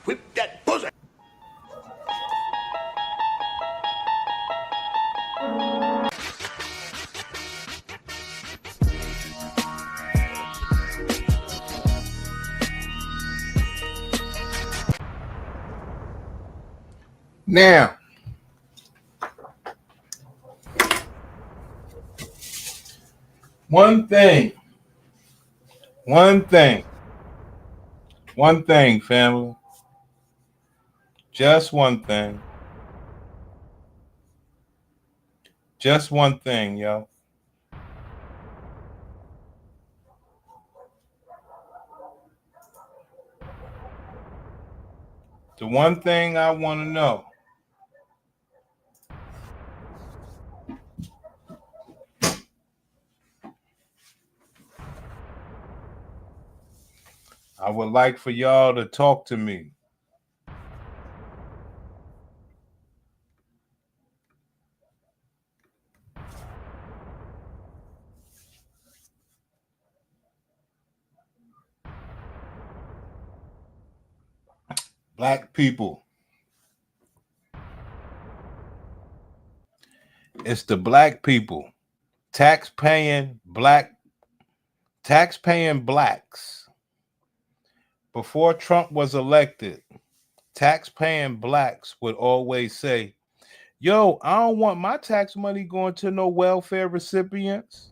Whip that pussy. Now, one thing, one thing, one thing, family. Just one thing. Just one thing, yo. The one thing I want to know. I would like for y'all to talk to me. Black people. It's the black people. Tax-paying blacks. Before Trump was elected, tax-paying blacks would always say, yo, I don't want my tax money going to no welfare recipients.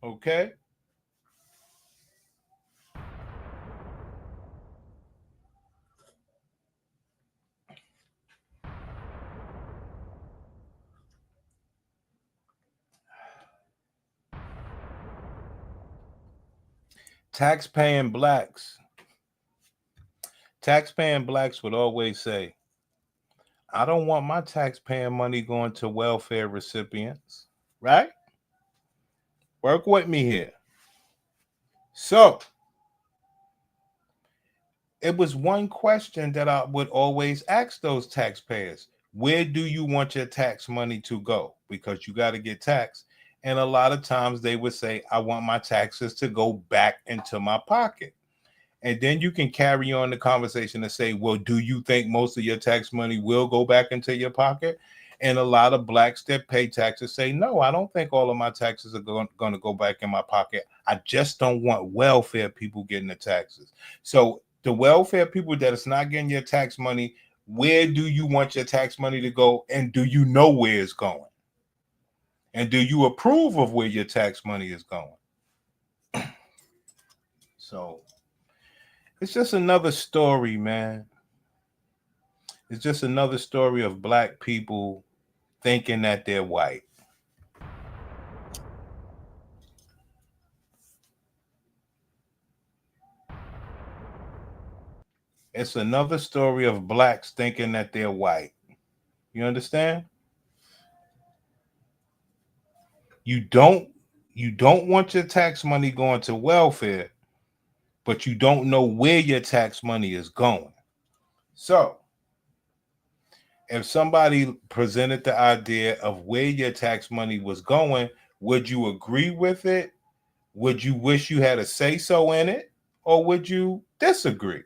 Okay? Tax-paying blacks would always say, I don't want my tax-paying money going to welfare recipients, right? Work with me here. So, it was one question that I would always ask those taxpayers. Where do you want your tax money to go? Because you got to get taxed. And a lot of times they would say, I want my taxes to go back into my pocket. And then you can carry on the conversation and say, well, do you think most of your tax money will go back into your pocket? And a lot of blacks that pay taxes say, no, I don't think all of my taxes are going to go back in my pocket. I just don't want welfare people getting the taxes. So the welfare people that is not getting your tax money, where do you want your tax money to go? And do you know where it's going? And do you approve of where your tax money is going? So it's just another story, man. It's just another story of black people thinking that they're white. It's another story of blacks thinking that they're white. You understand? You don't want your tax money going to welfare, but you don't know where your tax money is going. So, if somebody presented the idea of where your tax money was going, would you agree with it? Would you wish you had a say so in it? Or would you disagree?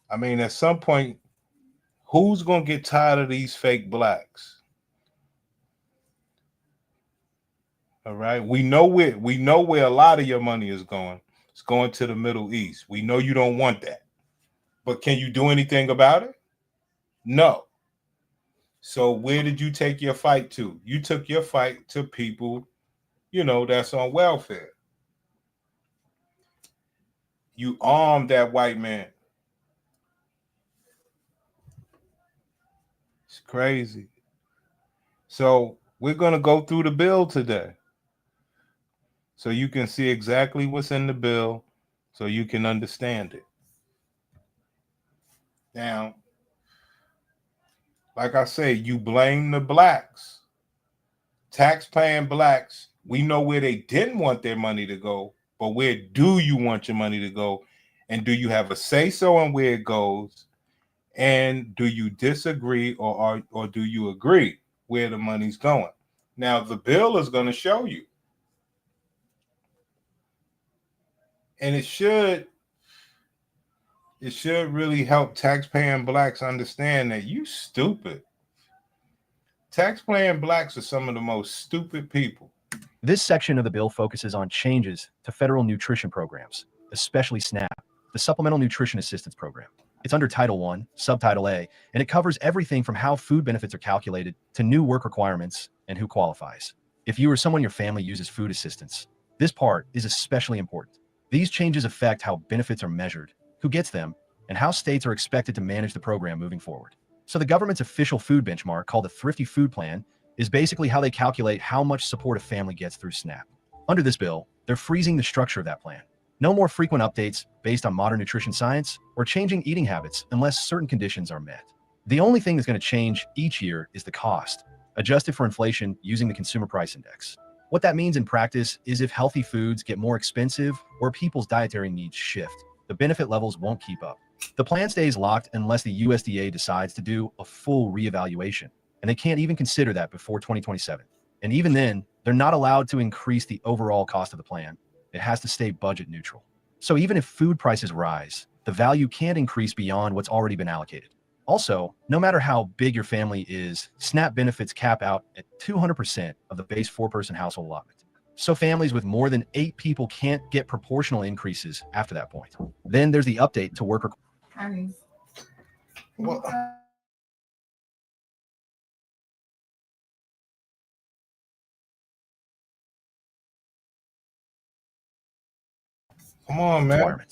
I mean, at some point, who's going to get tired of these fake blacks? All right. We know where a lot of your money is going. It's going to the Middle East. We know you don't want that. But can you do anything about it? No. So where did you take your fight to? You took your fight to people, that's on welfare. You armed that white man. It's crazy. So we're going to go through the bill today. So you can see exactly what's in the bill so you can understand it. Now, like I say, you blame the blacks, tax-paying blacks. We know where they didn't want their money to go. but where do you want your money to go? And do you have a say-so on where it goes? And do you disagree or do you agree where the money's going? Now, the bill is going to show you. And it should really help taxpaying blacks understand that you stupid. Taxpaying blacks are some of the most stupid people. This section of the bill focuses on changes to federal nutrition programs, especially SNAP, the Supplemental Nutrition Assistance Program. It's under Title I, Subtitle A, and it covers everything from how food benefits are calculated to new work requirements and who qualifies. If you or someone in your family uses food assistance, this part is especially important. These changes affect how benefits are measured, who gets them, and how states are expected to manage the program moving forward. So the government's official food benchmark, called the Thrifty Food Plan, is basically how they calculate how much support a family gets through SNAP. Under this bill, they're freezing the structure of that plan. No more frequent updates based on modern nutrition science or changing eating habits unless certain conditions are met. The only thing that's going to change each year is the cost, adjusted for inflation using the Consumer Price Index. What that means in practice is if healthy foods get more expensive or people's dietary needs shift, the benefit levels won't keep up. The plan stays locked unless the USDA decides to do a full reevaluation, and they can't even consider that before 2027. And even then, they're not allowed to increase the overall cost of the plan. It has to stay budget neutral. So even if food prices rise, the value can't increase beyond what's already been allocated. Also, no matter how big your family is, SNAP benefits cap out at 200% of the base 4-person household allotment. So families with more than 8 people can't get proportional increases after that point. Then there's the update to work requirements. Well, come on, man.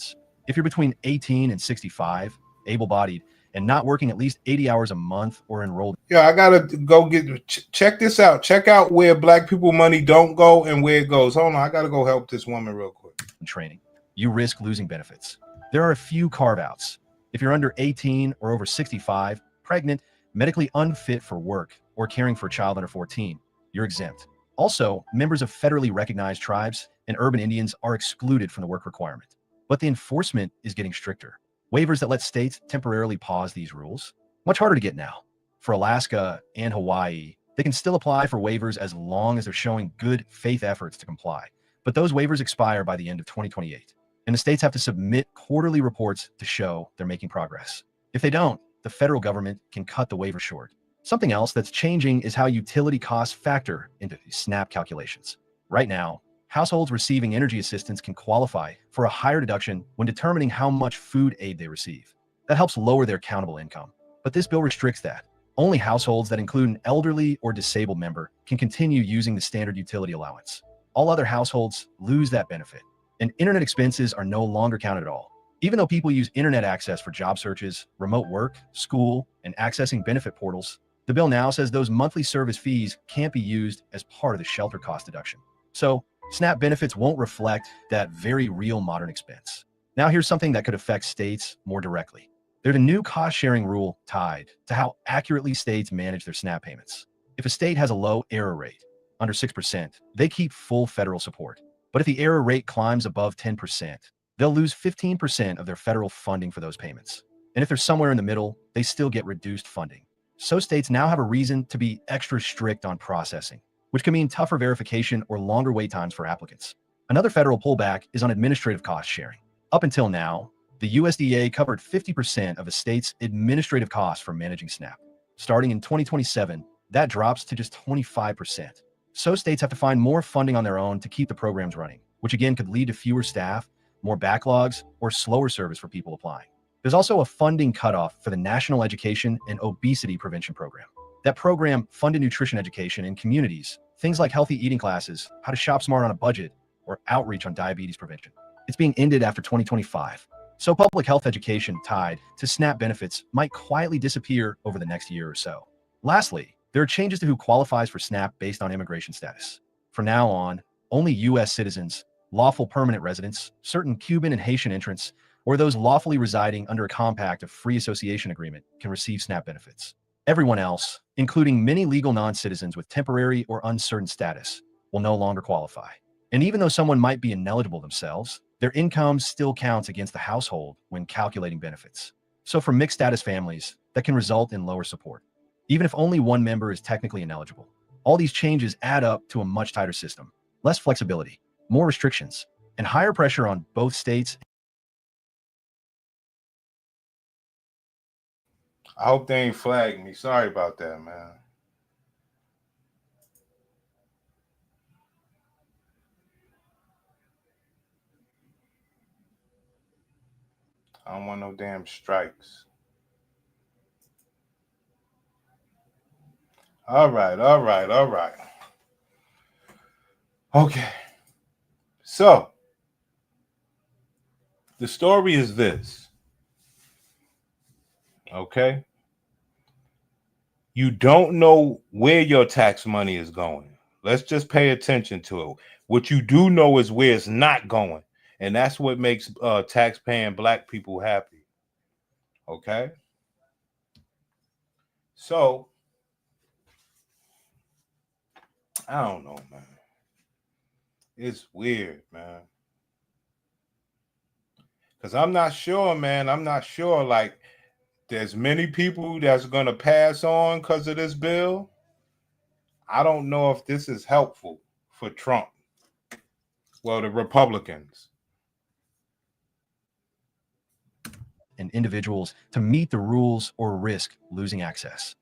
If you're between 18 and 65, able-bodied, and not working at least 80 hours a month or enrolled. Yeah, I gotta go check this out. Check out where black people money don't go and where it goes. Hold on, I gotta go help this woman real quick. Training, you risk losing benefits. There are a few carve-outs. If you're under 18 or over 65, pregnant, medically unfit for work, or caring for a child under 14, you're exempt. Also, members of federally recognized tribes and urban Indians are excluded from the work requirement. But the enforcement is getting stricter. Waivers that let states temporarily pause these rules, much harder to get now. For Alaska and Hawaii, they can still apply for waivers as long as they're showing good faith efforts to comply. But those waivers expire by the end of 2028. And the states have to submit quarterly reports to show they're making progress. If they don't, the federal government can cut the waiver short. Something else that's changing is how utility costs factor into SNAP calculations. Right now, households receiving energy assistance can qualify for a higher deduction when determining how much food aid they receive. That helps lower their countable income. But this bill restricts that. Only households that include an elderly or disabled member can continue using the standard utility allowance. All other households lose that benefit, and internet expenses are no longer counted at all. Even though people use internet access for job searches, remote work, school, and accessing benefit portals, the bill now says those monthly service fees can't be used as part of the shelter cost deduction. So SNAP benefits won't reflect that very real modern expense. Now here's something that could affect states more directly. There's a new cost-sharing rule tied to how accurately states manage their SNAP payments. If a state has a low error rate, under 6%, they keep full federal support. But if the error rate climbs above 10%, they'll lose 15% of their federal funding for those payments. And if they're somewhere in the middle, they still get reduced funding. So states now have a reason to be extra strict on processing, which can mean tougher verification or longer wait times for applicants. Another federal pullback is on administrative cost sharing. Up until now, the USDA covered 50% of a state's administrative costs for managing SNAP. Starting in 2027, that drops to just 25%. So states have to find more funding on their own to keep the programs running, which again could lead to fewer staff, more backlogs, or slower service for people applying. There's also a funding cutoff for the National Education and Obesity Prevention Program. That program funded nutrition education in communities, things like healthy eating classes, how to shop smart on a budget, or outreach on diabetes prevention. It's being ended after 2025. So public health education tied to SNAP benefits might quietly disappear over the next year or so. Lastly, there are changes to who qualifies for SNAP based on immigration status. From now on, only U.S. citizens, lawful permanent residents, certain Cuban and Haitian entrants, or those lawfully residing under a compact of free association agreement can receive SNAP benefits. Everyone else, including many legal non-citizens with temporary or uncertain status, will no longer qualify. And even though someone might be ineligible themselves, their income still counts against the household when calculating benefits. So for mixed status families, that can result in lower support, even if only one member is technically ineligible. All these changes add up to a much tighter system, less flexibility, more restrictions, and higher pressure on both states. I hope they ain't flagged me. Sorry about that, man. I don't want no damn strikes. All right. Okay. So, the story is this. Okay? You don't know where your tax money is going. Let's just pay attention to it. What you do know is where it's not going. And that's what makes tax-paying black people happy. Okay? So, I don't know, man. It's weird, man. Because I'm not sure, man. I'm not sure. Like, there's many people that's going to pass on because of this bill. I don't know if this is helpful for Trump. Well, the Republicans. And individuals to meet the rules or risk losing access.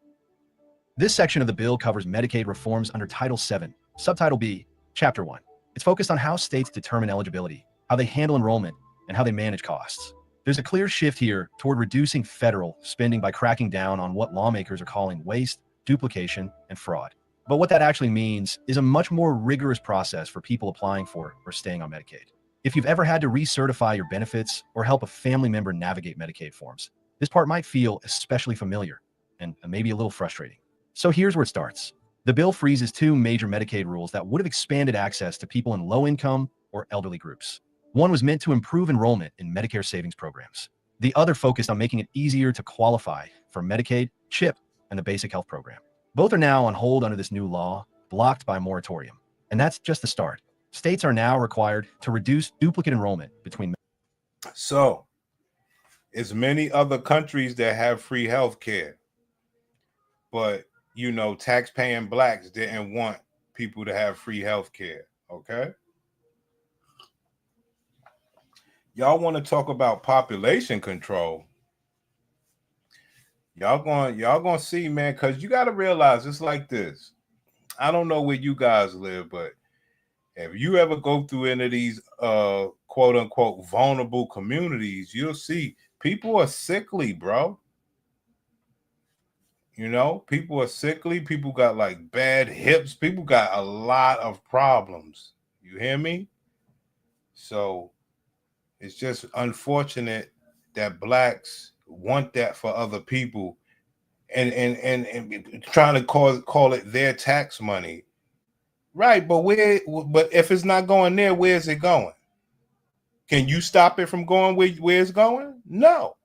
This section of the bill covers Medicaid reforms under Title VII, Subtitle B, Chapter 1. It's focused on how states determine eligibility, how they handle enrollment, and how they manage costs. There's a clear shift here toward reducing federal spending by cracking down on what lawmakers are calling waste, duplication, and fraud. But what that actually means is a much more rigorous process for people applying for or staying on Medicaid. If you've ever had to recertify your benefits or help a family member navigate Medicaid forms, this part might feel especially familiar and maybe a little frustrating. So here's where it starts. The bill freezes two major Medicaid rules that would have expanded access to people in low-income or elderly groups. One was meant to improve enrollment in Medicare savings programs. The other focused on making it easier to qualify for Medicaid, CHIP, and the Basic Health Program. Both are now on hold under this new law, blocked by a moratorium. And that's just the start. States are now required to reduce duplicate enrollment between. So, it's many other countries that have free health care. But, you know, tax-paying blacks didn't want people to have free health care. Okay? Y'all want to talk about population control? Y'all going to see, man, because you got to realize it's like this. I don't know where you guys live, but if you ever go through any of these quote unquote vulnerable communities, you'll see people are sickly, bro. You know, people are sickly. People got like bad hips. People got a lot of problems. You hear me? So it's just unfortunate that blacks want that for other people and trying to call it their tax money. Right, but if it's not going there, where is it going? Can you stop it from going where it's going? No.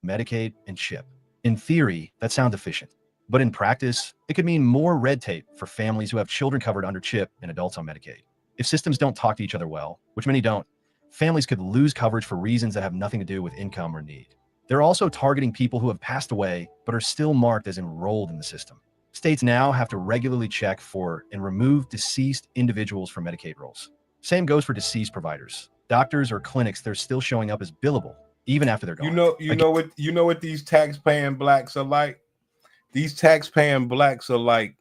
Medicaid and CHIP. In theory, that sounds efficient. But in practice, it could mean more red tape for families who have children covered under CHIP and adults on Medicaid. If systems don't talk to each other well, which many don't, families could lose coverage for reasons that have nothing to do with income or need. They're also targeting people who have passed away but are still marked as enrolled in the system. States now have to regularly check for and remove deceased individuals from Medicaid rolls. Same goes for deceased providers. Doctors or clinics, they're still showing up as billable even after they're gone. You know what these tax-paying blacks are like? These tax-paying blacks are like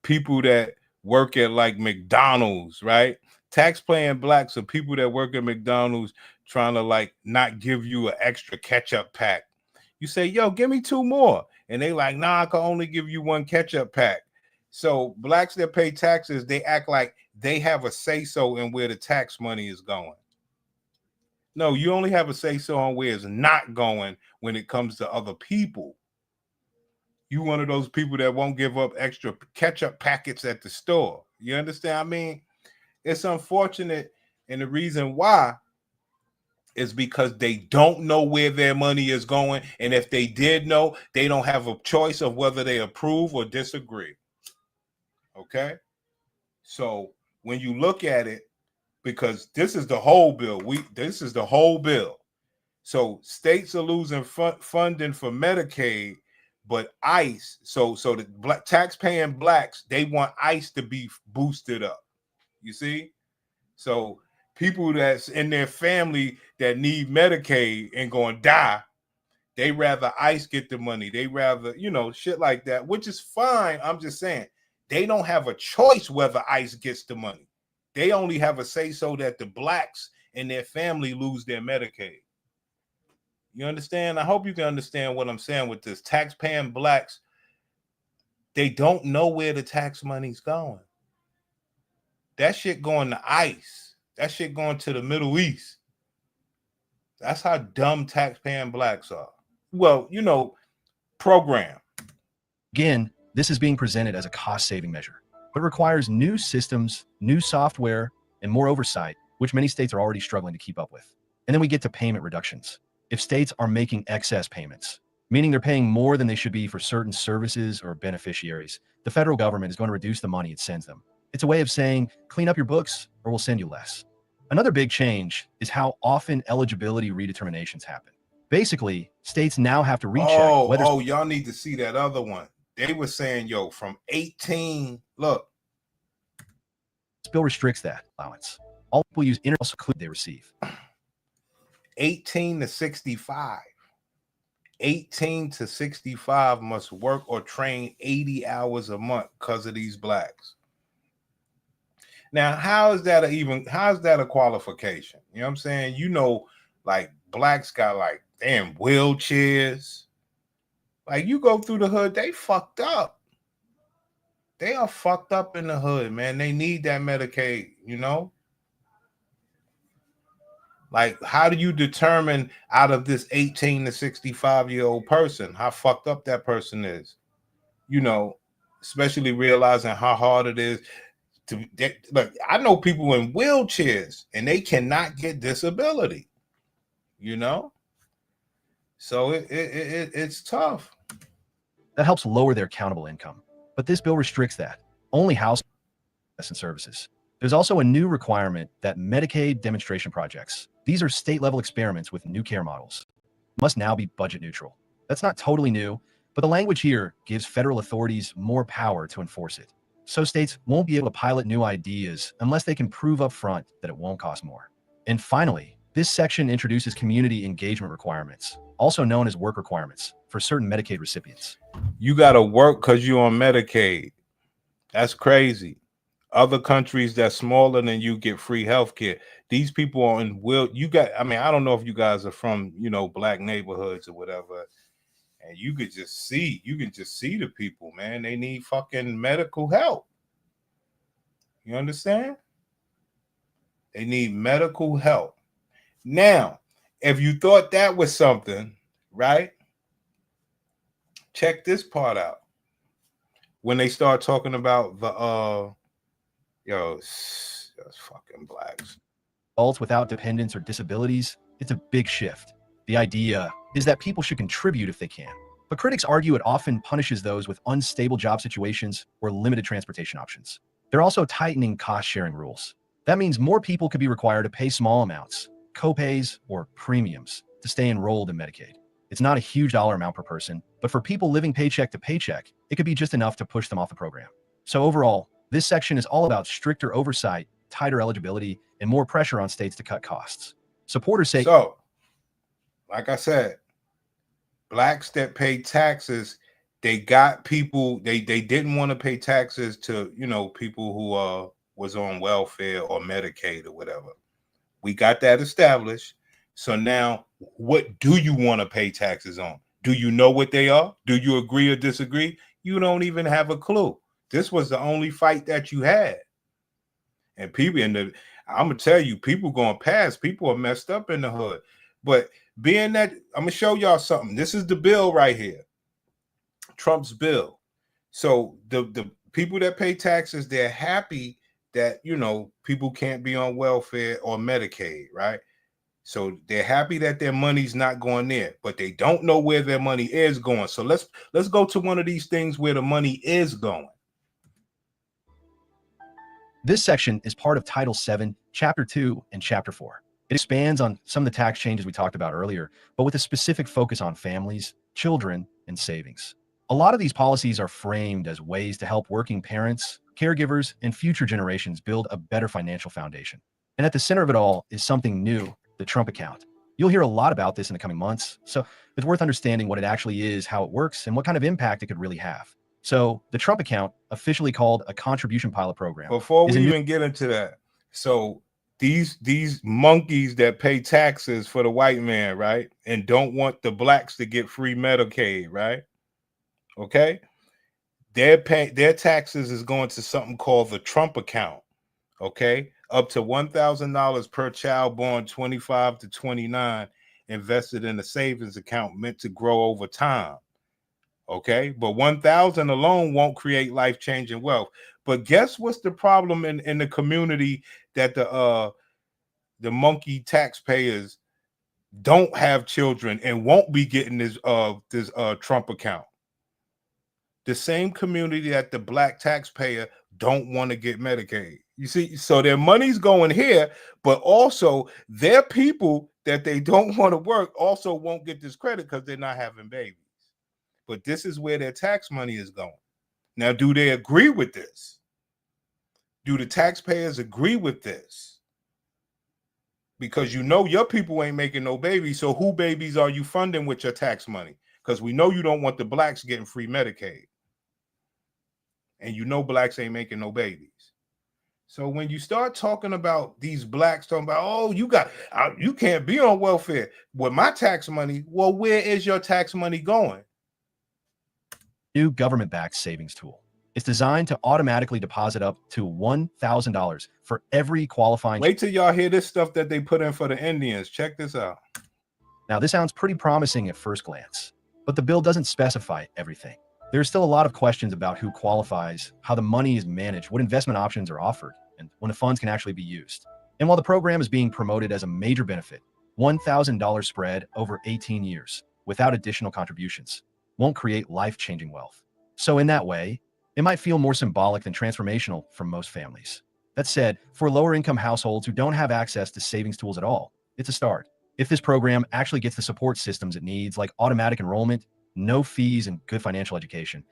people that work at like McDonald's, right? Tax-paying blacks are people that work at McDonald's trying to like not give you an extra ketchup pack. You say, yo, give me two more. And they like, nah, I can only give you one ketchup pack. So blacks that pay taxes, they act like they have a say-so in where the tax money is going. No, you only have a say-so on where it's not going when it comes to other people. You one of those people that won't give up extra ketchup packets at the store. You understand? I mean, it's unfortunate. And the reason why is because they don't know where their money is going. And if they did know, they don't have a choice of whether they approve or disagree. Okay? So when you look at it, because this is the whole bill, this is the whole bill. So states are losing funding for Medicaid, but ICE, so the tax-paying blacks, they want ICE to be boosted up. You see? So people that's in their family that need Medicaid and going to die, they rather ICE get the money. They rather, shit like that, which is fine. I'm just saying they don't have a choice whether ICE gets the money. They only have a say so that the blacks and their family lose their Medicaid. You understand? I hope you can understand what I'm saying with this. Tax-paying blacks, they don't know where the tax money's going. That shit going to ICE. That shit going to the Middle East. That's how dumb tax-paying blacks are. Well, program. Again, this is being presented as a cost-saving measure, but requires new systems, new software, and more oversight, which many states are already struggling to keep up with. And then we get to payment reductions. If states are making excess payments, meaning they're paying more than they should be for certain services or beneficiaries, the federal government is going to reduce the money it sends them. It's a way of saying, clean up your books or we'll send you less. Another big change is how often eligibility redeterminations happen. Basically, states now have to recheck whether... Oh, y'all need to see that other one. They were saying, from 18, look. This bill restricts that allowance. All people use internet they receive. 18 to 65. 18 to 65 must work or train 80 hours a month because of these blacks. Now, how is that a qualification? You know what I'm saying? Like blacks got like damn wheelchairs. Like you go through the hood, they fucked up. They are fucked up in the hood, man. They need that Medicaid, Like, how do you determine out of this 18 to 65-year-old person how fucked up that person is? Especially realizing how hard it is look, I know people in wheelchairs and they cannot get disability, So it's tough. That helps lower their countable income. But this bill restricts that. Only housing and services. There's also a new requirement that Medicaid demonstration projects, these are state-level experiments with new care models, must now be budget neutral. That's not totally new, but the language here gives federal authorities more power to enforce it. So states won't be able to pilot new ideas unless they can prove up front that it won't cost more. And finally, this section introduces community engagement requirements, also known as work requirements, for certain Medicaid recipients. You got to work because you're on Medicaid. That's crazy. Other countries that's smaller than you get free health care. These people are in I don't know if you guys are from, black neighborhoods or whatever. And you can just see the people, man. They need fucking medical help. You understand? They need medical help. Now, if you thought that was something, right? Check this part out. When they start talking about the that's fucking blacks. Adults without dependents or disabilities, it's a big shift. The idea is that people should contribute if they can. But critics argue it often punishes those with unstable job situations or limited transportation options. They're also tightening cost-sharing rules. That means more people could be required to pay small amounts, co-pays, or premiums to stay enrolled in Medicaid. It's not a huge dollar amount per person, but for people living paycheck to paycheck, it could be just enough to push them off the program. So overall, this section is all about stricter oversight, tighter eligibility, and more pressure on states to cut costs. Supporters say... So, like I said, blacks that pay taxes, they got people, they didn't want to pay taxes to, people who was on welfare or Medicaid or whatever. We got that established. So now, what do you want to pay taxes on? Do you know what they are? Do you agree or disagree? You don't even have a clue. This was the only fight that you had. And people I'm gonna tell you, people going past, people are messed up in the hood. But being that, I'm gonna show y'all something. This is the bill right here. Trump's bill. So the people that pay taxes, they're happy that people can't be on welfare or Medicaid, right? So they're happy that their money's not going there, but they don't know where their money is going. So let's go to one of these things where the money is going. This section is part of Title 7, Chapter 2, and Chapter 4. It expands on some of the tax changes we talked about earlier, but with a specific focus on families, children, and savings. A lot of these policies are framed as ways to help working parents, caregivers, and future generations build a better financial foundation. And at the center of it all is something new, the Trump account. You'll hear a lot about this in the coming months, so it's worth understanding what it actually is, how it works, and what kind of impact it could really have. So the Trump account, officially called a contribution pilot program, Before is we a new even get into that, so these monkeys that pay taxes for the white man, right, and don't want the blacks to get free Medicaid, right? Okay, their taxes is going to something called the Trump account. Okay, up to $1,000 per child born 25 to 29, invested in a savings account meant to grow over time. Okay, but 1,000 alone won't create life-changing wealth. But guess what's the problem in the community that the monkey taxpayers don't have children and won't be getting this Trump account? The same community that the black taxpayer don't want to get Medicaid. You see, so their money's going here, but also their people that they don't want to work also won't get this credit because they're not having babies. But this is where their tax money is going. Now, do they agree with this? Do the taxpayers agree with this? Because you know your people ain't making no babies, so who babies are you funding with your tax money? Because we know you don't want the blacks getting free Medicaid. And you know blacks ain't making no babies. So when you start talking about these blacks talking about, oh, you can't be on welfare with my tax money. Well, where is your tax money going? new government-backed savings tool. It's designed to automatically deposit up to $1,000 for every qualifying. Wait till y'all hear this stuff that they put in for the Indians. Check this out. Now, this sounds pretty promising at first glance, but the bill doesn't specify everything. There's still a lot of questions about who qualifies, how the money is managed, what investment options are offered, and when the funds can actually be used. And while the program is being promoted as a major benefit, $1,000 spread over 18 years without additional contributions won't create life-changing wealth. So in that way, it might feel more symbolic than transformational for most families. That said, for lower-income households who don't have access to savings tools at all, it's a start. If this program actually gets the support systems it needs, like automatic enrollment, no fees, and good financial education.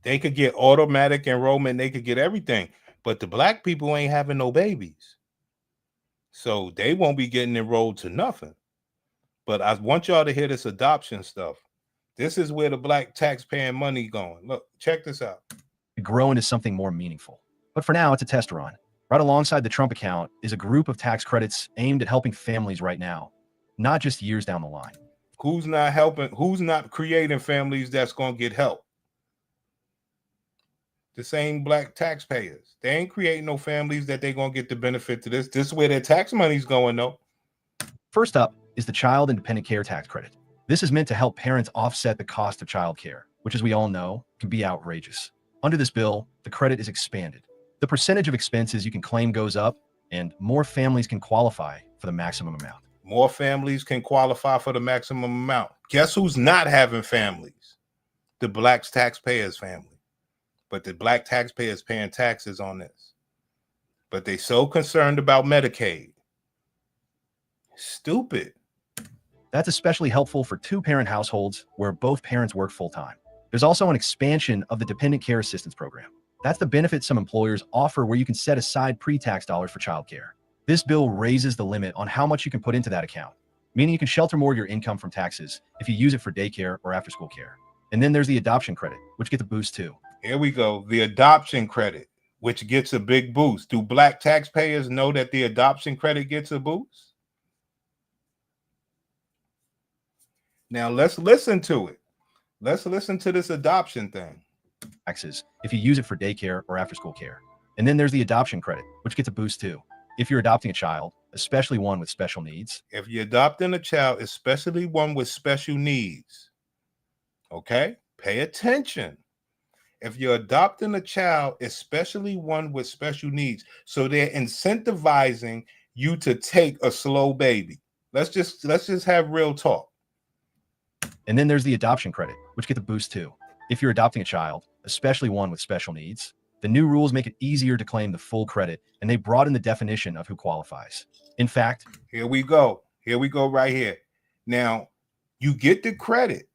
They could get automatic enrollment, they could get everything, but the black people ain't having no babies. So they won't be getting enrolled to nothing. But I want y'all to hear this adoption stuff. This is where the black taxpaying money going. Look, check this out. Grow into something more meaningful. But for now, it's a test run. Right alongside the Trump account is a group of tax credits aimed at helping families right now, not just years down the line. Who's not helping? Who's not creating families that's going to get help? The same black taxpayers. They ain't creating no families that they're going to get the benefit to this. This is where their tax money's going, though. First up is the Child Independent Care Tax Credit. This is meant to help parents offset the cost of childcare, which, as we all know, can be outrageous. Under this bill, the credit is expanded. The percentage of expenses you can claim goes up, and more families can qualify for the maximum amount. More families can qualify for the maximum amount. Guess who's not having families? The black taxpayers' family. But the black taxpayers paying taxes on this. But they so concerned about Medicaid. Stupid. That's especially helpful for two-parent households where both parents work full-time. There's also an expansion of the Dependent Care Assistance Program. That's the benefit some employers offer where you can set aside pre-tax dollars for childcare. This bill raises the limit on how much you can put into that account, meaning you can shelter more of your income from taxes if you use it for daycare or after-school care. And then there's the adoption credit, which gets a boost too. Here we go. The adoption credit, which gets a big boost. Do black taxpayers know that the adoption credit gets a boost? Now let's listen to it. Let's listen to this adoption thing. Taxes if you use it for daycare or after-school care. And then there's the adoption credit, which gets a boost too. If you're adopting a child, especially one with special needs. If you're adopting a child, especially one with special needs, okay, pay attention. If you're adopting a child, especially one with special needs, so they're incentivizing you to take a slow baby. Let's just have real talk. And then there's the adoption credit, which gets a boost too. If you're adopting a child, especially one with special needs. The new rules make it easier to claim the full credit, and they broaden the definition of who qualifies. In fact, here we go. Here we go right here. Now, you get the credit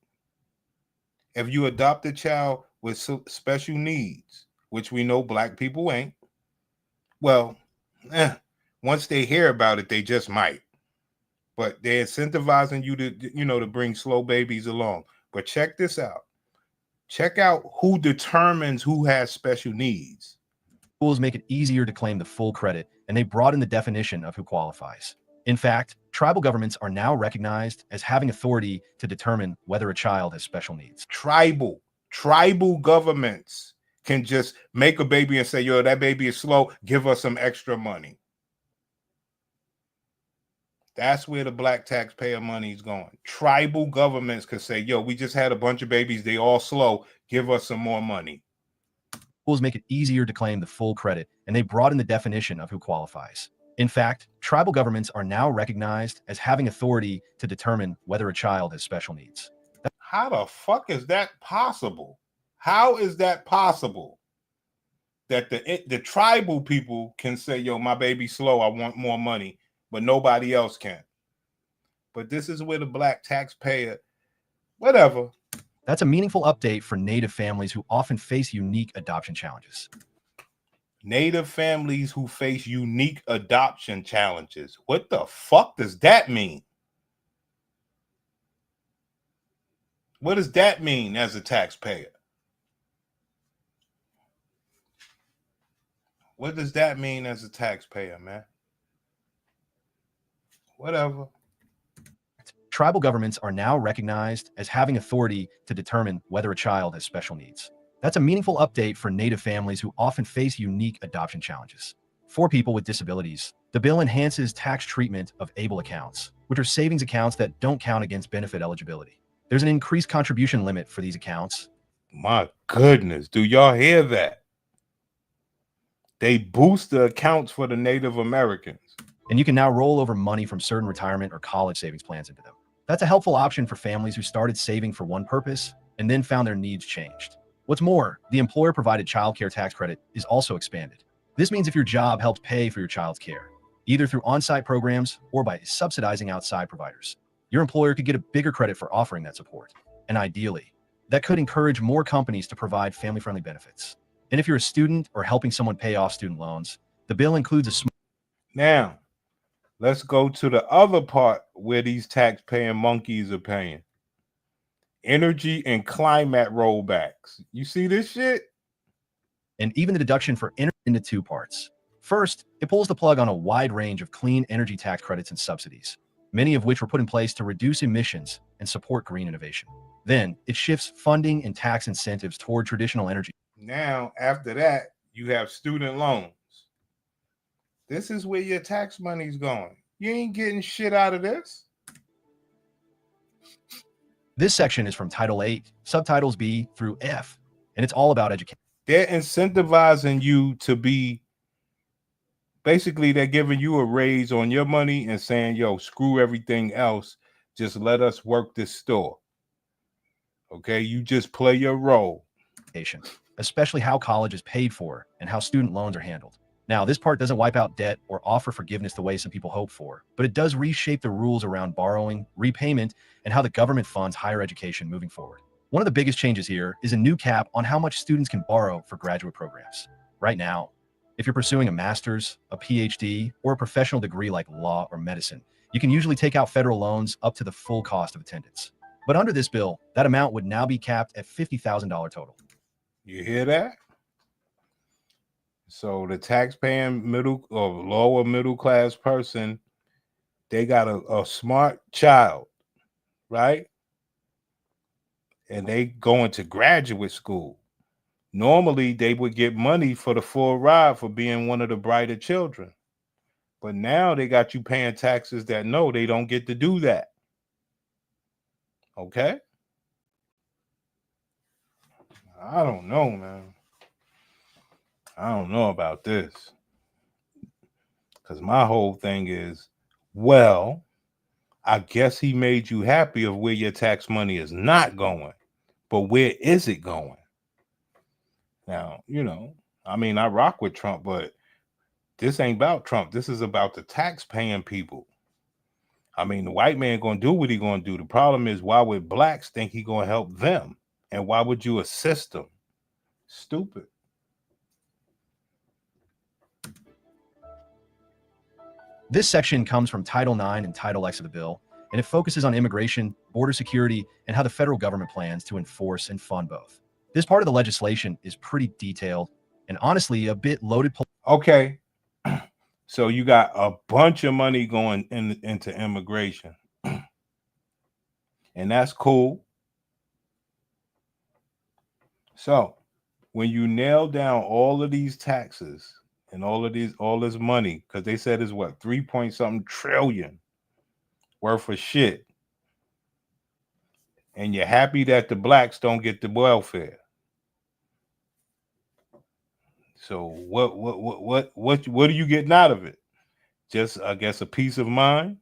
if you adopt a child with special needs, which we know black people ain't. Well, once they hear about it, they just might. But they're incentivizing you to bring slow babies along. But check this out. Check out who determines who has special needs. Rules make it easier to claim the full credit, and they broaden the definition of who qualifies. In fact, tribal governments are now recognized as having authority to determine whether a child has special needs. Tribal governments can just make a baby and say, yo, that baby is slow, give us some extra money. That's where the black taxpayer money is going. Tribal governments could say, yo, we just had a bunch of babies, they all slow, give us some more money. Rules make it easier to claim the full credit, and they broaden the definition of who qualifies. In fact, tribal governments are now recognized as having authority to determine whether a child has special needs. How the fuck is that possible? How is that possible? That the tribal people can say, yo, my baby's slow, I want more money, but nobody else can. But this is where the black taxpayer, whatever. That's a meaningful update for Native families who often face unique adoption challenges. Native families who face unique adoption challenges. What the fuck does that mean? What does that mean as a taxpayer? What does that mean as a taxpayer, man? Whatever. Tribal governments are now recognized as having authority to determine whether a child has special needs. That's a meaningful update for Native families who often face unique adoption challenges. For people with disabilities, the bill enhances tax treatment of ABLE accounts, which are savings accounts that don't count against benefit eligibility. There's an increased contribution limit for these accounts. My goodness, do y'all hear that? They boost the accounts for the Native Americans. And you can now roll over money from certain retirement or college savings plans into them. That's a helpful option for families who started saving for one purpose and then found their needs changed. What's more, the employer-provided child care tax credit is also expanded. This means if your job helps pay for your child's care, either through on-site programs or by subsidizing outside providers, your employer could get a bigger credit for offering that support. And ideally, that could encourage more companies to provide family-friendly benefits. And if you're a student or helping someone pay off student loans, the bill includes a small... Now, let's go to the other part where these tax-paying monkeys are paying. Energy and climate rollbacks. You see this shit? And even the deduction for energy into two parts. First, it pulls the plug on a wide range of clean energy tax credits and subsidies, many of which were put in place to reduce emissions and support green innovation. Then, it shifts funding and tax incentives toward traditional energy. Now, after that, you have student loans. This is where your tax money's going. You ain't getting shit out of this. This section is from Title 8, subtitles B through F, and it's all about education. They're incentivizing you to be, basically, they're giving you a raise on your money and saying, yo, screw everything else. Just let us work this store. Okay, you just play your role. Especially how college is paid for and how student loans are handled. Now, this part doesn't wipe out debt or offer forgiveness the way some people hope for, but it does reshape the rules around borrowing, repayment, and how the government funds higher education moving forward. One of the biggest changes here is a new cap on how much students can borrow for graduate programs. Right now, if you're pursuing a master's, a PhD, or a professional degree like law or medicine, you can usually take out federal loans up to the full cost of attendance. But under this bill, that amount would now be capped at $50,000 total. You hear that? So the taxpaying middle or lower middle class person, they got a smart child, right? And they going to graduate school. Normally, they would get money for the full ride for being one of the brighter children. But now they got you paying taxes that no, they don't get to do that. Okay? I don't know, man. I don't know about this. Because my whole thing is, well, I guess he made you happy of where your tax money is not going. But where is it going? Now, I mean, I rock with Trump, but this ain't about Trump. This is about the tax-paying people. I mean, the white man gonna do what he gonna do. The problem is, why would blacks think he gonna help them? And why would you assist them? Stupid. This section comes from Title IX and Title X of the bill, and it focuses on immigration, border security, and how the federal government plans to enforce and fund both. This part of the legislation is pretty detailed and honestly a bit loaded. Okay. So you got a bunch of money going into immigration. And that's cool. So when you nail down all of these taxes and all this money, because they said is what, 3 point something trillion worth of shit, and you're happy that the blacks don't get the welfare. So what are you getting out of it? Just, I guess, a peace of mind.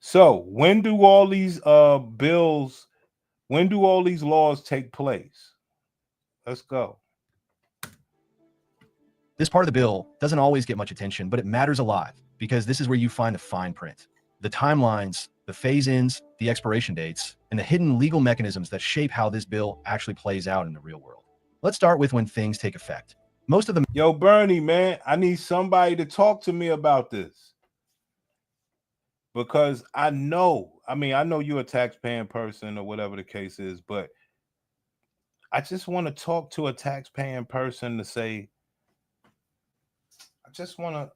So when do all these bills, when do all these laws take place? Let's go. This part of the bill doesn't always get much attention, but it matters a lot because this is where you find the fine print, the timelines, the phase-ins, the expiration dates, and the hidden legal mechanisms that shape how this bill actually plays out in the real world. Let's start with when things take effect. Most of them. Yo, Bernie, man, I need somebody to talk to me about this. Because I know you're a tax-paying person or whatever the case is, but I just want to talk to a tax-paying person to say, I just want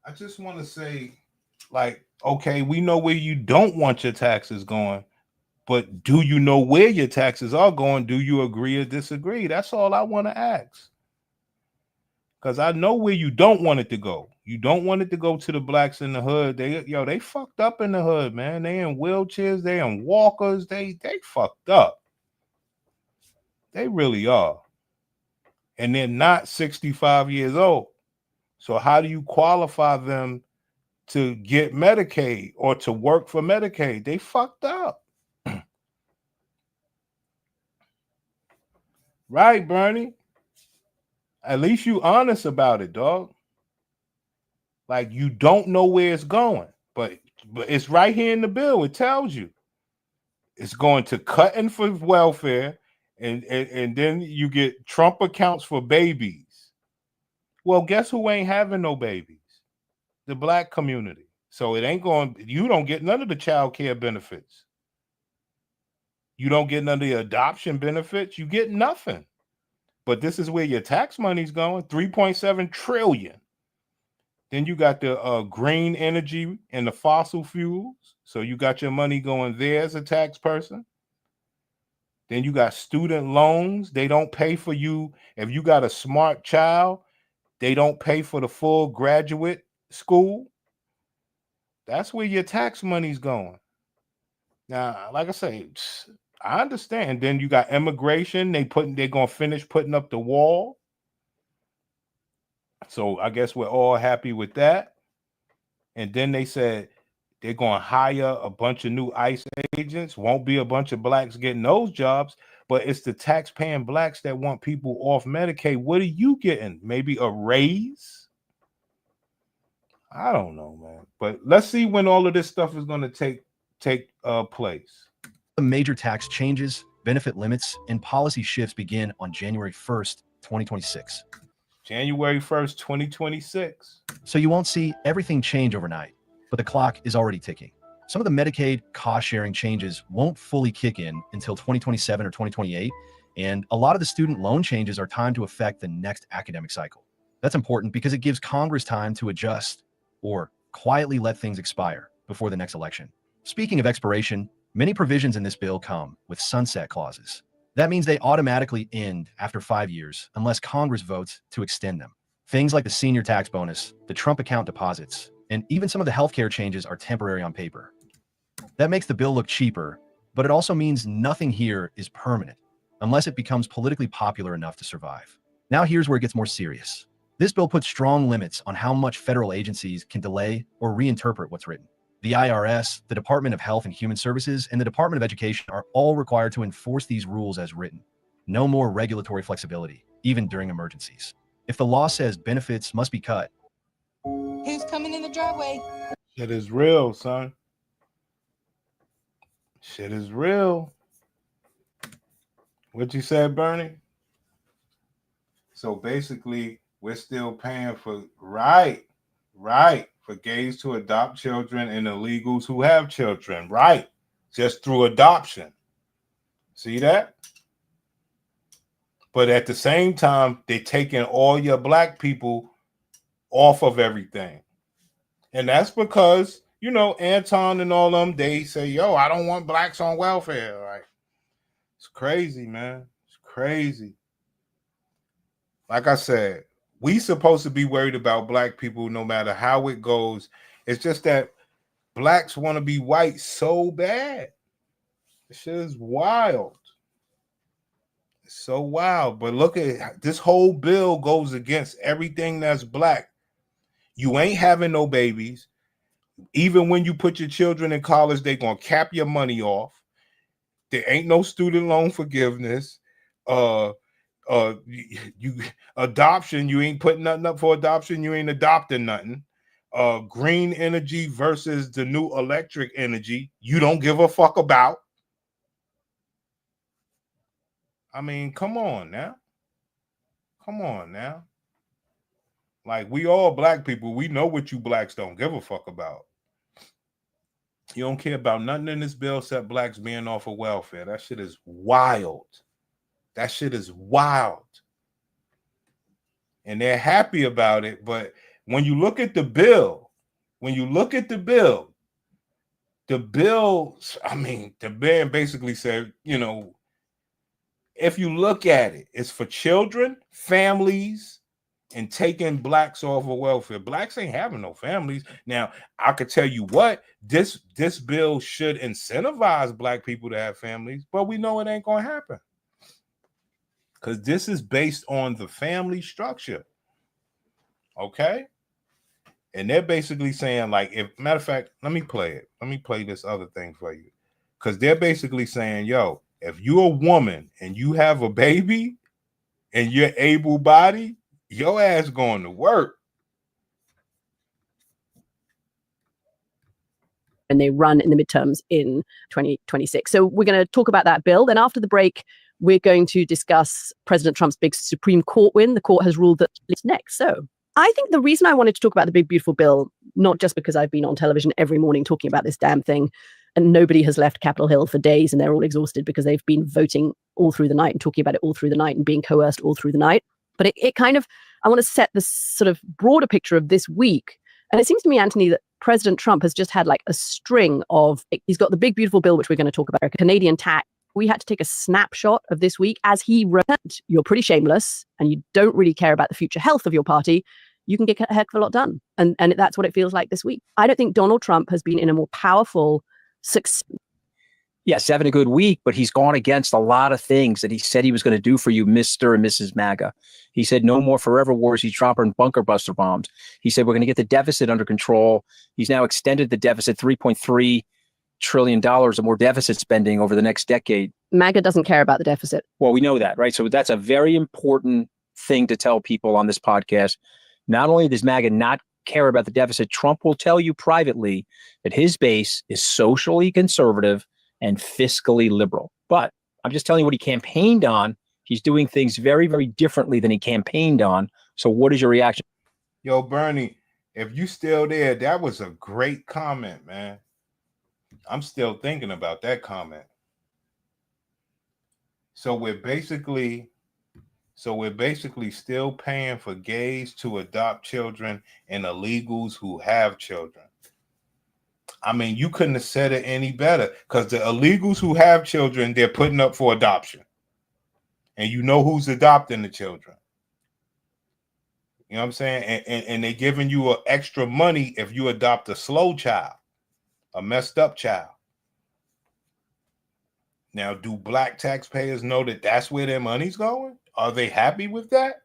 to say, like, okay, we know where you don't want your taxes going, but do you know where your taxes are going? Do you agree or disagree? That's all I want to ask. Because I know where you don't want it to go. You don't want it to go to the blacks in the hood. They fucked up in the hood, man. They in wheelchairs, they in walkers, they fucked up. They really are. And they're not 65 years old. So how do you qualify them to get Medicaid or to work for Medicaid? They fucked up. Right, Bernie? At least you honest about it, dog. Like, you don't know where it's going, but it's right here in the bill. It tells you it's going to cutting for welfare, and then you get Trump accounts for babies. Well, guess who ain't having no babies? The black community. So it ain't going, you don't get none of the child care benefits. You don't get none of the adoption benefits. You get nothing. But this is where your tax money's going, 3.7 trillion. Then you got the green energy and the fossil fuels. So you got your money going there as a tax person. Then you got student loans. They don't pay for you. If you got a smart child, they don't pay for the full graduate school. That's where your tax money's going. Now, like I say, I understand. Then you got immigration. They're gonna finish putting up the wall. So I guess we're all happy with that. And then they said they're gonna hire a bunch of new ICE agents. Won't be a bunch of blacks getting those jobs, but it's the tax-paying blacks that want people off Medicaid. What are you getting? Maybe a raise? I don't know, man. But let's see when all of this stuff is gonna take place. The major tax changes, benefit limits, and policy shifts begin on January 1st, 2026. January 1st, 2026. So you won't see everything change overnight, but the clock is already ticking. Some of the Medicaid cost-sharing changes won't fully kick in until 2027 or 2028, and a lot of the student loan changes are timed to affect the next academic cycle. That's important because it gives Congress time to adjust or quietly let things expire before the next election. Speaking of expiration, many provisions in this bill come with sunset clauses. That means they automatically end after 5 years unless Congress votes to extend them. Things like the senior tax bonus, the Trump account deposits, and even some of the healthcare changes are temporary on paper. That makes the bill look cheaper, but it also means nothing here is permanent unless it becomes politically popular enough to survive. Now here's where it gets more serious. This bill puts strong limits on how much federal agencies can delay or reinterpret what's written. The IRS, the Department of Health and Human Services, and the Department of Education are all required to enforce these rules as written. No more regulatory flexibility, even during emergencies. If the law says benefits must be cut, Who's coming in the driveway? Shit is real, son. Shit is real. What you said, Bernie? So basically, we're still paying for right for gays to adopt children and illegals who have children, right? Just through adoption. See that? But at the same time, they're taking all your black people off of everything. And that's because, you know, Anton and all them, they say, yo, I don't want blacks on welfare. Right? It's crazy, man. It's crazy. Like I said, we supposed to be worried about black people no matter how it goes. It's just that blacks want to be white so bad. This shit is wild. It's so wild. But look at this whole bill goes against everything that's black. You ain't having no babies. Even when you put your children in college, they're gonna cap your money off. There ain't no student loan forgiveness. You adoption, you ain't putting nothing up for adoption, you ain't adopting nothing. Green energy versus the new electric energy, you don't give a fuck about. I mean, come on now. Come on now. Like, we all black people, we know what you blacks don't give a fuck about. You don't care about nothing in this bill except blacks being off of welfare. That shit is wild. That shit is wild. And they're happy about it. But when you look at the bill, I mean, the man basically said, you know, if you look at it, it's for children, families, and taking blacks off of welfare. Blacks ain't having no families. Now, I could tell you what, this bill should incentivize black people to have families, but we know it ain't gonna happen. Because this is based on the family structure. Okay? And they're basically saying, like, if matter of fact, let me play it. Let me play this other thing for you. Because they're basically saying, yo, if you're a woman and you have a baby and you're able-bodied, your ass going to work. And they run in the midterms in 2026. So we're going to talk about that bill. Then after the break, we're going to discuss President Trump's big Supreme Court win. The court has ruled that it's next. So I think the reason I wanted to talk about the big, beautiful bill, not just because I've been on television every morning talking about this damn thing, and nobody has left Capitol Hill for days and they're all exhausted because they've been voting all through the night and talking about it all through the night and being coerced all through the night. But it kind of, I want to set this sort of broader picture of this week. And it seems to me, Anthony, that President Trump has just had like a string of, he's got the big, beautiful bill, which we're going to talk about, Canadian tax. We had to take a snapshot of this week as he wrote, you're pretty shameless and you don't really care about the future health of your party. You can get a heck of a lot done. And that's what it feels like this week. I don't think Donald Trump has been in a more powerful success. Yes, having a good week, but he's gone against a lot of things that he said he was going to do for you, Mr. and Mrs. MAGA. He said no more forever wars. He's dropping bunker buster bombs. He said we're going to get the deficit under control. He's now extended the deficit, $3.3 trillion of more deficit spending over the next decade. MAGA doesn't care about the deficit. Well, we know that, right? So that's a very important thing to tell people on this podcast. Not only does MAGA not care about the deficit, Trump will tell you privately that his base is socially conservative and fiscally liberal. But I'm just telling you what he campaigned on. He's doing things very, very differently than he campaigned on. So what is your reaction? Yo, Bernie, if you still there, that was a great comment, man. I'm still thinking about that comment. So we're basically still paying for gays to adopt children and illegals who have children. I mean, you couldn't have said it any better, because the illegals who have children, they're putting up for adoption. And you know who's adopting the children. You know what I'm saying? And they're giving you extra money if you adopt a slow child, a messed up child. Now, do black taxpayers know that that's where their money's going? Are they happy with that?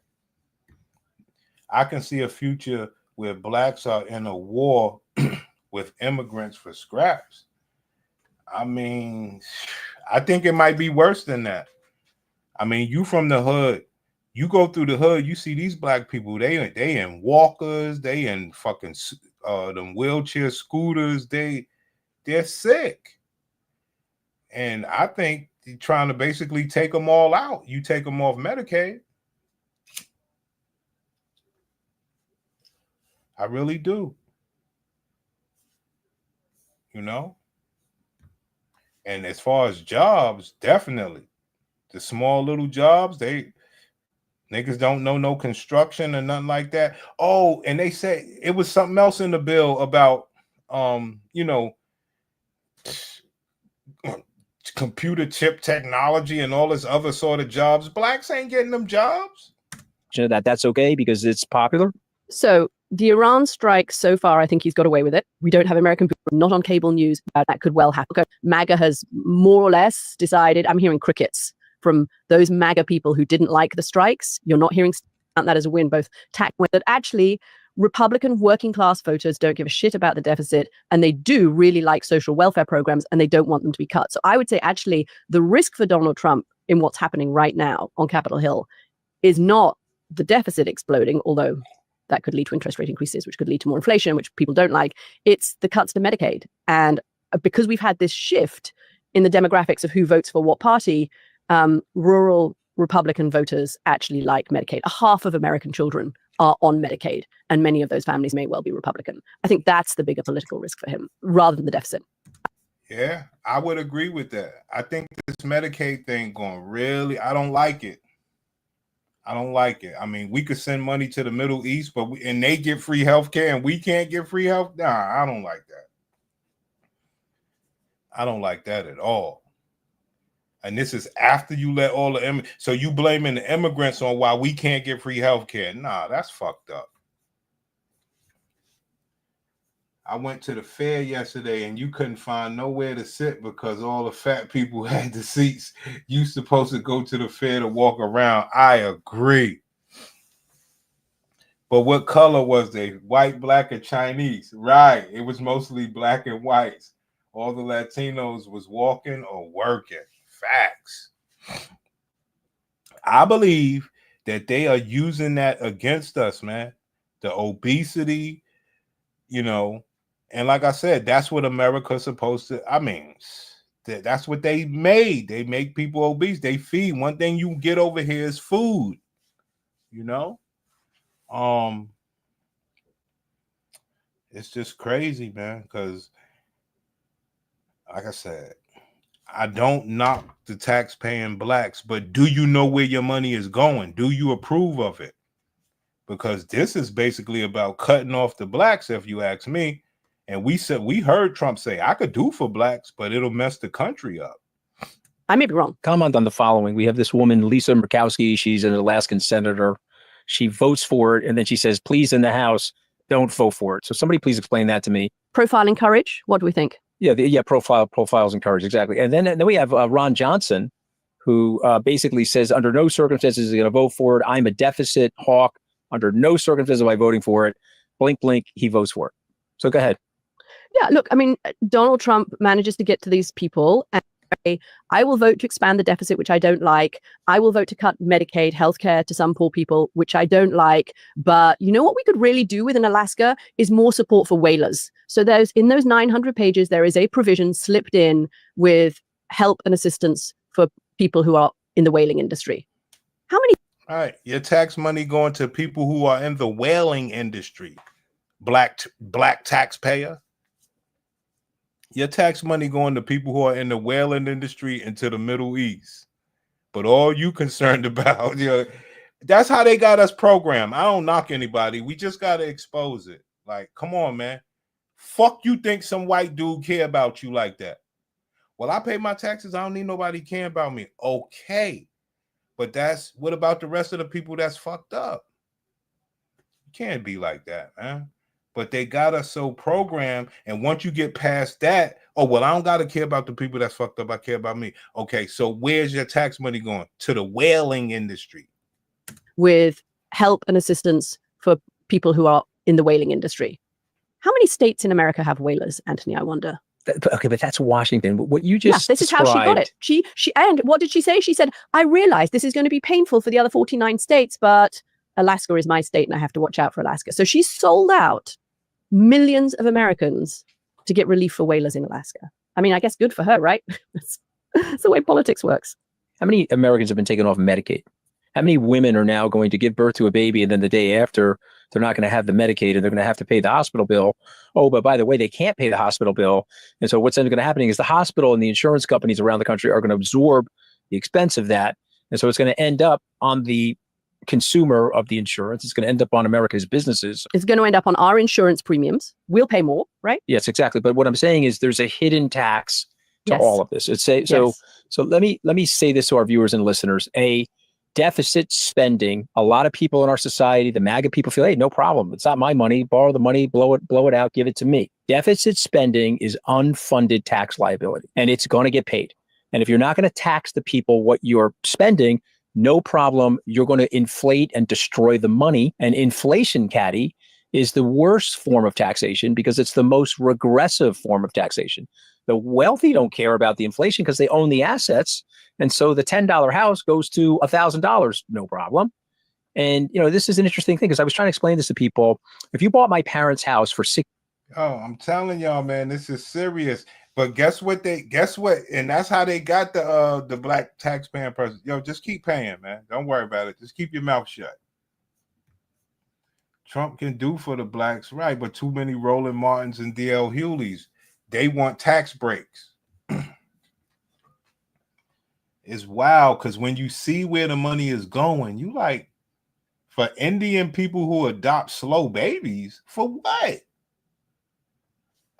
I can see a future where blacks are in a war with immigrants for scraps. I mean, I think it might be worse than that. I mean, you from the hood, you go through the hood, you see these black people, they in walkers, they in fucking them wheelchair scooters, they're sick. And I think you're trying to basically take them all out. You take them off Medicaid. I really do. You know? And as far as jobs, definitely. The small little jobs, niggas don't know no construction or nothing like that. Oh, and they said it was something else in the bill about you know, computer chip technology and all this other sort of jobs. Blacks ain't getting them jobs. That's okay because it's popular. So the Iran strike so far, I think he's got away with it. We don't have American people not on cable news. That could well happen. MAGA has more or less decided. I'm hearing crickets from those MAGA people who didn't like the strikes. You're not hearing that as a win, both tax win. That actually Republican working class voters don't give a shit about the deficit, and they do really like social welfare programs, and they don't want them to be cut. So I would say actually the risk for Donald Trump in what's happening right now on Capitol Hill is not the deficit exploding, although that could lead to interest rate increases, which could lead to more inflation, which people don't like. It's the cuts to Medicaid. And because we've had this shift in the demographics of who votes for what party, rural Republican voters actually like Medicaid. A half of American children are on Medicaid, and many of those families may well be Republican. I think that's the bigger political risk for him, rather than the deficit. Yeah, I would agree with that. I think this Medicaid thing I don't like it. I don't like it. I mean, we could send money to the Middle East, but and they get free health care and we can't get free health. Nah, I don't like that. I don't like that at all. And this is after you let all the so you blaming the immigrants on why we can't get free health care. Nah, that's fucked up. I went to the fair yesterday and you couldn't find nowhere to sit because all the fat people had the seats. You supposed to go to the fair to walk around. I agree. But what color was they? White, black, or Chinese? Right. It was mostly black and whites. All the Latinos was walking or working. Facts. I believe that they are using that against us, man. The obesity, you know, and like I said, that's what America's supposed to. I mean, that's what they made. They make people obese. They feed. One thing you get over here is food. You know, it's just crazy, man. Because, like I said, I don't knock the tax-paying blacks, but do you know where your money is going? Do you approve of it? Because this is basically about cutting off the blacks, if you ask me. And we heard Trump say, I could do for blacks, but it'll mess the country up. I may be wrong. Comment on the following. We have this woman, Lisa Murkowski. She's an Alaskan senator. She votes for it, and then she says, please, in the House, don't vote for it. So somebody please explain that to me. Profiling courage. What do we think? Yeah, profiles and courage, exactly. And then we have Ron Johnson, who basically says, under no circumstances is he going to vote for it. I'm a deficit hawk. Under no circumstances am I voting for it. Blink, blink, he votes for it. So go ahead. Yeah, look, I mean, Donald Trump manages to get to these people and say, I will vote to expand the deficit, which I don't like. I will vote to cut Medicaid healthcare to some poor people, which I don't like. But you know what we could really do within Alaska is more support for whalers. So there's in those 900 pages, there is a provision slipped in with help and assistance for people who are in the whaling industry. How many? All right, your tax money going to people who are in the whaling industry. Black taxpayer. Your tax money going to people who are in the whaling industry and to the Middle East. But all you concerned about, that's how they got us programmed. I don't knock anybody. We just got to expose it. Like, come on, man. Fuck you think some white dude care about you like that? Well, I pay my taxes. I don't need nobody caring about me. Okay. But what about the rest of the people that's fucked up? You can't be like that, man. But they got us so programmed. And once you get past that, oh, well, I don't got to care about the people that's fucked up. I care about me. Okay, so where's your tax money going? To the whaling industry. With help and assistance for people who are in the whaling industry. How many states in America have whalers, Anthony, I wonder? Okay, but that's Washington. What you Yeah, just this is how she got it. She and what did she say? She said, "I realize this is going to be painful for the other 49 states, but Alaska is my state, and I have to watch out for Alaska." So she sold out millions of Americans to get relief for whalers in Alaska. I mean, I guess good for her, right? That's the way politics works. How many Americans have been taken off Medicaid? How many women are now going to give birth to a baby and then the day after they're not going to have the Medicaid and they're going to have to pay the hospital bill? Oh, but by the way, they can't pay the hospital bill. And so what's then going to happen is the hospital and the insurance companies around the country are going to absorb the expense of that. And so it's going to end up on the consumer of the insurance. It's going to end up on America's businesses. It's going to end up on our insurance premiums. We'll pay more, right? Yes, exactly. But what I'm saying is there's a hidden tax to all of this. So let me say this to our viewers and listeners. Deficit spending, a lot of people in our society, the MAGA people feel, hey, no problem. It's not my money. Borrow the money, blow it out, give it to me. Deficit spending is unfunded tax liability, and it's going to get paid. And if you're not going to tax the people what you're spending, no problem. You're going to inflate and destroy the money. And inflation, Caddy, is the worst form of taxation because it's the most regressive form of taxation. The wealthy don't care about the inflation because they own the assets. And so the $10 house goes to $1,000, no problem. And, this is an interesting thing because I was trying to explain this to people. If you bought my parents' house for I'm telling y'all, man, this is serious. But guess what? And that's how they got the black taxpaying person. Yo, just keep paying, man. Don't worry about it. Just keep your mouth shut. Trump can do for the blacks, right? But too many Roland Martins and D.L. Hewleys, they want tax breaks. It's wild because when you see where the money is going, you like, for Indian people who adopt slow babies, for what?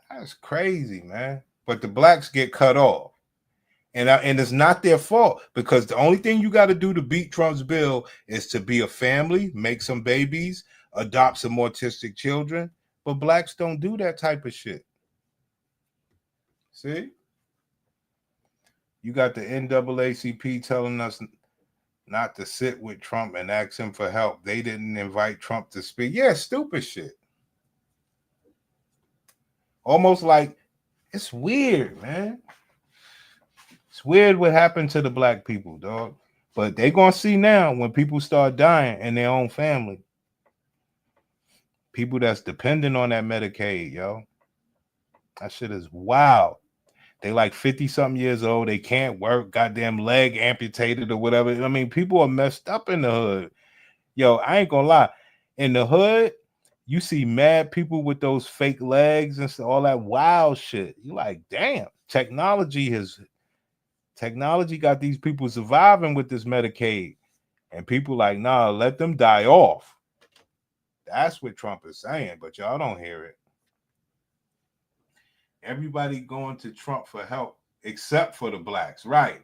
That's crazy, man. But the blacks get cut off. And it's not their fault because the only thing you got to do to beat Trump's bill is to be a family, make some babies, adopt some autistic children. But blacks don't do that type of shit. See? You got the NAACP telling us not to sit with Trump and ask him for help. They didn't invite Trump to speak. Yeah, stupid shit. Almost like, it's weird, man. It's weird what happened to the black people, dog. But they're going to see now when people start dying in their own family. People that's dependent on that Medicaid, yo. That shit is wild. They like 50-something years old. They can't work. Goddamn leg amputated or whatever. I mean, people are messed up in the hood. Yo, I ain't gonna lie. In the hood, you see mad people with those fake legs and all that wild shit. You like, damn, technology got these people surviving with this Medicaid. And people like, nah, let them die off. That's what Trump is saying, but y'all don't hear it. Everybody going to Trump for help except for the blacks. Right.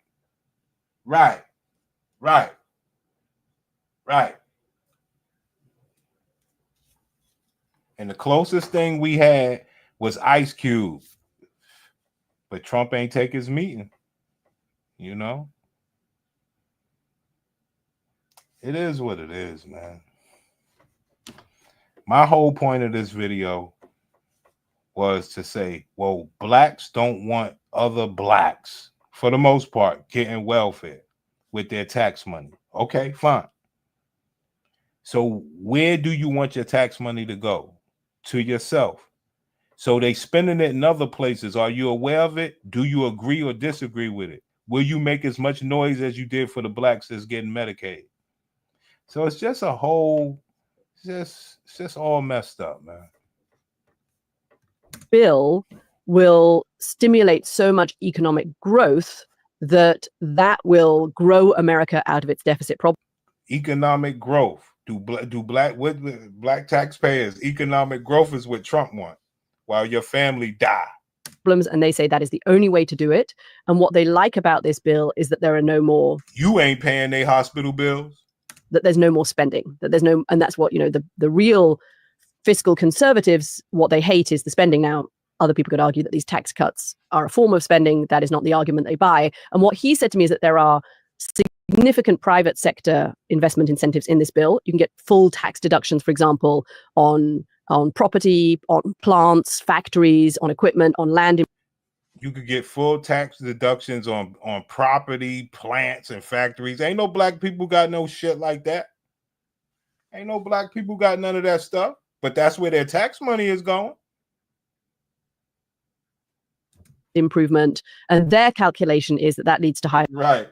And the closest thing we had was Ice Cube. But Trump ain't take his meeting. It is what it is, man. My whole point of this video was to say, well, blacks don't want other blacks, for the most part, getting welfare with their tax money. Okay, fine. So where do you want your tax money to go? To yourself. So they spending it in other places. Are you aware of it? Do you agree or disagree with it? Will you make as much noise as you did for the blacks that's getting Medicaid? So it's just a whole, it's just all messed up, man. Bill will stimulate so much economic growth that will grow America out of its deficit problem. Economic growth. Do black taxpayers? Economic growth is what Trump wants, while your family die. And they say that is the only way to do it. And what they like about this bill is that there are no more. You ain't paying their hospital bills. That there's no more spending. That there's no, and that's what the real fiscal conservatives, what they hate is the spending. Now, other people could argue that these tax cuts are a form of spending. That is not the argument they buy. And what he said to me is that there are significant private sector investment incentives in this bill. You can get full tax deductions, for example, on property, on plants, factories, on equipment, on land. You could get full tax deductions on property, plants, and factories. Ain't no black people got no shit like that. Ain't no black people got none of that stuff. But that's where their tax money is going. Improvement, and their calculation is that leads to higher. Right.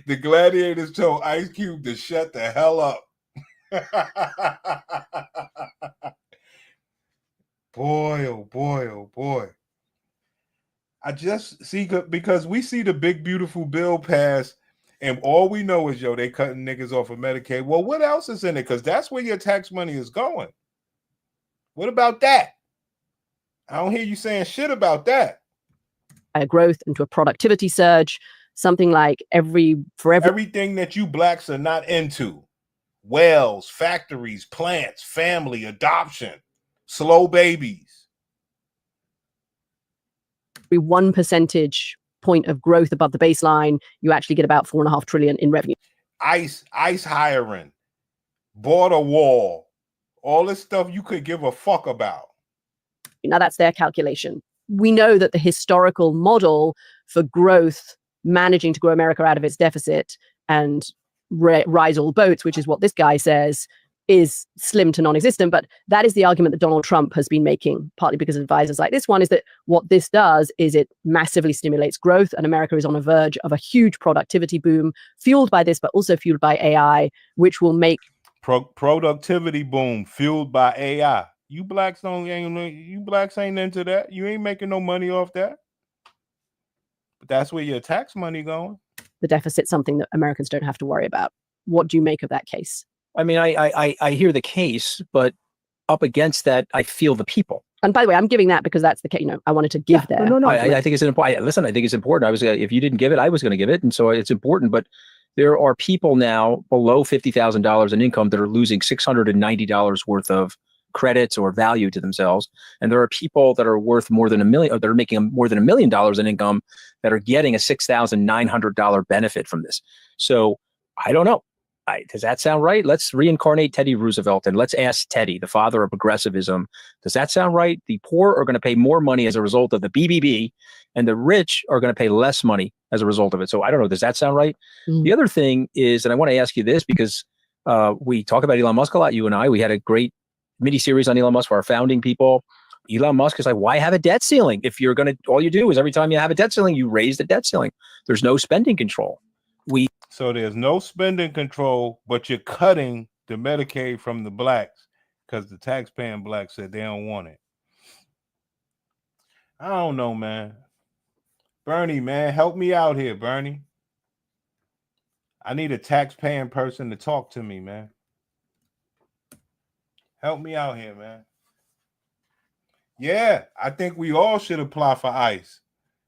The gladiators told Ice Cube to shut the hell up. Boy, oh boy, oh boy. I just see, because we see the big beautiful bill pass, and all we know is, they cutting niggas off of Medicaid. Well, what else is in it? Because that's where your tax money is going. What about that? I don't hear you saying shit about that. Growth into a productivity surge, something like everything that you blacks are not into. Wells, factories, plants, family, adoption, slow babies. Every 1 percentage point of growth above the baseline, you actually get about $4.5 trillion in revenue. ICE hiring, border wall, all this stuff you could give a fuck about. Now that's their calculation. We know that the historical model for growth, managing to grow America out of its deficit and rise all boats, which is what this guy says, is slim to non-existent. But that is the argument that Donald Trump has been making, partly because of advisors like this one, is that what this does is it massively stimulates growth, and America is on the verge of a huge productivity boom fueled by this, but also fueled by AI, which will make productivity boom fueled by AI. You blacks ain't into that. You ain't making no money off that. But that's where your tax money going. The deficit, something that Americans don't have to worry about. What do you make of that case? I mean, I hear the case, but up against that, I feel the people. And by the way, I'm giving that because that's the case. I wanted to give that. No. I think it's important. Listen, I think it's important. If you didn't give it, I was going to give it, and so it's important. But there are people now below $50,000 in income that are losing $690 worth of credits or value to themselves, and there are people that are worth more than $1 million, or that are making more than $1 million in income, that are getting a $6,900 benefit from this. So I don't know. Does that sound right? Let's reincarnate Teddy Roosevelt and let's ask Teddy, the father of progressivism. Does that sound right? The poor are going to pay more money as a result of the BBB, and the rich are going to pay less money as a result of it. So I don't know. Does that sound right? The other thing is, and I want to ask you this because we talk about Elon Musk a lot, you and I. We had a great mini-series on Elon Musk for our founding people. Elon Musk is like, why have a debt ceiling? If you're going to, all you do is every time you have a debt ceiling, you raise the debt ceiling. There's no spending control. So there's no spending control, but you're cutting the Medicaid from the blacks because the taxpaying blacks said they don't want it. I don't know, man. Bernie, man, help me out here, Bernie. I need a tax-paying person to talk to me, man. Help me out here, man. Yeah, I think we all should apply for ICE.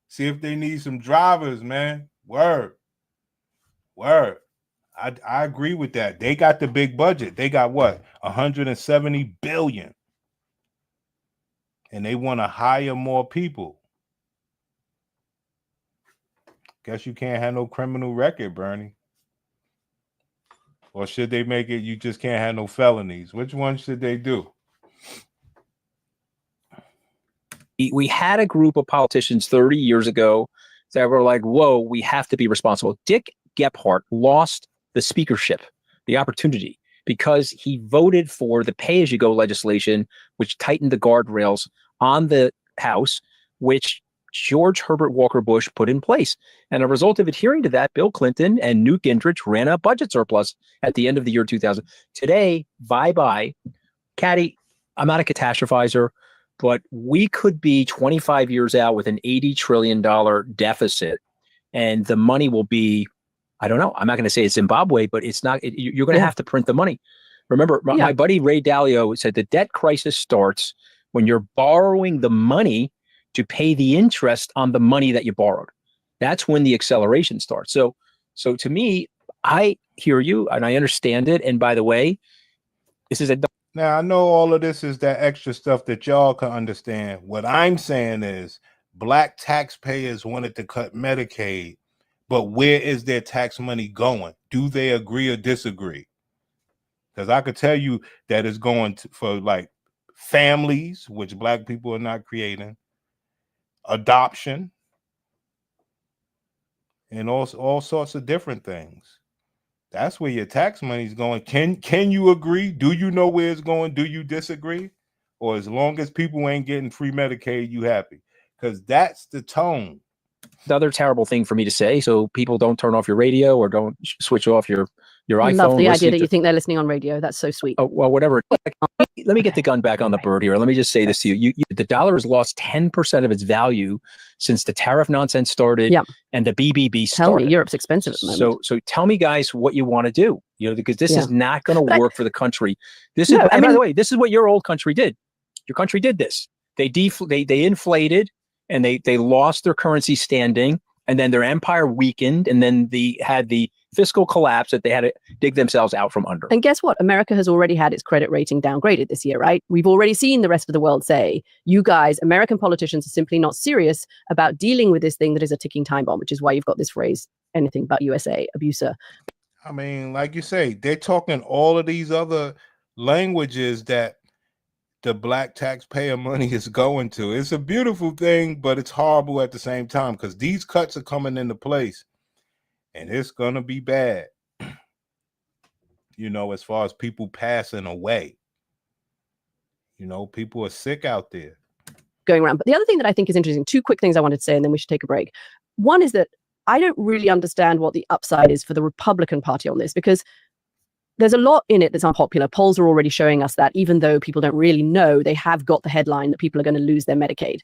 See if they need some drivers, man. Word. I agree with that. They got the big budget. They got what? 170 billion. And they want to hire more people. Guess you can't have no criminal record, Bernie. Or should they make it you just can't have no felonies? Which one should they do? We had a group of politicians 30 years ago that were like, whoa, we have to be responsible. Dick Gephardt lost the speakership, the opportunity, because he voted for the pay-as-you-go legislation, which tightened the guardrails on the House, which George Herbert Walker Bush put in place. And a result of adhering to that, Bill Clinton and Newt Gingrich ran a budget surplus at the end of the year 2000. Today, bye-bye. Caddy, I'm not a catastrophizer, but we could be 25 years out with an $80 trillion deficit, and the money will be, I don't know, I'm not going to say it's Zimbabwe, but it's not, you're going to have to print the money. Remember, my buddy Ray Dalio said the debt crisis starts when you're borrowing the money to pay the interest on the money that you borrowed. That's when the acceleration starts. So to me, I hear you and I understand it. And by the way, this is now I know all of this is that extra stuff that y'all can understand. What I'm saying is black taxpayers wanted to cut Medicaid, but where is their tax money going? Do they agree or disagree? Because I could tell you that it's going for like families, which black people are not creating, adoption, and all sorts of different things. That's where your tax money is going. Can you agree? Do you know where it's going? Do you disagree? Or as long as people ain't getting free Medicaid, you happy? Because that's the tone. The other terrible thing for me to say, so people don't turn off your radio or don't switch off your I iPhone. love the idea listening that to- you think they're listening on radio. That's so sweet. Oh, well, whatever. Let me get the gun back on the bird here. Let me just say this to you. The dollar has lost 10% of its value since the tariff nonsense started Yeah. and the BBB Tell started. me, Europe's expensive at the moment. So tell me, guys, what you want to do, because this is not going to work for the country. This is, No, and by the way, this is what your old country did. Your country did this. They inflated and they lost their currency standing, and then their empire weakened, and then they had the fiscal collapse that they had to dig themselves out from under. And guess what? America has already had its credit rating downgraded this year, right? We've already seen the rest of the world say, you guys, American politicians are simply not serious about dealing with this thing that is a ticking time bomb, which is why you've got this phrase, anything but USA, abuser. I mean, like you say, they're talking all of these other languages that the black taxpayer money is going to. It's a beautiful thing, but it's horrible at the same time because these cuts are coming into place and it's going to be bad, as far as people passing away. People are sick out there. Going around. But the other thing that I think is interesting, two quick things I wanted to say, and then we should take a break. One is that I don't really understand what the upside is for the Republican Party on this, because there's a lot in it that's unpopular. Polls are already showing us that, even though people don't really know, they have got the headline that people are going to lose their Medicaid.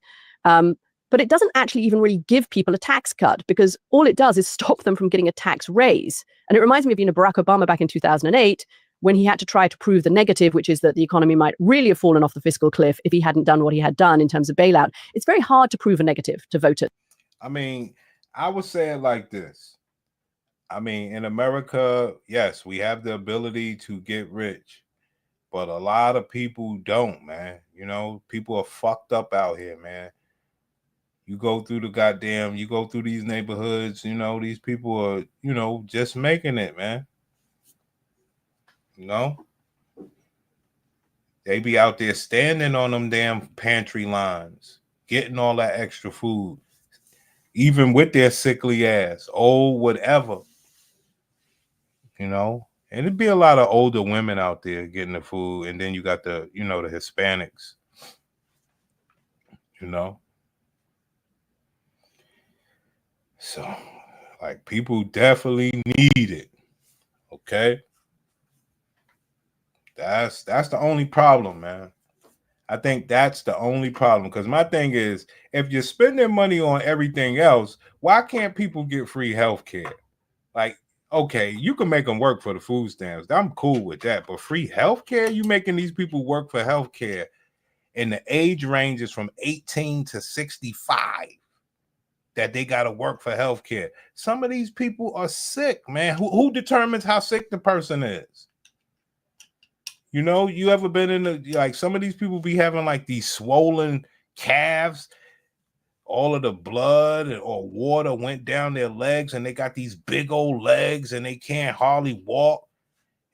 But it doesn't actually even really give people a tax cut, because all it does is stop them from getting a tax raise. And it reminds me of Barack Obama back in 2008, when he had to try to prove the negative, which is that the economy might really have fallen off the fiscal cliff if he hadn't done what he had done in terms of bailout. It's very hard to prove a negative to voters. I mean, I would say it like this. I mean, in America, yes, we have the ability to get rich, but a lot of people don't, man. People are fucked up out here, man. You go through these neighborhoods, these people are, just making it, man. They be out there standing on them damn pantry lines, getting all that extra food, even with their sickly ass, whatever. And it'd be a lot of older women out there getting the food, and then you got the, the Hispanics, So, like, people definitely need it, okay? That's the only problem, man. I think that's the only problem, because my thing is, if you're spending money on everything else, why can't people get free health care? Like, okay, you can make them work for the food stamps. I'm cool with that. But free health care, you making these people work for health care, and the age range is from 18 to 65 that they got to work for health care. Some of these people are sick, man. Who determines how sick the person is? You ever been in some of these people be having like these swollen calves, all of the blood or water went down their legs, and they got these big old legs and they can't hardly walk,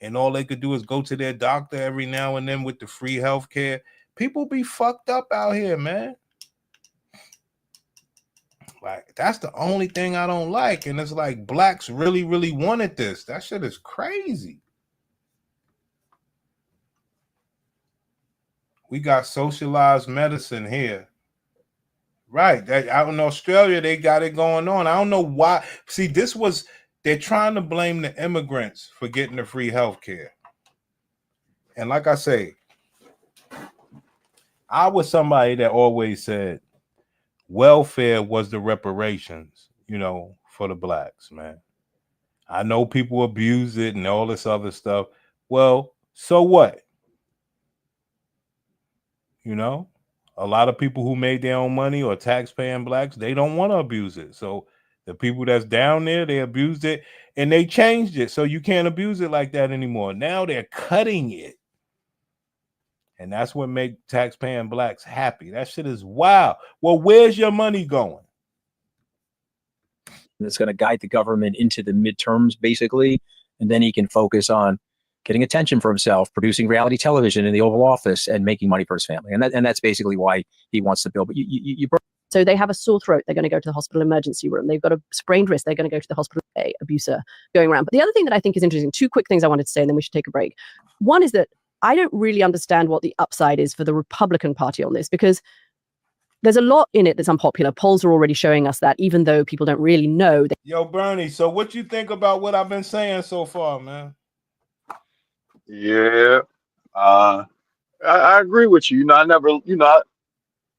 and all they could do is go to their doctor every now and then with the free health care. People be fucked up out here, man. Like, that's the only thing I don't like. And it's like blacks really, really wanted this. That shit is crazy. We got socialized medicine here. Right. Out in Australia, they got it going on. I don't know why. See, they're trying to blame the immigrants for getting the free health care. And like I say, I was somebody that always said welfare was the reparations, for the blacks, man. I know people abuse it and all this other stuff. Well, so what? A lot of people who made their own money or tax-paying blacks, they don't want to abuse it. So the people that's down there, they abused it and they changed it. So you can't abuse it like that anymore. Now they're cutting it. And that's what makes tax-paying blacks happy. That shit is wild. Well, where's your money going? That's going to guide the government into the midterms, basically. And then he can focus on getting attention for himself, producing reality television in the Oval Office, and making money for his family. And that's basically why he wants the bill. But you So they have a sore throat, they're going to go to the hospital emergency room. They've got a sprained wrist, they're going to go to the hospital, abuser going around. But the other thing that I think is interesting, two quick things I wanted to say, and then we should take a break. One is that I don't really understand what the upside is for the Republican Party on this, because there's a lot in it that's unpopular. Polls are already showing us that, even though people don't really know. Yo, Bernie, so what you think about what I've been saying so far, man? Yeah, I agree with you. I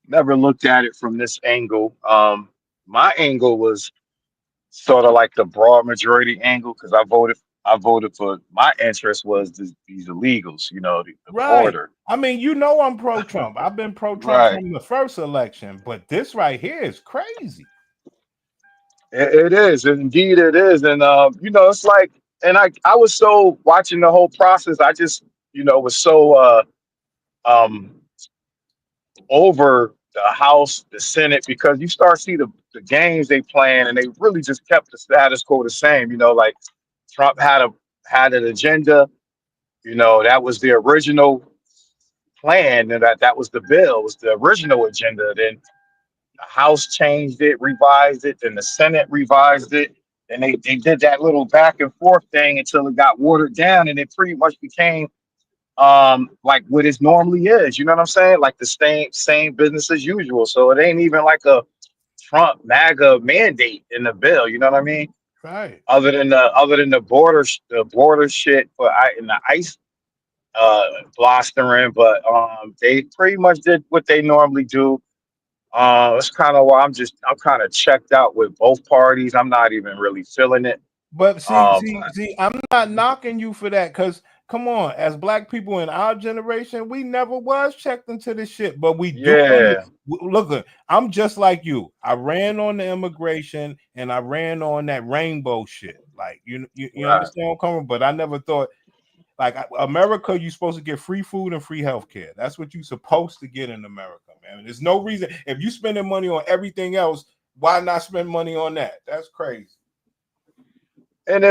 never looked at it from this angle. My angle was sort of like the broad majority angle, because I voted for, my interest was these illegals, the Right. border. I mean, I'm pro-Trump. I've been pro-Trump Right. from the first election, but this right here is crazy. It is, indeed it is. And it's like, and I was so watching the whole process, I just, was so over the House, the Senate, because you start to see the games they playing, and they really just kept the status quo the same. Like Trump had an agenda, that was the original plan, and that was the bill, was the original agenda. Then the House changed it, revised it, then the Senate revised it, and they did that little back and forth thing until it got watered down, and it pretty much became like what it normally is. You know what I'm saying? Like the same business as usual. So it ain't even like a Trump MAGA mandate in the bill. You know what I mean? Right. Other than the border shit in the ICE blostering, but they pretty much did what they normally do. It's kind of why I'm kind of checked out with both parties. I'm not even really feeling it. But see, I'm not knocking you for that, because come on, as Black people in our generation, we never was checked into this shit, but we do. Look, I'm just like you. I ran on the immigration and I ran on that rainbow shit. Like you Right. understand where I'm coming, but I never thought, like, America, you're supposed to get free food and free healthcare. That's what you're supposed to get in America, man. There's no reason, if you spending money on everything else, why not spend money on that? That's crazy. And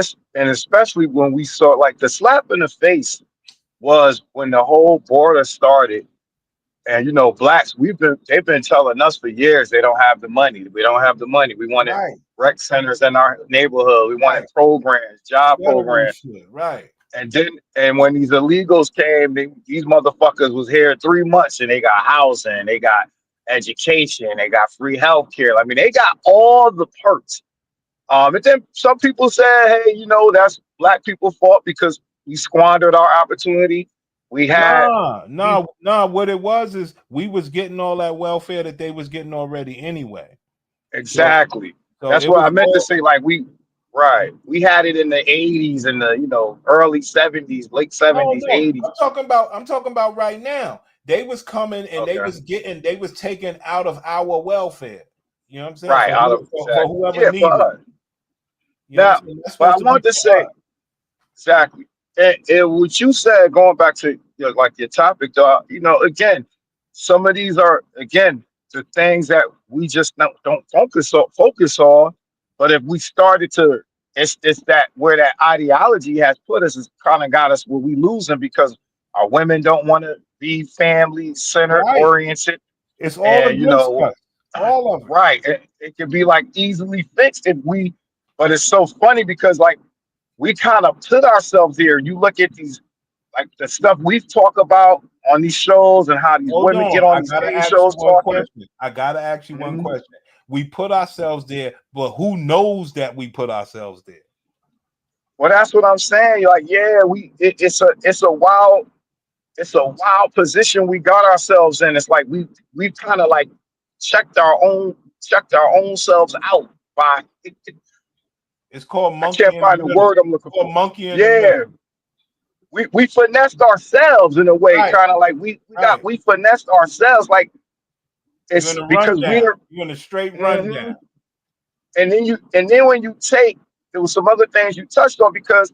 especially when we saw, like, the slap in the face was when the whole border started. And Blacks, they've been telling us for years they don't have the money. We don't have the money. We wanted rec centers in our neighborhood. We wanted programs, job programs. Right. And when these illegals came, these motherfuckers was here 3 months, and they got housing, they got education, they got free healthcare. I mean, they got all the perks. And then some people said, hey, that's Black people's fault because we squandered our opportunity. We had no. What it was is we was getting all that welfare that they was getting already anyway. Exactly. So that's what I meant to say. Like we had it in the 80s and the early 70s, late 70s, 80s. I'm talking about right now. They was coming and they was taking out of our welfare. You know what I'm saying? Right. For whoever needed it. Now, but I want to say exactly. And what you said, going back to like your topic, though, again, some of these are the things that we just don't focus on. But if we started to, it's that where that ideology has put us is kind of got us where we losing, because our women don't want to be family centered oriented. It's all all of them. Right. It can be like easily fixed but it's so funny because like we kind of put ourselves here. You look at these, like the stuff we've talked about on these shows and how these women get on these shows talking. I gotta ask you one question. We put ourselves there, but who knows that we put ourselves there? Well, that's what I'm saying. Like, yeah, it's a wild position we got ourselves in. It's like we kind of like checked our own selves out by. It's called monkey. I can't find the word I'm looking for. Monkey. We finessed ourselves in a way, kind of like we finessed ourselves, like it's because you're in a straight rundown. And then when you take, there was some other things you touched on, because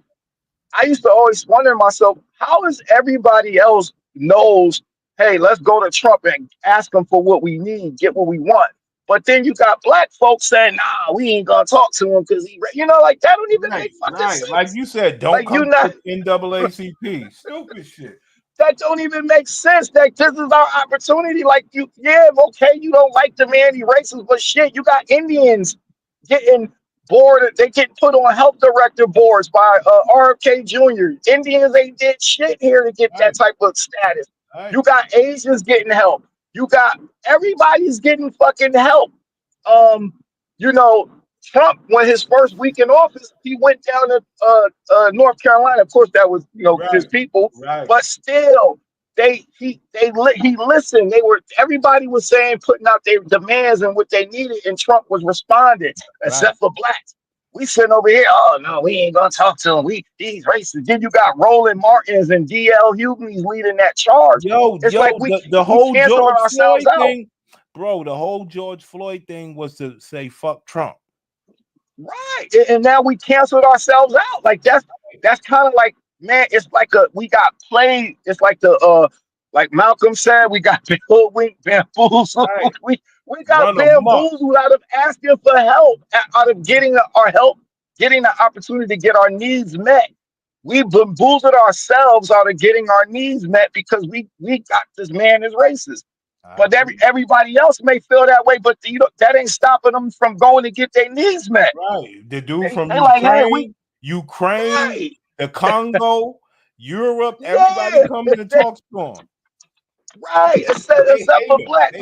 I used to always wonder myself, how is everybody else knows, hey, let's go to Trump and ask him for what we need, get what we want. But then you got Black folks saying, nah, we ain't gonna talk to him because like that don't even make fucking sense. Like you said, don't come to NAACP. Stupid shit. That don't even make sense. That this is our opportunity. Like okay, you don't like the man, he racist, but shit, you got Indians getting board. They get put on health director boards by RFK Jr. Indians ain't did shit here to get that type of status. You got Asians getting help. You got everybody's getting fucking help. You know, Trump, when his first week in office, he went down to North Carolina. Of course, that was his people, but still, he listened. Everybody was saying, putting out their demands and what they needed, and Trump was responding, except for blacks. We sitting over here, oh no, we ain't gonna talk to him. He's racist. Then you got Roland Martins and DL Hughley's leading that charge. Like the whole George Floyd thing, out. Bro. The whole George Floyd thing was to say fuck Trump. Right, and now we canceled ourselves out. Like that's kind of like, man, it's like we got played. It's like like Malcolm said, we got bamboozled. Right. We got bamboozled out of asking for help, out of getting our help, getting the opportunity to get our needs met. We bamboozled ourselves out of getting our needs met because we got this man is racist. But everybody else may feel that way, but that ain't stopping them from going to get their needs met. Right. The dude from Ukraine, right. The Congo, Europe, everybody coming to talk to him. Right. Except for black.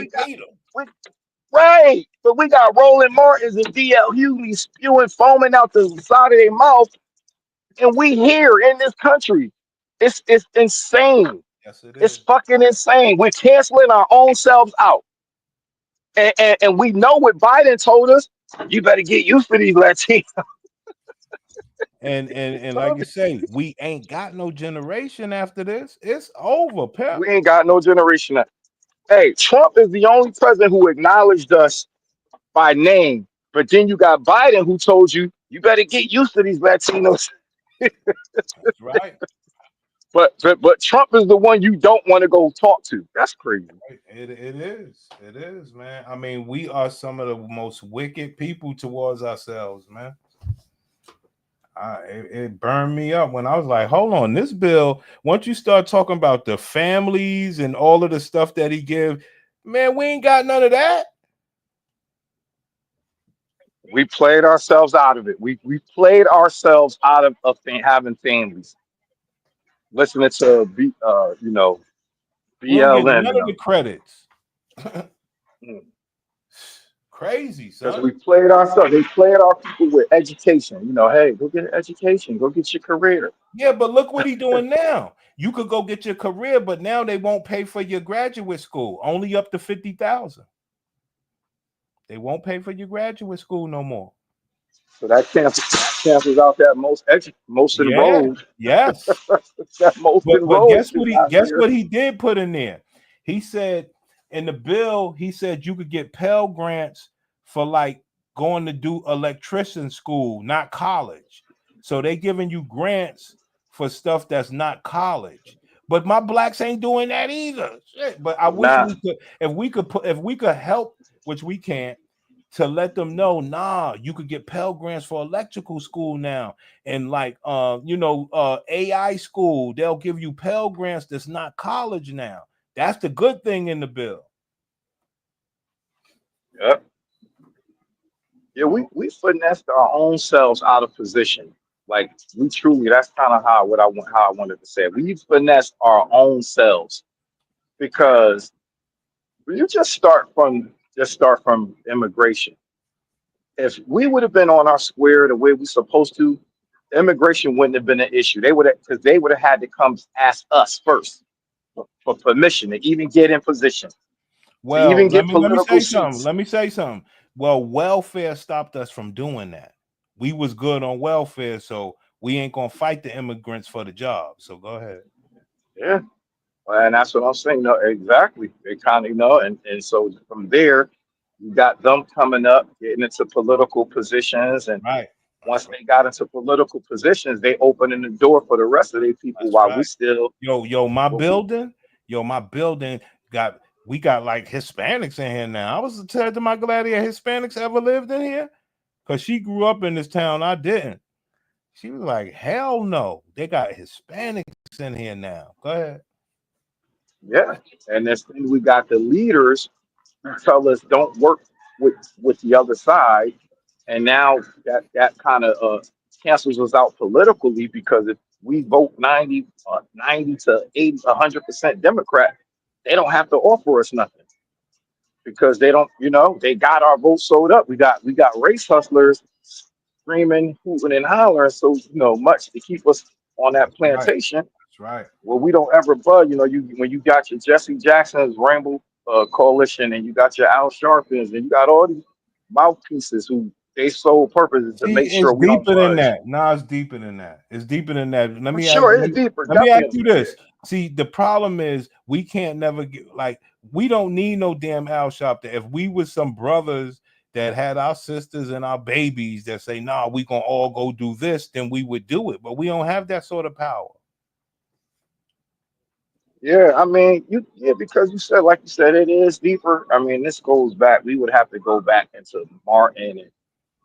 Right. But we got Roland Martins and DL Hughley spewing, foaming out the side of their mouth. And we here in this country. It's insane. Yes, it is. It's fucking insane. We're canceling our own selves out. And we know what Biden told us. You better get used to these Latinos. And like you say, we ain't got no generation after this. It's over, pal. We ain't got no generation. Hey, Trump is the only president who acknowledged us by name. But then you got Biden who told you better get used to these Latinos. That's right. But Trump is the one you don't want to go talk to. That's crazy. It is, man. I mean, we are some of the most wicked people towards ourselves, man. It burned me up when I was like, hold on, this bill, once you start talking about the families and all of the stuff that he give, man, we ain't got none of that. We played ourselves out of it. We played ourselves out of having families. Listening to BLM. None of the credits. Crazy, son. We played ourselves. They played our people with education. Hey, go get an education. Go get your career. Yeah, but look what he's doing now. You could go get your career, but now they won't pay for your graduate school. Only up to $50,000. They won't pay for your graduate school no more. So that cancels out that most enrolled. Yes. That most enrolled. But guess what he did put in there? He said in the bill, he said you could get Pell Grants for like going to do electrician school, not college. So they giving you grants for stuff that's not college. But my blacks ain't doing that either. Shit. But I wish we could, if we could help, which we can't, to let them know, you could get Pell Grants for electrical school now. And like AI school, they'll give you Pell Grants that's not college now. That's the good thing in the bill. Yep. Yeah, we finessed our own selves out of position. Like we truly, that's kind of how I wanted to say it. We finessed our own selves because you just start from immigration. If we would have been on our square the way we're supposed to, immigration wouldn't have been an issue. They would have had to come ask us first for permission to even get in position. Well, let me say something. Well, welfare stopped us from doing that. We was good on welfare, so we ain't gonna fight the immigrants for the job. So go ahead. Yeah. And that's what I'm saying. No, exactly. They kind of, and so from there, you got them coming up, getting into political positions, and once they got into political positions, they opening the door for the rest of their people. We still, my building we got like Hispanics in here now. I was telling to my Gladia, Hispanics ever lived in here? Because she grew up in this town, I didn't. She was like, hell no, they got Hispanics in here now. Go ahead. Yeah, and this thing we got the leaders who tell us don't work with the other side, and now that kind of cancels us out politically because if we vote 90 to 80, 100% Democrat, they don't have to offer us nothing because they don't, they got our votes sold up. We got race hustlers screaming, hooting, and hollering, so much to keep us on that Right. plantation. That's right. Well, we don't ever bud. When you got your Jesse Jackson's Rainbow Coalition, and you got your Al Sharptons, and you got all these mouthpieces who they sole purpose is to See, make it's sure we don't deeper than budge. that. No, it's deeper than that. It's deeper than that. Let I'm me sure it's deeper, let me ask definitely. you this. See, the problem is we can't never get like we don't need no damn Al Sharpton. If we were some brothers that had our sisters and our babies that say, nah, we gonna all go do this, then we would do it. But we don't have that sort of power. Yeah, I mean, because like you said, it is deeper. I mean, this goes back. We would have to go back into Martin and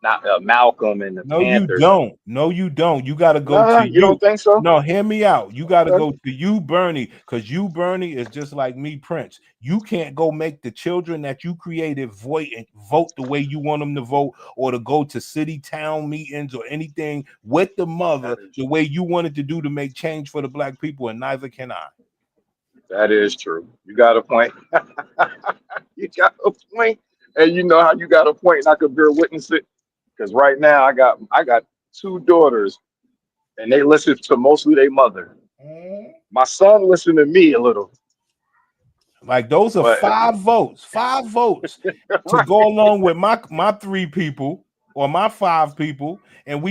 not Malcolm and the No, you Panthers. don't. No, you don't. You got to go Nah, to you don't think so? No, hear me out. You got to Okay. go to you, Bernie, because you, Bernie, is just like me, Prince. You can't go make the children that you created vote the way you want them to vote, or to go to city town meetings or anything with the mother the way you wanted to do to make change for the black people, and neither can I. That is true. You got a point. You got a point. And you know how you got a point, and I could bear witness it. Because right now I got two daughters, and they listen to mostly their mother. My son listened to me a little, Like those are but five votes to right. go along with my three people or my five people, and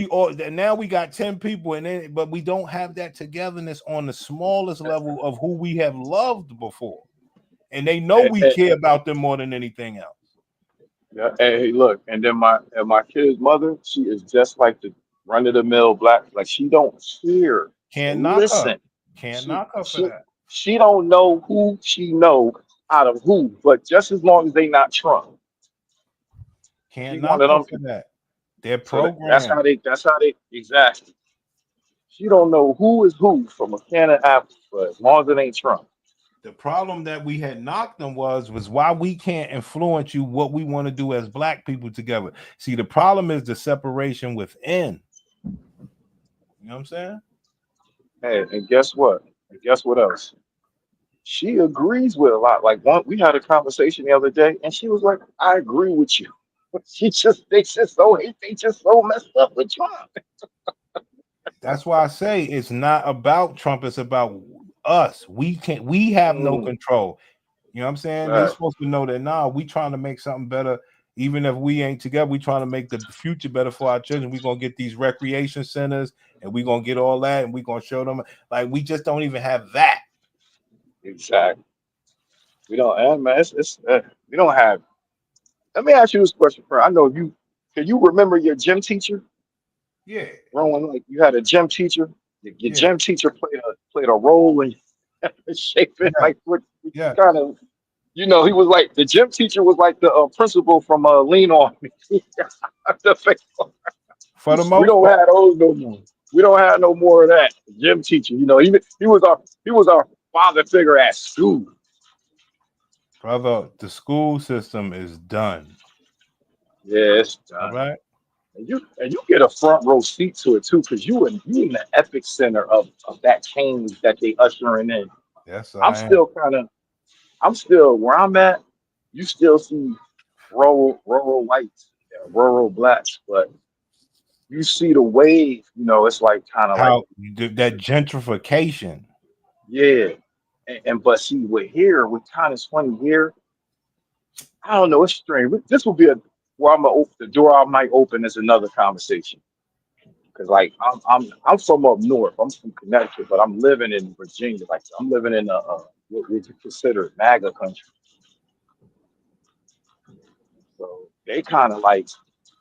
now we got 10 people, but we don't have that togetherness on the smallest level of who we have loved before, and they know we care about them more than anything else. Yeah, hey, look, and then my kid's mother, she is just like the run of the mill black. Like she don't care to Can't knock her. listen. Can't She knock her for she that. she don't know who she know out of who, but just as long as they not Trump, Can't she knock one of her them for people. that. They're So programmed. that's how they exactly. She don't know who is who from a can of apples, but as long as it ain't Trump. The problem that we had knocked them was why we can't influence you what we want to do as black people together. See, the problem is the separation within. You know what I'm saying? Hey, and guess what? And guess what else? She agrees with a lot. Like we had a conversation the other day, and she was like, "I agree with you." They just so hate. They just so messed up with Trump. That's why I say it's not about Trump, it's about us. We have no control. You know what I'm saying? They supposed to know that we trying to make something better. Even if we ain't together, we trying to make the future better for our children. We're gonna get these recreation centers and we're gonna get all that, and we're gonna show them like we just don't even have that. Exactly. We don't, man. We don't have. Let me ask you this question, Fred. I know you. Can you remember your gym teacher? Yeah. Growing like you had a gym teacher. Your Yeah. gym teacher played a role in shaping like what kind of. He was like the gym teacher was like the principal from Lean On Me. For the We most don't part. have those no more. We don't have no more of that. Gym teacher, even he was our father figure at school. Brother, the school system is done. Yes, all right. And you get a front row seat to it too, because you in the epic center of that change that they ushering in. Yes, I'm still where I'm at. You still see rural whites, rural blacks, but you see the wave. It's like kind of how like that gentrification. Yeah, but see, we're kind of funny here. I don't know. It's strange. This will be where I'm gonna open the door. I might open is another conversation because, like, I'm from up north. I'm from Connecticut, but I'm living in Virginia. Like, I'm living in what would you consider MAGA country. So they kind of like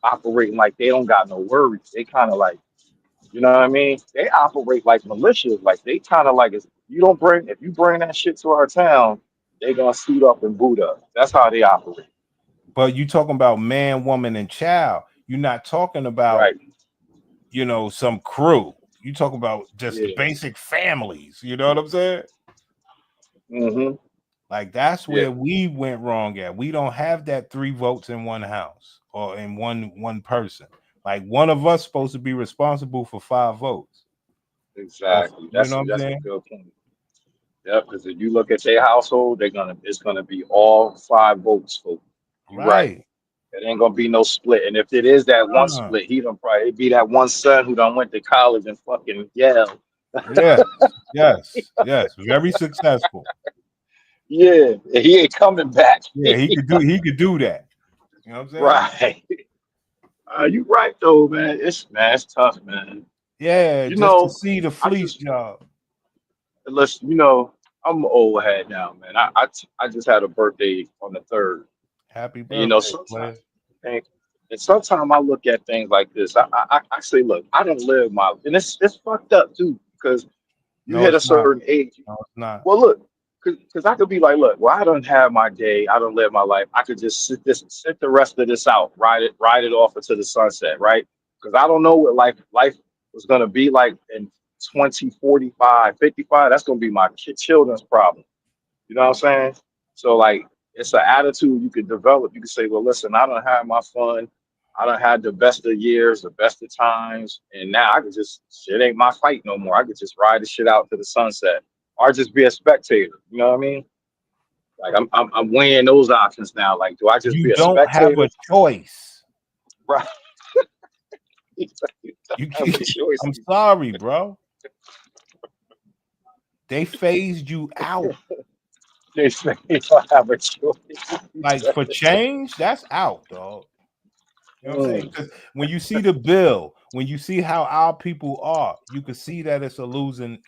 operating like they don't got no worries. They kind of like, you know what I mean? They operate like militias. Like they kind of like if you bring that shit to our town, they gonna suit up and boot up. That's how they operate. But you talking about man, woman, and child. You're not talking about some crew. You talk about just basic families. You know what I'm saying? Mm-hmm. Like that's Yeah. where we went wrong at. We don't have that 3 votes in one house or in one person. Like one of us supposed to be responsible for 5 votes. Exactly. You know what I'm That's a saying? good point. Yep, because if you look at their household, it's gonna be all 5 votes for you, right. Right. It ain't gonna be no split. And if it is that one Uh-huh. split, it'd be that one son who done went to college and fucking yelled. Yes. Yes. Very successful. Yeah, he ain't coming back. Yeah, he could do that. You know what I'm saying? Right. You right though, man. It's tough, man. Yeah, You just to know, see the I fleece just job. listen. I'm an old head now, man. I just had a birthday on the 3rd, Happy and birthday, sometimes player. and, and sometimes I look at things like this. I say, look, I don't live my, and it's fucked up too because you No, hit it's a not. certain age. No, it's not. Well, look, because I could be like, look, well, I don't have my day. I don't live my life. I could just sit the rest of this out, ride it off into the sunset, right? Because I don't know what life was gonna be like in 20, 45, 55. That's gonna be my children's problem. You know what I'm saying? So like, it's an attitude you could develop. You could say, well, listen, I don't have my fun. I don't have the best of years, the best of times, and now I could just shit ain't my fight no more. I could just ride the shit out to the sunset, or just be a spectator. You know what I mean? Like I'm weighing those options now. Like, do I just You be a don't have spectator? a choice. Right. You Have a can't, choice. I'm sorry, bro. They phased you out. They say I have a choice. Like for change, that's out, dog. You know what I'm saying? Mm. Because when you see the bill, when you see how our people are, you can see that it's a losing.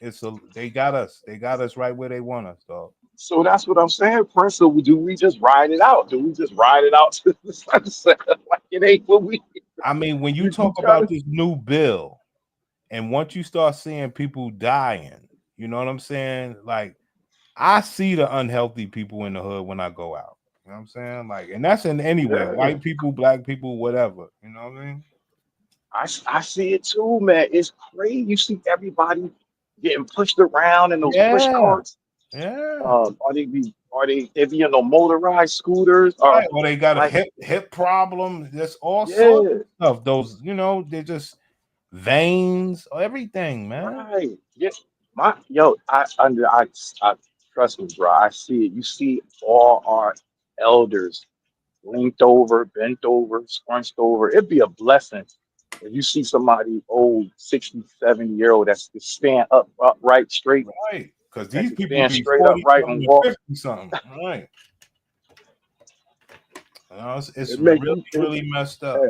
They got us. They got us right where they want us, dog. So that's what I'm saying, Prince. So do we just ride it out? Do we just ride it out to the sunset? Like it ain't what we. I mean, when you You talk gotta. about this new bill, and once you start seeing people dying, you know what I'm saying? Like, I see the unhealthy people in the hood when I go out. You know what I'm saying? Like, and that's in anywhere, Yeah. white people, black people, whatever. You know what I mean? I see it too, man. It's crazy. You see everybody getting pushed around in those push Yeah, carts. yeah. They be in the motorized scooters or Right. Or they got a like hip problem. There's all sorts yeah, of stuff. Those, they're just veins, everything, man. right. Yeah. I trust me, bro. I see it. You see all our elders linked over, bent over, scrunched over. It'd be a blessing if you see somebody old, 60, 70-year-old that's to stand upright straight, Right. Because that these can people stand be straight 40 upright something and and walk. 50 something. Right. It's It make really, really messed up.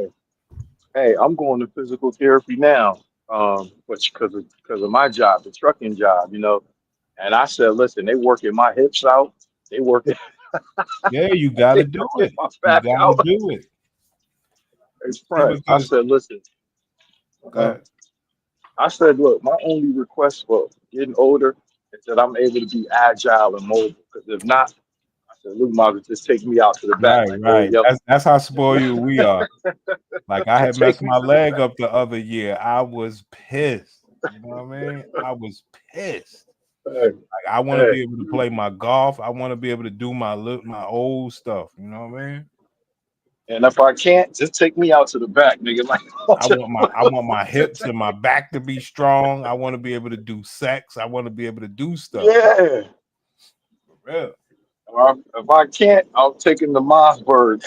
hey, I'm going to physical therapy now, but because of my job, the trucking job, And I said, listen, they working my hips out, they working, Yeah, you got they to do working it. my You back got to out. do it. It's See, fun. I because, said, listen, uh, I said, look, my only request for getting older is that I'm able to be agile and mobile. Because if not, I said, Luke Miles just take me out to the back, right, like, hey, right. yo, That's how spoiled we are. Like I had take messed me my to the leg back. up the other year. I was pissed. You know what I mean? I was pissed. Hey, Like I want to hey. be able to play my golf. I want to be able to do my old stuff. You know what I mean? And if I can't, just take me out to the back, nigga. Like, I want my hips and my back to be strong. I want to be able to do sex. I want to be able to do stuff. yeah. For real. Or if I can't, I'll take him to Mossberg.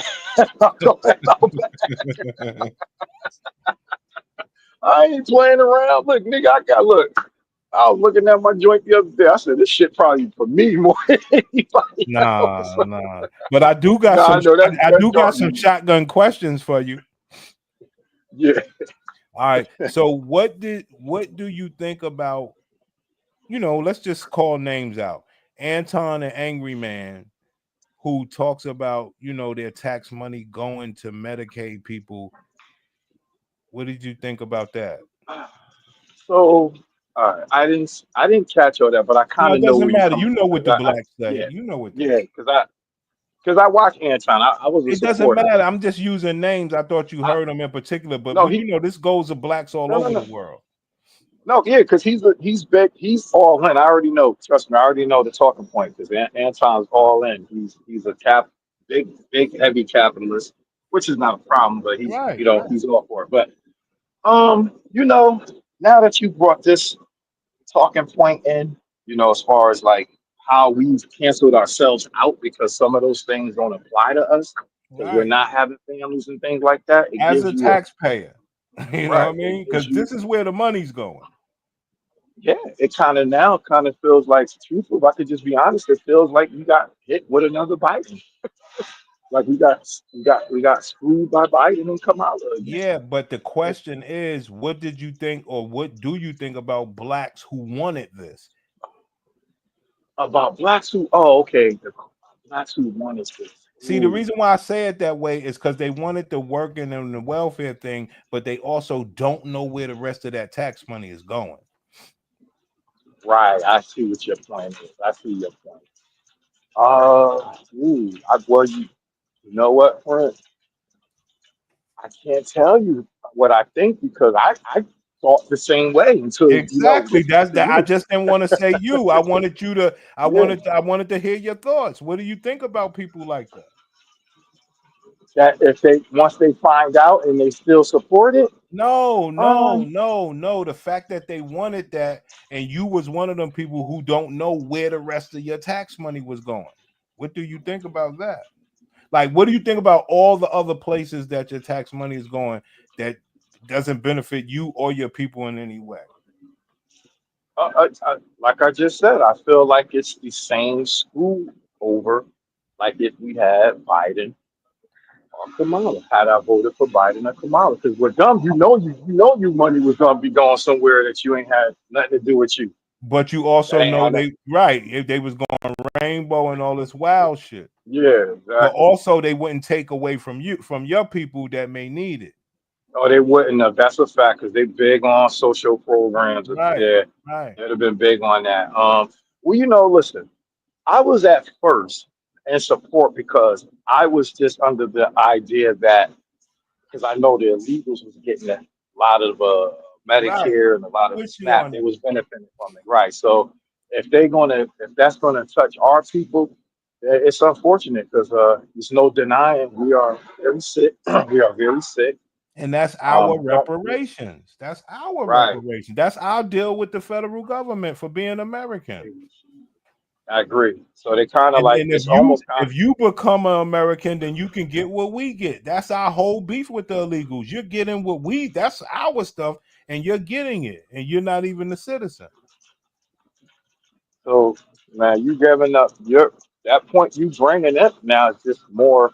I ain't playing around. Look, nigga, look. I was looking at my joint the other day. I said, this shit probably for me more than anybody else. Nah. But I do got Nah, I some. know that I that do got some dark. shotgun questions for you. Yeah. All right. So what do you think about? Let's just call names out. Anton and Angry Man, who talks about their tax money going to Medicaid people. What did you think about that? So I didn't catch all that, but I No, kind it of know doesn't where you're matter. coming You know from what because the I blacks say. yeah, You know what they yeah, say. because I watched Anton. I was a It doesn't supporter. matter. I'm just using names. I thought you I, heard them in particular, but no, he this goes to blacks all no no over the no world. No, yeah, because he's big. He's all in. I already know. Trust me, I already know the talking point. Because Anton's all in. He's a big heavy capitalist, which is not a problem. But he's Right. he's all for it. But now that you brought this talking point in, as far as like how we've canceled ourselves out because some of those things don't apply to us because we're Right. not having families and things like that. It As gives a you a taxpayer, you know what I right. mean? It gives Because you this is where the money's going. yeah. It kind of feels like truthful. If I could just be honest, it feels like you got hit with another Biden. Like we got screwed by Biden and Kamala again. Yeah, but the question is, what did you think, or what do you think about blacks who wanted this? About blacks who okay, the blacks who wanted this. See, the reason why I say it that way is because they wanted to work in the welfare thing, but they also don't know where the rest of that tax money is going. Right, I see what your point is. I see your point. Well, you know what, friend? I can't tell you what I think because I thought the same way until Exactly. listening That's to that. I you. just didn't want to say you. I wanted you to. Yeah, I wanted to hear your thoughts. What do you think about people like that? that if they once they find out and they still support it, No, no, um, no, no. The fact that they wanted that, and you was one of them people who don't know where the rest of your tax money was going. What do you think about that? Like, what do you think about all the other places that your tax money is going that doesn't benefit you or your people in any way? like I just said, I feel like it's the same screw over, like if we had Biden or Kamala. Had I voted for Biden or Kamala, because we're dumb, your money was gonna be going somewhere that you ain't had nothing to do with you. But you That also ain't know how that. they right if they was going rainbow and all this wild shit. Yeah, But exactly. also they wouldn't take away from you from your people that may need it. Oh, they wouldn't have. That's a fact because they big on social programs. Right, Yeah, right. they'd have been big on that. Well, listen, I was at first in support because I was just under the idea that because I know the illegals was getting a lot of Right. Medicare and a lot of With you SNAP. on They that. was benefiting from it, right? So if that's gonna touch our people, it's unfortunate because there's no denying we are very sick. We are very sick. And that's our Don't reparations. That's our right. reparation. That's our deal with the federal government for being American. I agree. So they kind of like And it's almost kind if you become an American, then you can get what we get. That's our whole beef with the illegals. You're getting that's our stuff, and you're getting it, and you're not even a citizen. so man, you giving up your that point you bringing up now is just more.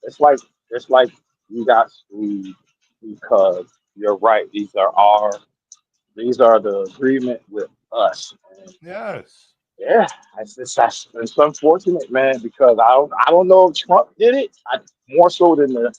It's like it's like you got screwed because you're right. These are the agreement with us. And Yes. yeah, it's unfortunate, man, because I don't know if Trump did it. More so than the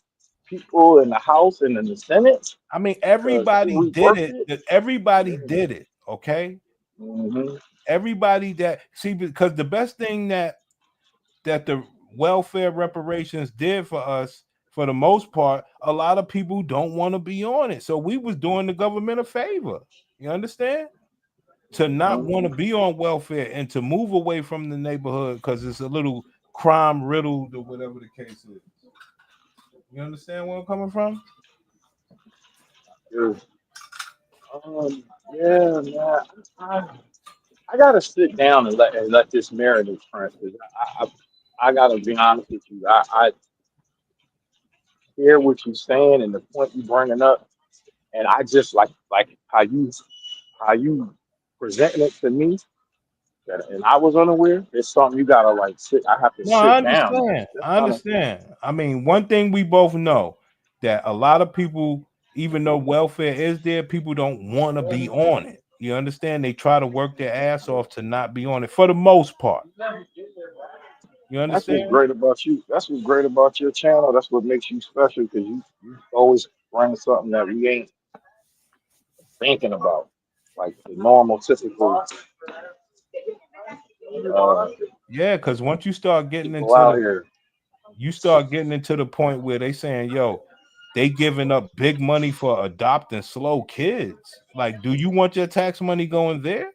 people in the House and in the Senate I mean, because they everybody did reworked it. it. Everybody Yeah. did it. Okay. Hmm. Everybody that see because the best thing that the welfare reparations did for us, for the most part, a lot of people don't want to be on it. So we was doing the government a favor. You understand? To not want to be on welfare and to move away from the neighborhood because it's a little crime riddled or whatever the case is. You understand where I'm coming from? Yeah, yeah, man. I, I gotta sit down and let this marinate, Prince. 'Cause I gotta be honest with you. I hear what you're saying and the point you're bringing up, and I just like how you presenting it to me, and I was unaware. It's something you gotta like sit. I have to No, I sit down. understand. Just I kind of understand. I mean, one thing we both know that a lot of people, even though welfare is there, people don't want to be on it. You understand? They try to work their ass off to not be on it for the most part. You that's what's understand? great about you. That's what's great about your channel. That's what makes you special because you always bring something that we ain't thinking about, like the normal, typical uh, Yeah, because once you start getting people into out the here. you start getting into the point where they saying, yo, they giving up big money for adopting slow kids. Like, do you want your tax money going there?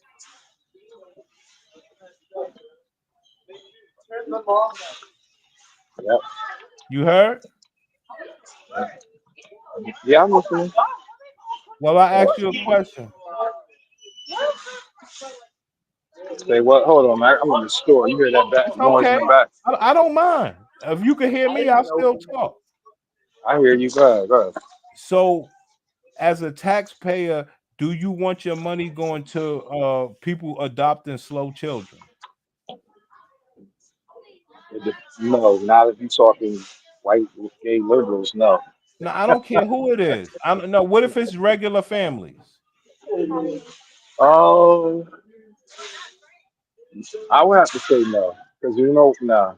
Yep. You heard? Yeah, I'm listening. Well, I asked you a question. Say what? Hold on, man. I'm in the store. You hear that back It's noise in okay. the back? I don't mind. If you can hear me, I'll still talk. I hear you. Go ahead. Go ahead. So, as a taxpayer, do you want your money going to people adopting slow children? No, not if you're talking white gay liberals. No. No, I don't care who it is. I don't know. What if it's regular families? Oh, I would have to say no because nah.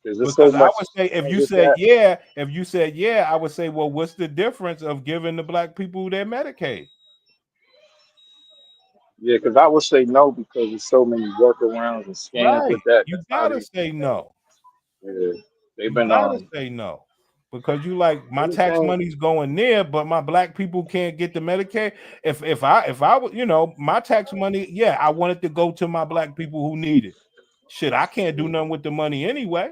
There's so Because I much. would say if you with said that. yeah, I would say, well, what's the difference of giving the black people their Medicaid? Yeah, because I would say no because there's so many workarounds and scams Right. with that. You That's how gotta say no. they've You been gotta say no. Because you like my tax anything. money's going there, but my black people can't get the Medicaid. If I would, my tax money, yeah, I want it to go to my black people who need it. Shit, I can't do nothing with the money anyway.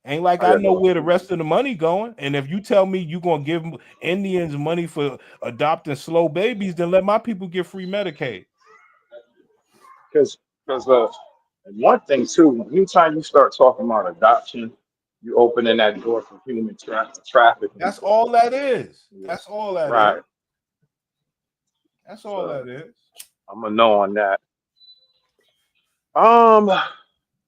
Ain't like I know where the rest of the money going. And if you tell me you're gonna give Indians money for adopting slow babies, then let my people get free Medicaid. Because one thing too, anytime you start talking about adoption, you opening that door for human trafficking. That's all that is. That's all that Right. is. That's all that is. I'm a no on that.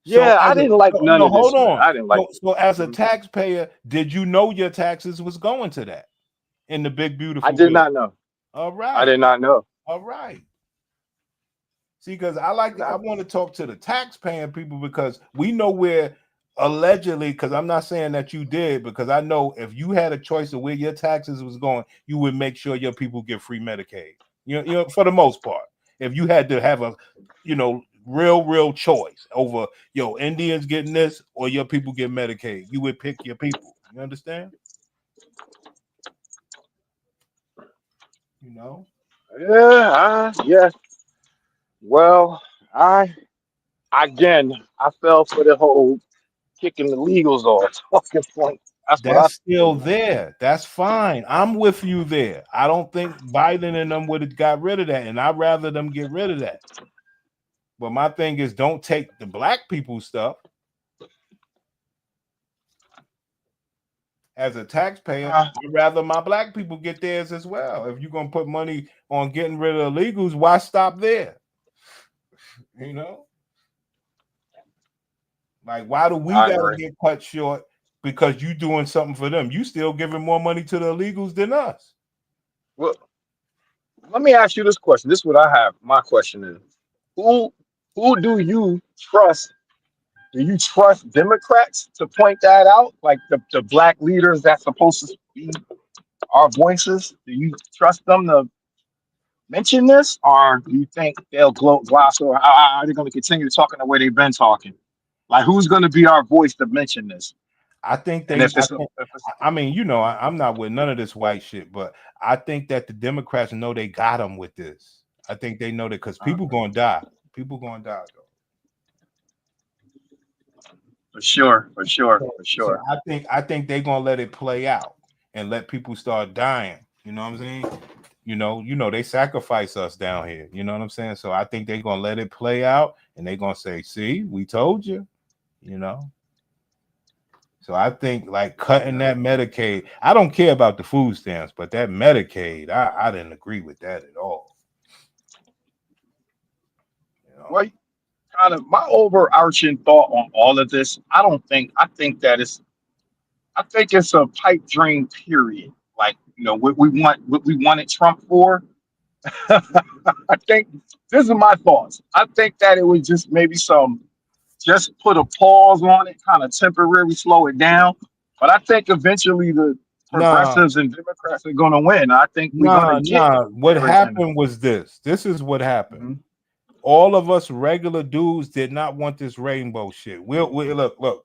Yeah, I didn't like none of this. Hold on. I didn't like. So as a taxpayer, did you know your taxes was going to that in the big beautiful? I did not know. All right. I did not know. All right. See, because I want to talk to the tax-paying people because we know where allegedly, because I'm not saying that you did, because I know if you had a choice of where your taxes was going, you would make sure your people get free Medicaid. You know, for the most part, if you had to have a, real choice over Indians getting this or your people get Medicaid, you would pick your people. You understand? Yeah. Well, I fell for the whole kicking the legals off talking point. That's still there. That's fine. I'm with you there. I don't think Biden and them would have got rid of that, and I'd rather them get rid of that. But my thing is, don't take the black people stuff. As a taxpayer, I'd rather my black people get theirs as well. If you're gonna put money on getting rid of illegals, why stop there? Like, why do we gotta get cut short because you doing something for them? You still giving more money to the illegals than us. Well, let me ask you this question. This is what I have. My question is, who do you trust? Do you trust Democrats to point that out? Like the black leaders that's supposed to be our voices? Do you trust them to mention this? Or do you think they'll gloss over? Are they going to continue talking the way they've been talking? Like, who's going to be our voice to mention this? I think I'm not with none of this white shit, but I think that the Democrats know they got them with this. I think they know that because people going to die. People going to die, though. For sure. So I think they're gonna let it play out and let people start dying. You know what I'm saying? They sacrifice us down here. You know what I'm saying? So I think they're gonna let it play out and they're gonna say, see, we told you, So I think like cutting that Medicaid, I don't care about the food stamps, but that Medicaid, I didn't agree with that at all. Well, kind of my overarching thought on all of this, I think it's a pipe dream period. Like, what we wanted Trump for. I think this is my thoughts. I think that it was just maybe just put a pause on it, kind of temporarily slow it down. But I think eventually the progressives and Democrats are going to win. I think we're going to get. What happened was this. This is what happened. Mm-hmm. All of us regular dudes did not want this rainbow shit. We look.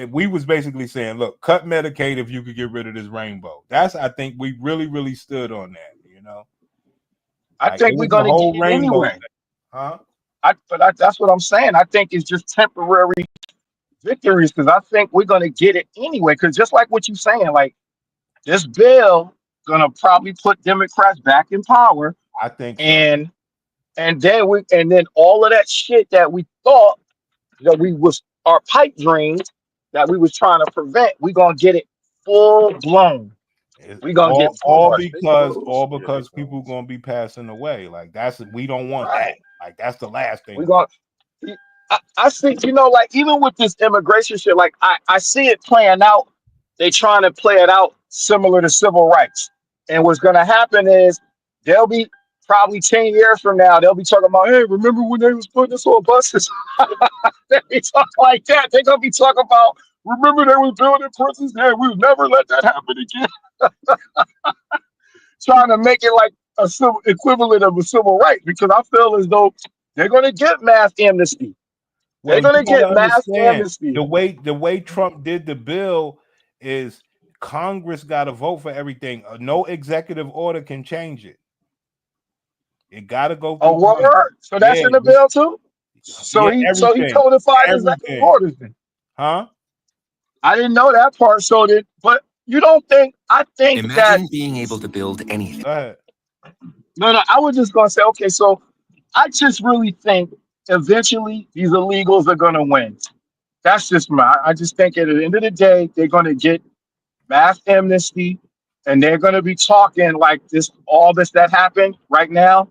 we was basically saying, look, cut Medicaid if you could get rid of this rainbow. I think we really stood on that, you know. I Like, think it we're was the gonna whole get it rainbow anyway. thing. Huh? That's what I'm saying. I think it's just temporary victories because I think we're gonna get it anyway. Because just like what you're saying, like this bill gonna probably put Democrats back in power, I think so. and then all of that shit that we thought that we was our pipe dreams that we was trying to prevent, we gonna get it full blown. We gonna get all bars, because people gonna be passing away. Like we don't want right. that. Like that's the last thing. We gonna. I think like even with this immigration shit, like I see it playing out. They trying to play it out similar to civil rights. And what's gonna happen is they'll be probably 10 years from now, they'll be talking about, hey, remember when they was putting us on buses? They'll be talking like that. They're gonna be talking about, remember they was building prisons? Hey, we'll never let that happen again. Trying to make it like a civil equivalent of a civil right, because I feel as though they're gonna get mass amnesty. They're gonna get mass amnesty. The way Trump did the bill is Congress got to vote for everything. No executive order can change it. It got to go through. Oh, word. So that's in the bill too. So he codified executive orders then. Huh? I didn't know that part. So but you don't think? I think imagine being able to build anything. Go ahead. No. I was just gonna say, okay. So I just really think eventually these illegals are gonna win. That's just I just think at the end of the day they're gonna get mass amnesty, and they're gonna be talking like all this that happened right now.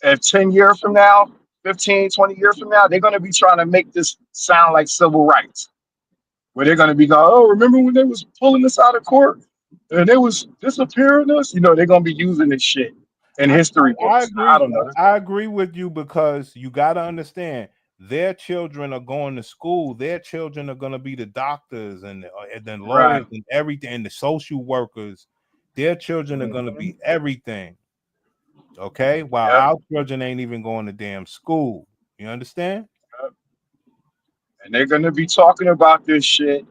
If 10 years from now, 15, 20 years from now, they're gonna be trying to make this sound like civil rights. Where they're gonna be going, oh, remember when they was pulling us out of court and they was disappearing us? You know, they're gonna be using this shit in history books. I don't know. I agree with you because you got to understand their children are going to school. Their children are going to be the doctors and then lawyers and everything, and the social workers. Their children are going to be everything. Okay, while our children ain't even going to damn school. You understand? And they're going to be talking about this shit.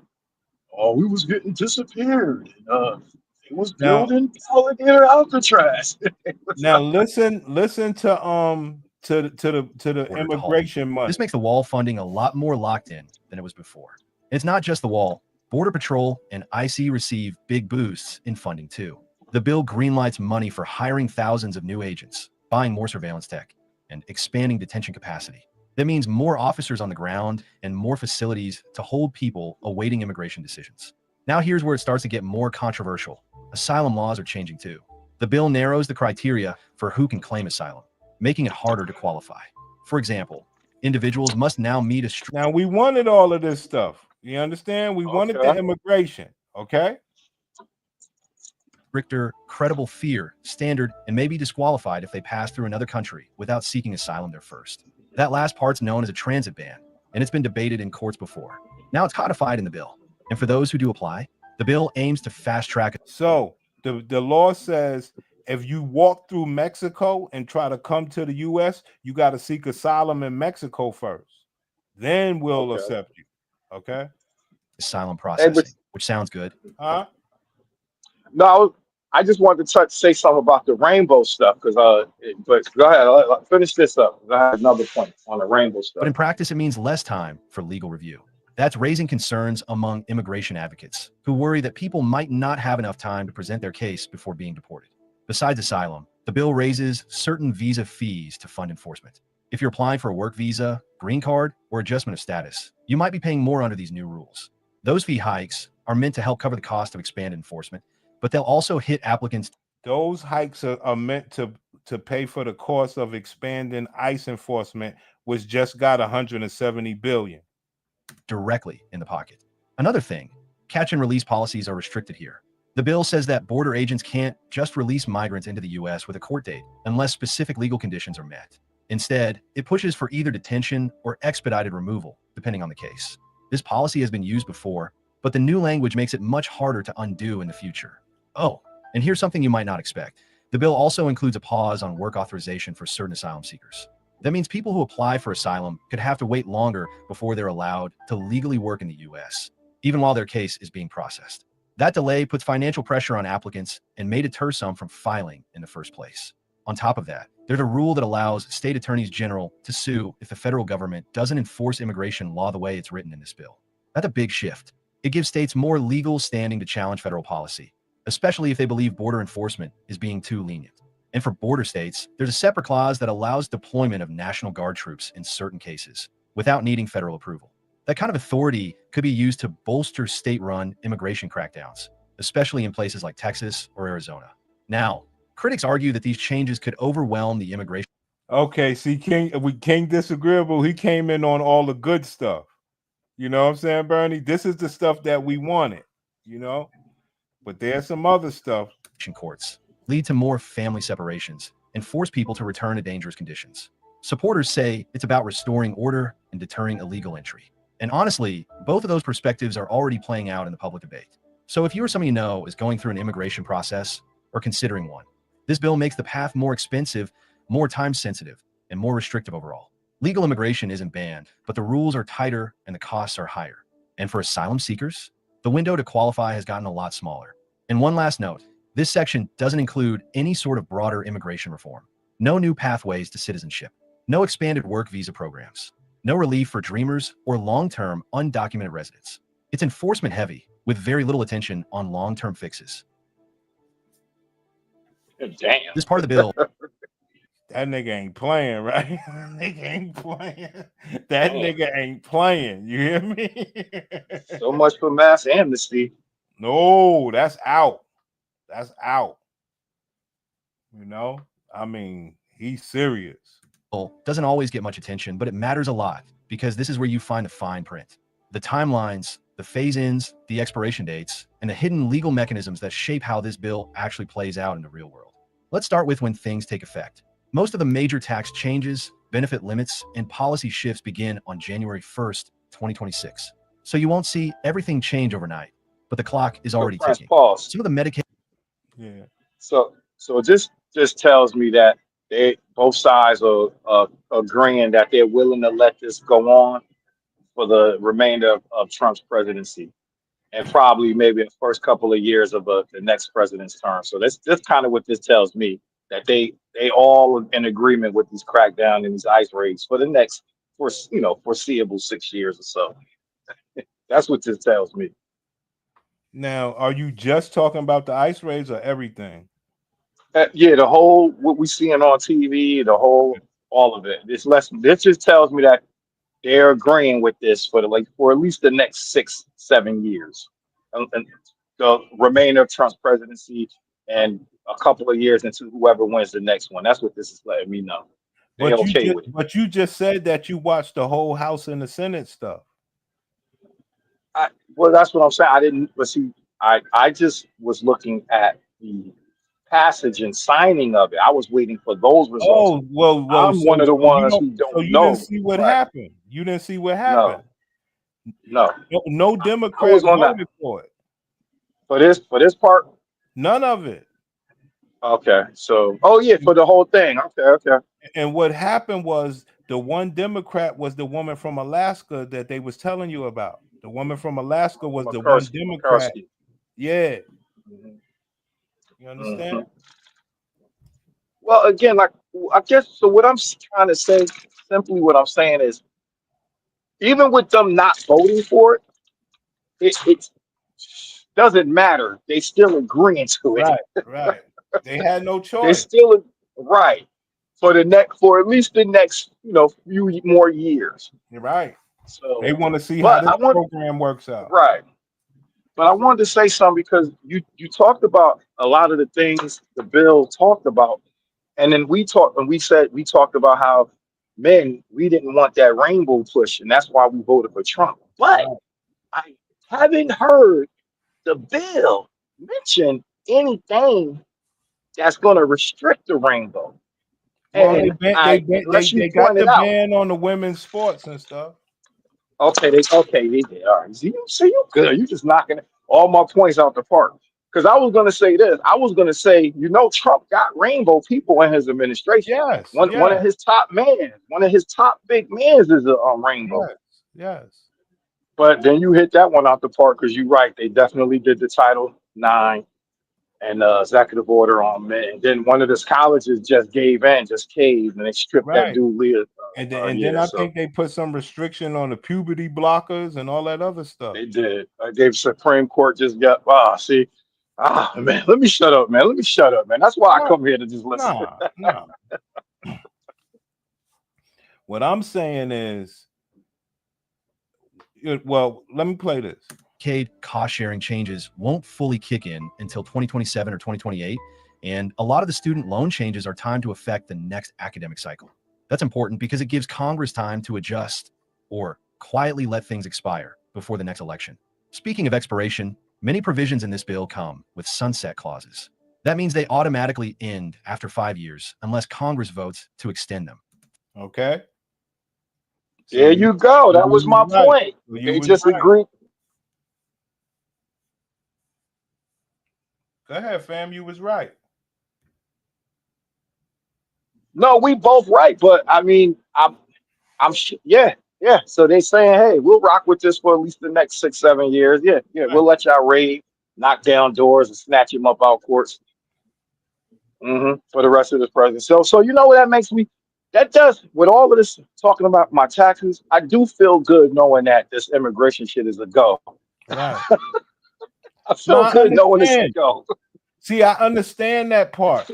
Oh, we was getting disappeared. It was building alligator Alcatraz. Now listen to the immigration money. This makes the wall funding a lot more locked in than it was before. It's not just the wall. Border Patrol and IC receive big boosts in funding too. The bill greenlights money for hiring thousands of new agents, buying more surveillance tech, and expanding detention capacity. That means more officers on the ground and more facilities to hold people awaiting immigration decisions. Now here's where it starts to get more controversial. Asylum laws are changing too. The bill narrows the criteria for who can claim asylum, making it harder to qualify. For example, individuals must now meet a Now we wanted all of this stuff. You understand? We wanted the immigration. Okay. Stricter, credible fear standard and may be disqualified if they pass through another country without seeking asylum there first. That last part's known as a transit ban, and it's been debated in courts before. Now it's codified in the bill. And for those who do apply, the bill aims to fast track it. So the law says if you walk through Mexico and try to come to the U.S., you got to seek asylum in Mexico first. Then we'll accept you. Okay. Asylum processing, which sounds good. Huh? No, I just wanted to say something about the rainbow stuff but go ahead, finish this up. I have another point on the rainbow stuff. But in practice, it means less time for legal review. That's raising concerns among immigration advocates who worry that people might not have enough time to present their case before being deported. Besides asylum, the bill raises certain visa fees to fund enforcement. If you're applying for a work visa, green card, or adjustment of status, you might be paying more under these new rules. Those fee hikes are meant to help cover the cost of expanded enforcement, but they'll also hit applicants. Those hikes are meant to pay for the cost of expanding ICE enforcement, which just got $170 billion directly in the pocket. Another thing, catch and release policies are restricted here. The bill says that border agents can't just release migrants into the U.S. with a court date unless specific legal conditions are met. Instead, it pushes for either detention or expedited removal, depending on the case. This policy has been used before, but the new language makes it much harder to undo in the future. Oh, and here's something you might not expect. The bill also includes a pause on work authorization for certain asylum seekers. That means people who apply for asylum could have to wait longer before they're allowed to legally work in the U.S. even while their case is being processed. That delay puts financial pressure on applicants and may deter some from filing in the first place. On top of that, there's a rule that allows state attorneys general to sue if the federal government doesn't enforce immigration law the way it's written in this bill. That's a big shift. It gives states more legal standing to challenge federal policy, especially if they believe border enforcement is being too lenient. And for border states, there's a separate clause that allows deployment of National Guard troops in certain cases without needing federal approval. That kind of authority could be used to bolster state-run immigration crackdowns, especially in places like Texas or Arizona. Now, critics argue that these changes could overwhelm the immigration. Okay, see, King Disagreeable, he came in on all the good stuff. You know what I'm saying, Bernie? This is the stuff that we wanted, you know? But there's some other stuff. Courts lead to more family separations and force people to return to dangerous conditions. Supporters say it's about restoring order and deterring illegal entry. And honestly, both of those perspectives are already playing out in the public debate. So if you or someone you know is going through an immigration process or considering one, this bill makes the path more expensive, more time sensitive, and more restrictive overall. Legal immigration isn't banned, but the rules are tighter and the costs are higher. And for asylum seekers, the window to qualify has gotten a lot smaller. And one last note, this section doesn't include any sort of broader immigration reform. No new pathways to citizenship. No expanded work visa programs. No relief for dreamers or long-term undocumented residents. It's enforcement heavy with very little attention on long-term fixes. Damn. This part of the bill That nigga ain't playing, right? That nigga ain't playing. That nigga ain't playing. You hear me? So much for mass amnesty. No, that's out. That's out. You know? I mean, he's serious. doesn't always get much attention, but it matters a lot because this is where you find the fine print. The timelines, the phase-ins, the expiration dates, and the hidden legal mechanisms that shape how this bill actually plays out in the real world. Let's start with when things take effect. Most of the major tax changes, benefit limits, and policy shifts begin on January 1st, 2026. So you won't see everything change overnight, but the clock is already ticking. Pause. Some of the Medicaid. Yeah. So this just tells me that both sides are agreeing that they're willing to let this go on for the remainder of Trump's presidency, and probably maybe the first couple of years of the next president's term. So that's kind of what this tells me, that they all in agreement with these crackdown and these ICE raids for the next foreseeable 6 years or so. That's what this tells me. Now, are you just talking about the ICE raids or everything? Yeah, the whole what we seeing on TV, all of it. This just tells me that they're agreeing with this for at least the next 6-7 years, and the remainder of Trump's presidency, and a couple of years into whoever wins the next one. That's what this is letting me know. They're okay with it. But you just said that you watched the whole House and the Senate stuff. Well, that's what I'm saying. I didn't. But see, I just was looking at the passage and signing of it. I was waiting for those results. Oh, well, I'm one of the ones who don't so you know. didn't see what happened. You didn't see what happened. No. No Democrats voted for it. For this part, none of it. Okay. So, for the whole thing. Okay. And what happened was the one Democrat was the woman from Alaska that they was telling you about. The woman from Alaska was the one Democrat. McCarthy. Yeah. You understand? Well, again, I guess so. What I'm trying to say, simply what I'm saying is, even with them not voting for it, it doesn't matter. They still agreeing to it. Right. They had no choice. They still right for at least the next few more years. You're right. So they want to see how this program works out. Right. But I wanted to say something because you talked about a lot of the things the bill talked about, and then we talked about how we didn't want that rainbow push, and that's why we voted for Trump. But I haven't heard the bill mention anything that's going to restrict the rainbow. Well, and they got the ban on the women's sports and stuff. Okay, they did. All right. So you good. You just knocking all my points out the park. Because I was going to say this. I was going to say, Trump got rainbow people in his administration. Yes. One of his top big mans is a rainbow. Yes. But then you hit that one out the park because you're right. They definitely did the Title IX and executive order on men. And then one of those colleges just gave in, just caved, and they stripped that Right. dude Leah. And then I think they put some restriction on the puberty blockers and all that other stuff. They did. I gave Supreme Court just got man. Let me shut up, man. That's why I come here to just listen. Nah. What I'm saying is, well, let me play this. Medicaid cost sharing changes won't fully kick in until 2027 or 2028, and a lot of the student loan changes are timed to affect the next academic cycle. That's important because it gives Congress time to adjust or quietly let things expire before the next election. Speaking of expiration, many provisions in this bill come with sunset clauses. That means they automatically end after 5 years unless Congress votes to extend them. Okay. There you go. That was my point. They just agreed. Go ahead, fam. You was right. No, we both right, but I mean, yeah. So they saying, hey, we'll rock with this for at least the next 6-7 years. Yeah. Right. We'll let y'all raid, knock down doors, and snatch him up out courts. For the rest of this president. So you know what that makes me? That does, with all of this talking about my taxes, I do feel good knowing that this immigration shit is a go. Right. I feel good knowing it's a go. See, I understand that part.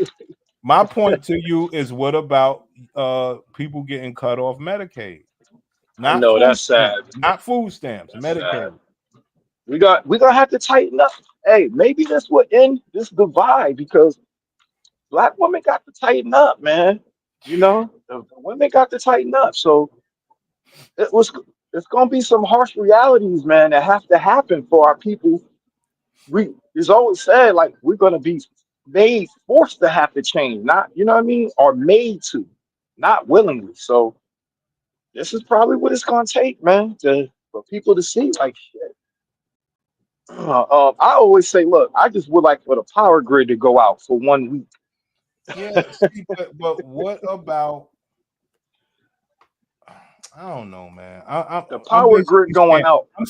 My point to you is, what about people getting cut off Medicaid? I know that's sad. Not food stamps, that's Medicaid. Sad. We gonna have to tighten up. Hey, maybe this will end this divide because Black women got to tighten up, man. You know, the women got to tighten up. So it's gonna be some harsh realities, man, that have to happen for our people. It's always said, like, we're gonna be forced to have to change, not, you know what I mean, or made to, not willingly. So this is probably what it's gonna take, man, for people to see, like, shit. I always say, look, I just would like for the power grid to go out for 1 week. Yeah, see, but what about? I don't know, man. The power grid going out. I'm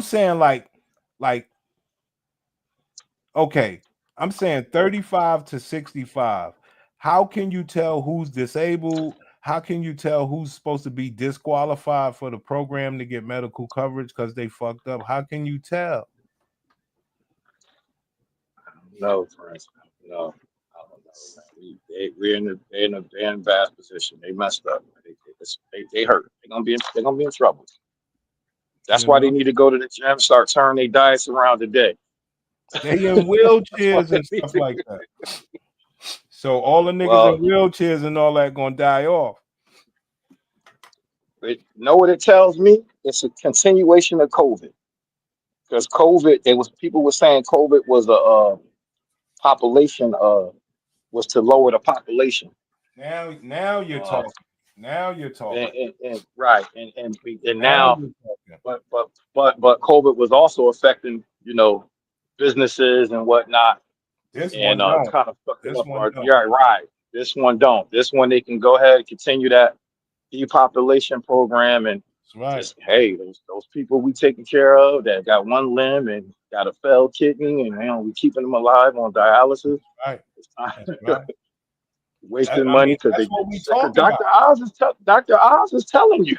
saying like, okay. I'm saying 35 to 65. How can you tell who's disabled? How can you tell who's supposed to be disqualified for the program to get medical coverage because they fucked up? How can you tell? No, friends. No. I don't know. They're in a damn bad position. They messed up. They hurt. They're gonna be in trouble. That's why they need to go to the gym, start turning their diets around today. They in wheelchairs and stuff like that. So all the niggas in wheelchairs and all that gonna die off. Know what it tells me? It's a continuation of COVID. Because COVID, people were saying COVID was a population was to lower the population. Now you're talking. Now you're talking. And right. And now but COVID was also affecting, you know, businesses and whatnot. This and one kind of fucking up our, yeah, right. This one don't. This one they can go ahead and continue that depopulation program and just, hey, those people we taking care of that got one limb and got a failed kidney and we keeping them alive on dialysis. Right. Wasting money because Dr. Oz is telling you.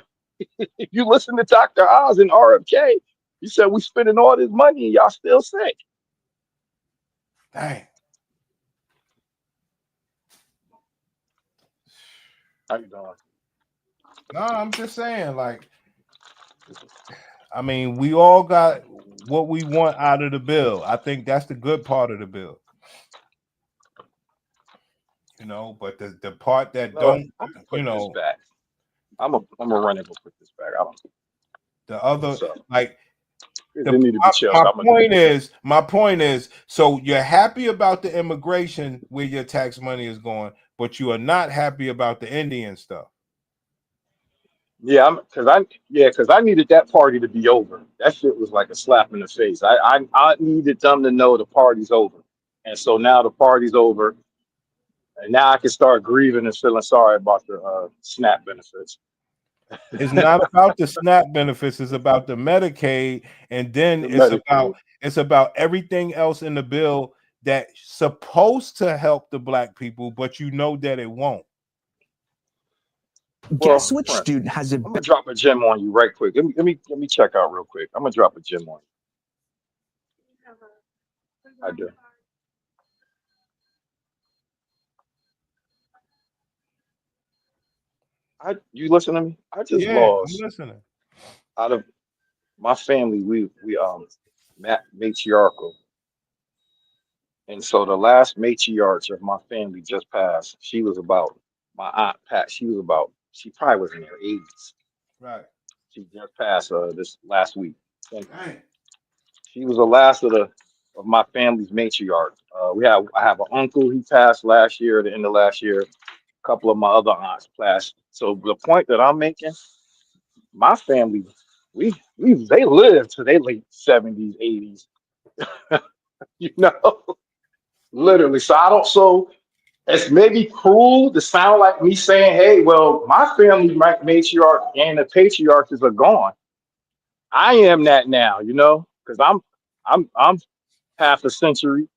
If you listen to Dr. Oz and RFK, he said we spending all this money and y'all still sick. Dang. How you doing? No, I'm just saying, like, I mean, we all got what we want out of the bill. I think that's the good part of the bill. You know, but the part that don't, you know, I'm gonna run it and put this back. I don't. The other, like, my point is, so you're happy about the immigration where your tax money is going, but you are not happy about the Indian stuff. Yeah, because I needed that party to be over. That shit was like a slap in the face. I needed them to know the party's over, and so now the party's over, and now I can start grieving and feeling sorry about the SNAP benefits. It's not about the SNAP benefits. It's about the Medicaid, and then it's about everything else in the bill that's supposed to help the black people, but you know that it won't. Guess which student has a I'm gonna drop a gem on you right quick. Let me check out real quick. I'm gonna drop a gem on you. I do. You listen to me? I just I'm lost listening. out of my family. We matriarchal, and so the last matriarch of my family just passed. She was about my aunt Pat. She probably was in her 80s. Right. She just passed this last week. And she was the last of my family's matriarch. I have an uncle. He passed last year, at the end of last year. A couple of my other aunts passed. So the point that I'm making, my family, they lived to their late 70s, 80s. You know, literally. So it's maybe cruel to sound like me saying, hey, well, my family matriarch and the patriarchs are gone. I am that now, you know, because I'm half a century.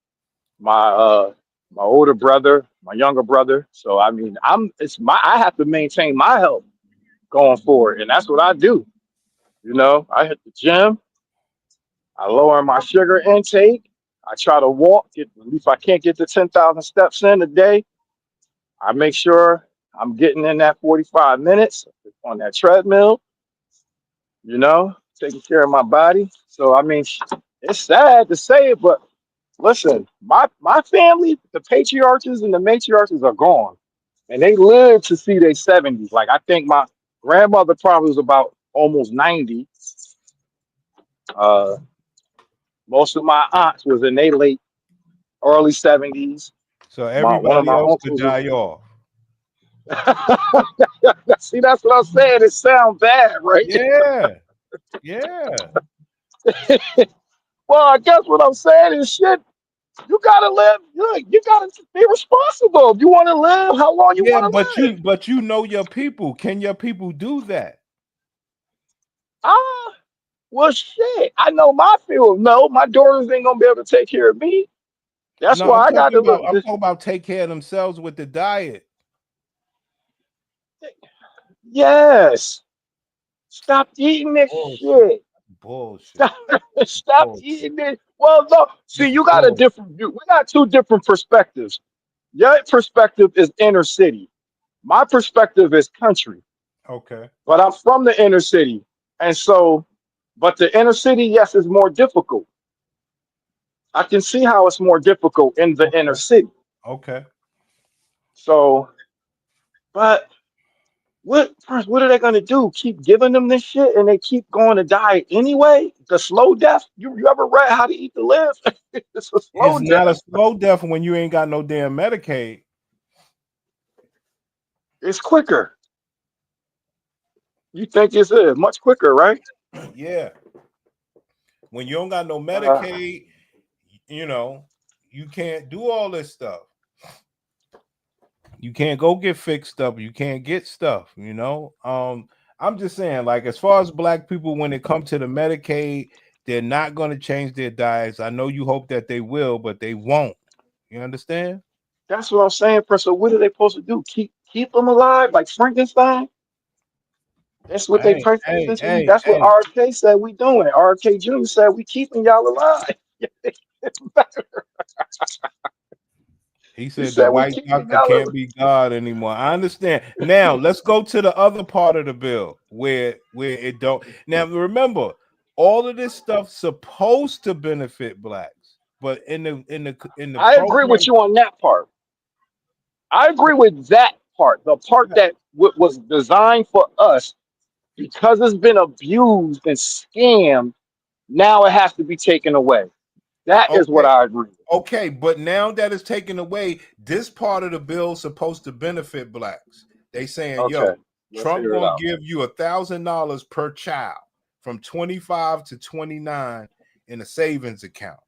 My older brother, my younger brother. So I mean, I have to maintain my health going forward, and that's what I do. You know, I hit the gym, I lower my sugar intake, I try to walk. At least I can't get to 10,000 steps in a day. I make sure I'm getting in that 45 minutes on that treadmill. You know, taking care of my body. So I mean, it's sad to say it, but listen, my family, the patriarchs and the matriarchs are gone, and they lived to see their 70s. Like I think my grandmother probably was about almost 90. Most of my aunts was in their early 70s. So One of everybody my else could uncles. die off. See, that's what I'm saying. It sounds bad, right? Yeah. Well, I guess what I'm saying is shit. You gotta live. You gotta be responsible. If you want to live, how long you want to live? But you know your people. Can your people do that? Well, shit. I know my field. No, my daughters ain't gonna be able to take care of me. That's No, why I got to look. I'm talking about take care of themselves with the diet. Yes. Stop eating this shit. Bullshit. Stop eating it. Well, no. See, you got a different view. We got two different perspectives. Your perspective is inner city. My perspective is country. Okay. But I'm from the inner city. And so, but the inner city, yes, is more difficult. I can see how it's more difficult in the inner city. Okay. So, but what are they gonna do? Keep giving them this shit and they keep going to die anyway? The slow death? You ever read How to Eat to Live? It's a slow death. Not a slow death when you ain't got no damn Medicaid. It's quicker. You think it's much quicker, right? Yeah. When you don't got no Medicaid, you know, you can't do all this stuff. You can't go get fixed up. You can't get stuff, you know. I'm just saying, like, as far as black people, when it comes to the Medicaid, they're not going to change their diets. I know you hope that they will, but they won't. You understand? That's what I'm saying, So what are they supposed to do? Keep them alive like Frankenstein? That's what they essentially. That's what RK said we doing. RK Jr. said we keeping y'all alive. He said the white doctor can't be God anymore. I understand. Now let's go to the other part of the bill where it don't. Now remember, all of this stuff supposed to benefit blacks, but in the I agree with you on that part. I agree with that part. The part that was designed for us, because it's been abused and scammed. Now it has to be taken away. That is what I agree with. Okay, but now that it's taken away, this part of the bill is supposed to benefit blacks. They saying, yo, Trump gonna give you $1,000 per child from 25 to 29 in a savings account.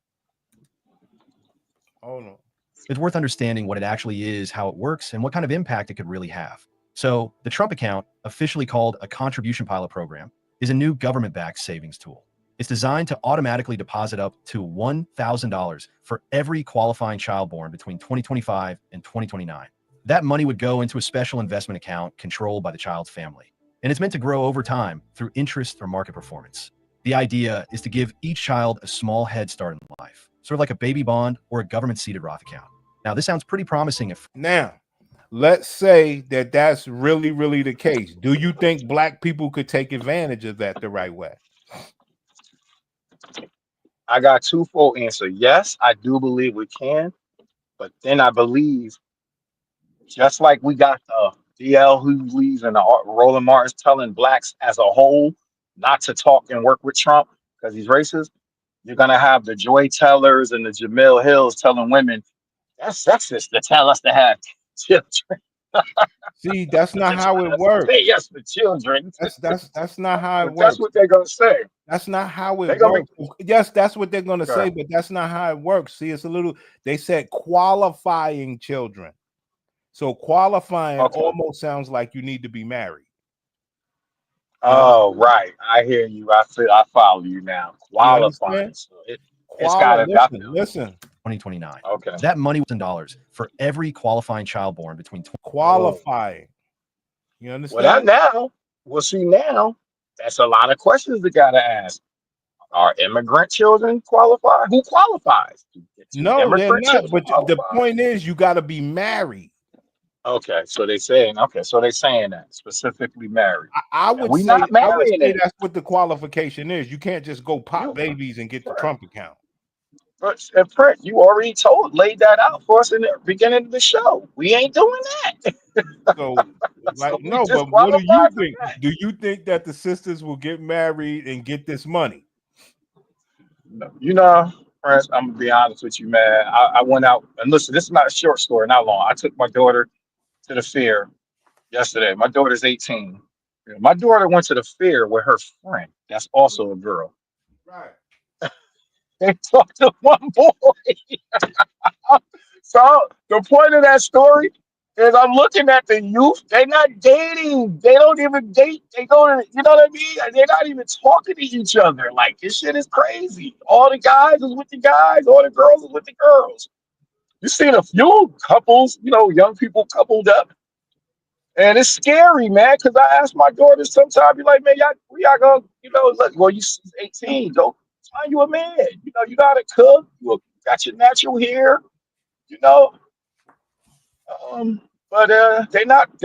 Hold on. It's worth understanding what it actually is, how it works, and what kind of impact it could really have. So the Trump account, officially called a contribution pilot program, is a new government-backed savings tool. It's designed to automatically deposit up to $1,000 for every qualifying child born between 2025 and 2029. That money would go into a special investment account controlled by the child's family. And it's meant to grow over time through interest or market performance. The idea is to give each child a small head start in life, sort of like a baby bond or a government-seeded Roth account. Now, this sounds pretty promising. Now, let's say that that's really, really the case. Do you think black people could take advantage of that the right way? I got twofold answer. Yes, I do believe we can, but then I believe just like we got the DL Hughley's and the Roland Martins telling blacks as a whole not to talk and work with Trump because he's racist, you're gonna have the Joy Tellers and the Jamil Hills telling women that's sexist to tell us to have children. See, that's not how it works. Say yes for children. That's not how it works. That's what they're gonna say. That's not how it They're gonna works. Yes, that's what they're gonna Okay. say, but that's not how it works. See, it's a little. They said qualifying children. So qualifying Okay. almost sounds like you need to be married. Oh, right. I hear you. I follow you now. Qualifying. understand? So it's gotta Listen. 2029. Okay. That money was in dollars for every qualifying child born between Qualifying. You Well, understand? that now we'll see now. That's a lot of questions they gotta ask. Are immigrant children qualified? Who qualifies? No, they're Immigrant not. children But the qualify? point is, you got to be married. Okay, so they're saying that specifically married. I would we say, not I would marrying say it. that's what the qualification is. You can't just go pop You- babies and get the Right. Trump account. But Brent, you already laid that out for us in the beginning of the show. We ain't doing that. So, like, we no, just but what do you qualified for think? that. Do you think that the sisters will get married and get this money? You know, Prince, I'm gonna be honest with you, man. I went out and listen, this is not a short story, not long. I took my daughter to the fair yesterday. My daughter's 18. My daughter went to the fair with her friend, that's also a girl. Right. They talked to one boy. So the point of that story is I'm looking at the youth. They're not dating. They don't even date. They go to, you know what I mean? They're not even talking to each other. Like, this shit is crazy. All the guys is with the guys. All the girls is with the girls. You've seen a few couples, young people coupled up. And it's scary, man, because I asked my daughter sometimes, be like, man, y'all gonna, look, well, you 18, go find you a man. You gotta cook. You got your natural hair, but they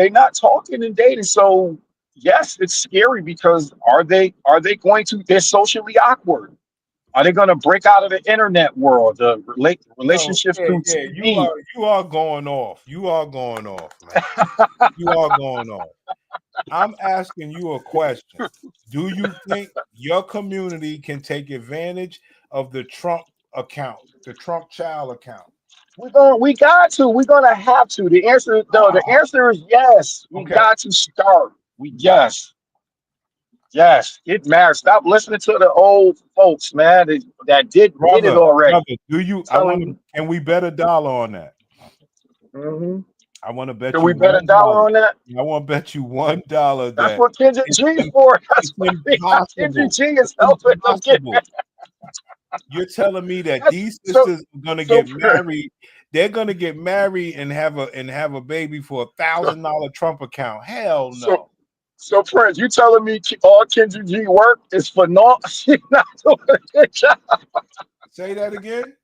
not talking and dating. So yes, it's scary because are they going to? They're socially awkward. Are they going to break out of the internet world, the relationships through TV? You are going off. You are going off, man. You are going off. I'm asking you a question. Do you think your community can take advantage of the Trump account, the Trump child account? We got to. We're gonna have to. The answer is yes. We got to start. Yes. Get married. Stop listening to the old folks, man. That did it already. Brother, do you? Can we bet $1 on that? Mm-hmm. I want to bet. Can we bet $1 on that? I want to bet you $1. That's what Kendrick G is for. That's what Kendrick G is helping them get married. You're telling me that these sisters are gonna get married? They're gonna get married and have a baby for $1,000 Trump account? Hell no. So Prince, you telling me all Kendrick G work is for naught? She's not doing a good job. Say that again.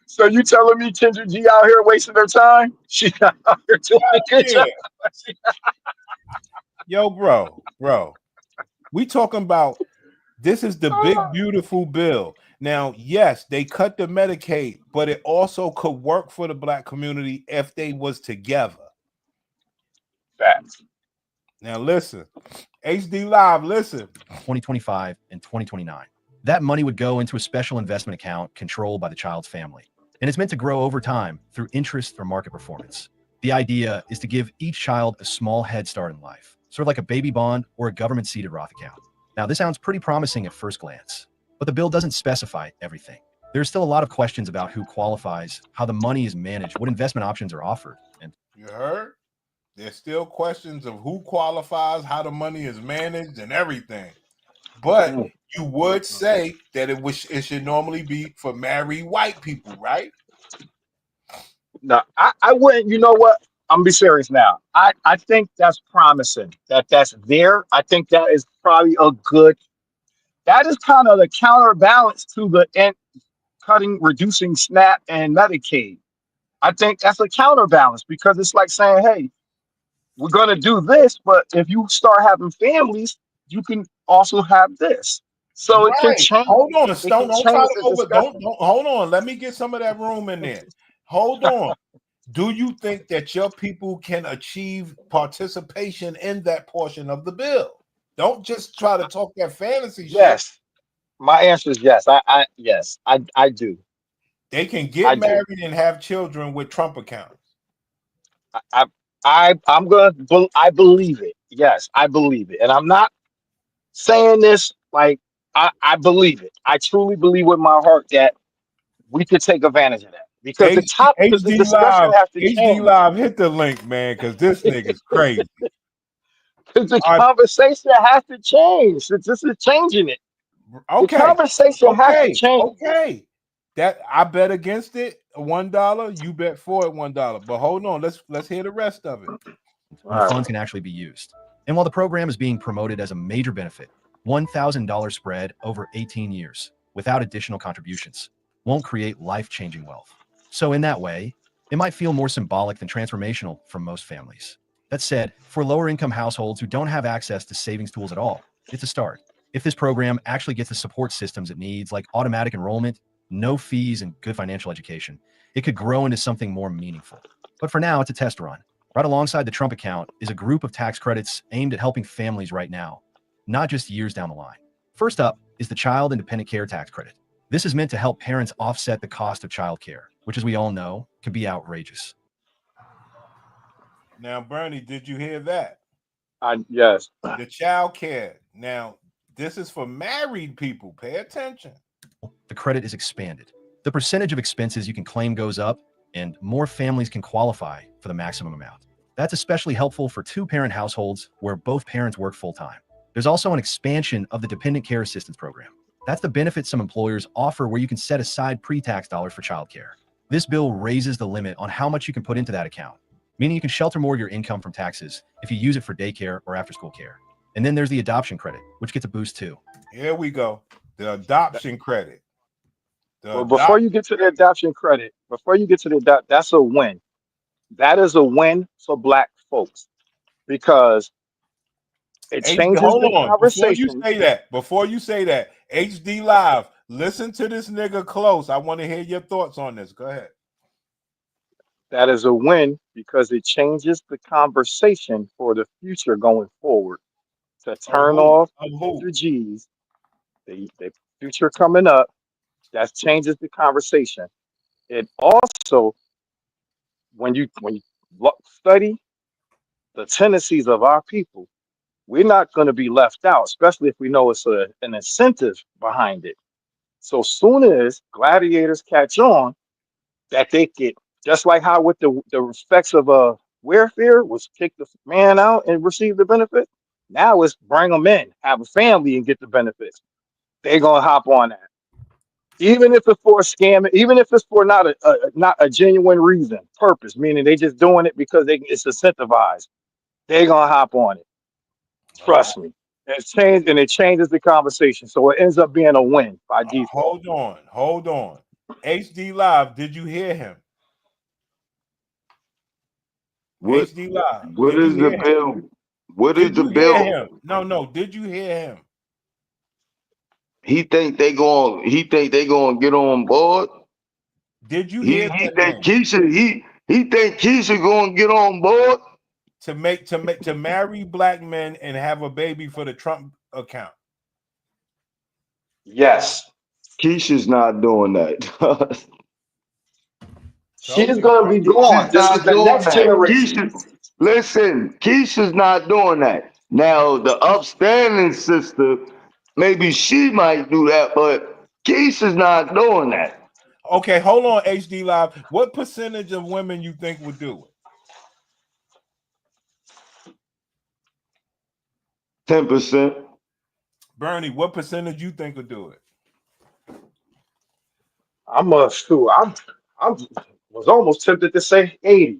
So you telling me Kendrick G out here wasting her time? She's not out here doing a good job. Yo, bro, we talking about this is the big beautiful bill. Now, yes, they cut the Medicaid, but it also could work for the black community if they was together. Facts. Now listen, HD Live, listen. 2025 and 2029. That money would go into a special investment account controlled by the child's family. And it's meant to grow over time through interest or market performance. The idea is to give each child a small head start in life, sort of like a baby bond or a government-seeded Roth account. Now, this sounds pretty promising at first glance, but the bill doesn't specify everything. There's still a lot of questions about who qualifies, how the money is managed, what investment options are offered. And you heard? There's still questions of who qualifies, how the money is managed, and everything. But you would say that it should normally be for married white people, right? No, I wouldn't. You know what? I'm gonna be serious now. I think that's promising. That's there. I think that is probably a good. That is kind of the counterbalance to the reducing SNAP and Medicaid. I think that's a counterbalance because it's like saying, hey, we're gonna do this, but if you start having families, you can also have this. So it can Right. change. Hold on, It Stone. can Don't try change to the over. discussion. Don't. Hold on. Let me get some of that room in there. Hold on. Do you think that your people can achieve participation in that portion of the bill? Don't just try to talk that fantasy shit. Yes. My answer is yes. I do. They can I get do. married and have children with Trump accounts. I believe it. Yes, I believe it. And I'm not saying this like I believe it. I truly believe with my heart that we could take advantage of that. Because because the HD discussion Live, has to HD change. Live, hit the link, man, because this nigga's crazy. Because the I- conversation has to change. This is changing it. The Okay, conversation has to okay, change. okay. That I bet against it $1. You bet for it $1. But hold on, let's hear the rest of it. The funds can actually be used. And while the program is being promoted as a major benefit, $1,000 spread over 18 years without additional contributions won't create life-changing wealth. So in that way, it might feel more symbolic than transformational for most families. That said, for lower-income households who don't have access to savings tools at all, it's a start. If this program actually gets the support systems it needs, like automatic enrollment, no fees, and good financial education, it could grow into something more meaningful. But for now, it's a test run. Right alongside the Trump account is a group of tax credits aimed at helping families right now, not just years down the line. First up is the Child Independent Care Tax Credit. This is meant to help parents offset the cost of childcare, which, as we all know, can be outrageous. Now, Bernie, did you hear that? Yes. The child care. Now, this is for married people. Pay attention. The credit is expanded. The percentage of expenses you can claim goes up, and more families can qualify for the maximum amount. That's especially helpful for two-parent households where both parents work full-time. There's also an expansion of the Dependent Care Assistance Program. That's the benefit some employers offer where you can set aside pre-tax dollars for childcare. This bill raises the limit on how much you can put into that account, meaning you can shelter more of your income from taxes if you use it for daycare or after-school care. And then there's the adoption credit, which gets a boost too. Here we go. The adoption credit. Well, before you get to the adoption credit, that's a win. That is a win for Black folks because it changes hold the on. conversation. Before you say that, HD Live, listen to this nigga close. I want to hear your thoughts on this. Go ahead. That is a win because it changes the conversation for the future going forward. To turn off the G's, the future coming up, that changes the conversation. It also, when you study the tendencies of our people, we're not going to be left out, especially if we know it's an incentive behind it. So soon as gladiators catch on, that they get just like how with the effects of welfare was kick the man out and receive the benefit. Now it's bring them in, have a family and get the benefits. They're gonna hop on that, even if it's for a scam, even if it's for not a genuine reason, purpose, meaning they just doing it because it's incentivized. They're gonna hop on it. Trust me. It changes the conversation, so it ends up being a win by default. Hold on. HD Live, did you hear him? HD Live. What is the bill? What is the bill? No. Did you hear him? He think they going get on board. Did you He hear think Keisha going to get on board to marry Black men and have a baby for the Trump account? Yes. Keisha's not doing that. She's gonna be gone. This is the next generation. Keisha's not doing that. Now the upstanding sister, maybe she might do that, but Keisha's not doing that. Okay, hold on, HD Live. What percentage of women you think would do it? 10%. Bernie, what percentage you think will do it? I'm was almost tempted to say 80.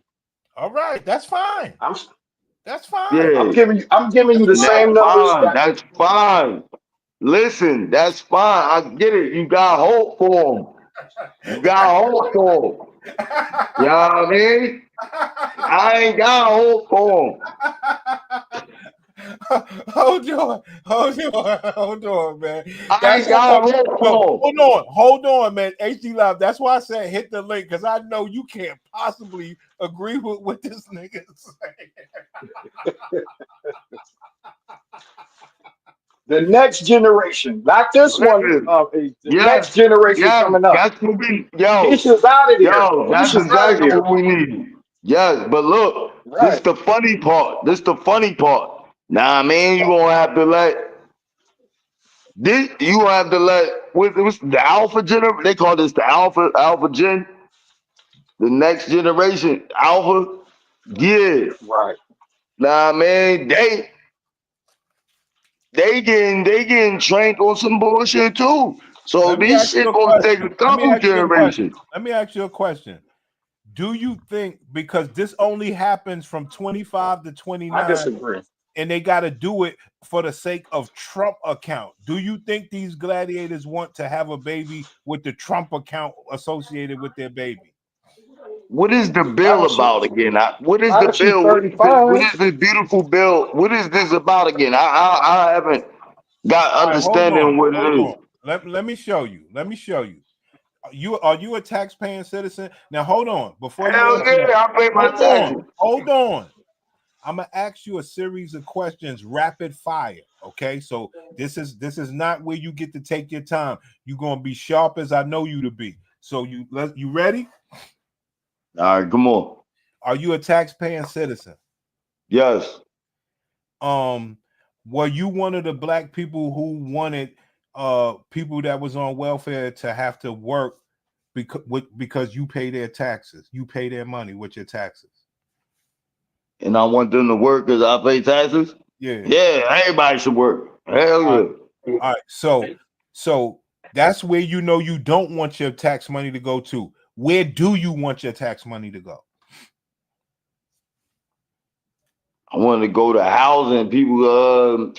All right, that's fine. I'm That's fine. Yeah, I'm giving you the That's fine. same numbers that that's fine. Listen, that's fine. I get it. You got hope for him. You got hope for him. You know what I mean? I ain't got hope for him. Hold on, man. I ain't got hope for him. Hold on, man. HD Live. That's why I said hit the link, because I know you can't possibly agree with what this nigga is saying. the next generation, not this one, the next generation coming up. That's what we, yo, Keisha's out of here. that's Keisha's out of exactly here. what we need. Yes, but look, Right. this the funny part. Nah, man, you gonna have to let this. You gonna have to let what's the alpha generation? They call this the alpha gen. The next generation, alpha. Yeah, Right. nah, man, they getting trained on some bullshit too. So Let me this ask you shit a gonna take question. a couple generations. Let me ask you a question. Do you think, because this only happens from 25 to I 29, disagree. and they got to do it for the sake of Trump account, do you think these gladiators want to have a baby with the Trump account associated with their baby? What is the bill about again? What is Not the if she's bill? What is 35. this beautiful bill? What is this about again? I haven't got All right, understanding what it is. Let me show you. Are you a tax-paying citizen? Now hold on. Before you Hell answer that, yeah, I pay my taxes. hold on. I'm gonna ask you a series of questions, rapid fire. Okay, so this is not where you get to take your time. You're gonna be sharp as I know you to be. So you ready? All right, come on. Are you a tax-paying citizen? Yes. Were you one of the black people who wanted people that was on welfare to have to work because you pay their taxes? You pay their money with your taxes. And I want them to work because I pay taxes. Yeah. Yeah, everybody should work. Hell yeah. All right. So that's where you know you don't want your tax money to go to. Where do you want your tax money to go? I want to go to housing, people,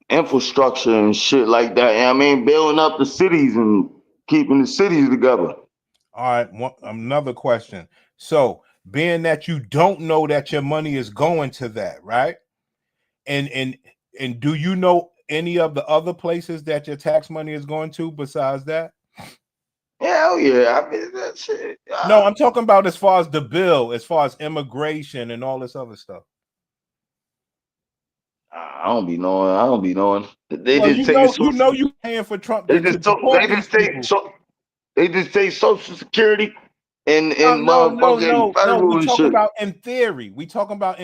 infrastructure and shit like that. You know what I mean, building up the cities and keeping the cities together. All right. Another question. So, being that you don't know that your money is going to that, right? And do you know any of the other places that your tax money is going to besides that? Hell yeah. I mean, that shit. No, I'm talking about as far as the bill, as far as immigration and all this other stuff. I don't be knowing. They Well, just take you paying for Trump. They just take Social Security and motherfucking federal We and talking shit. about in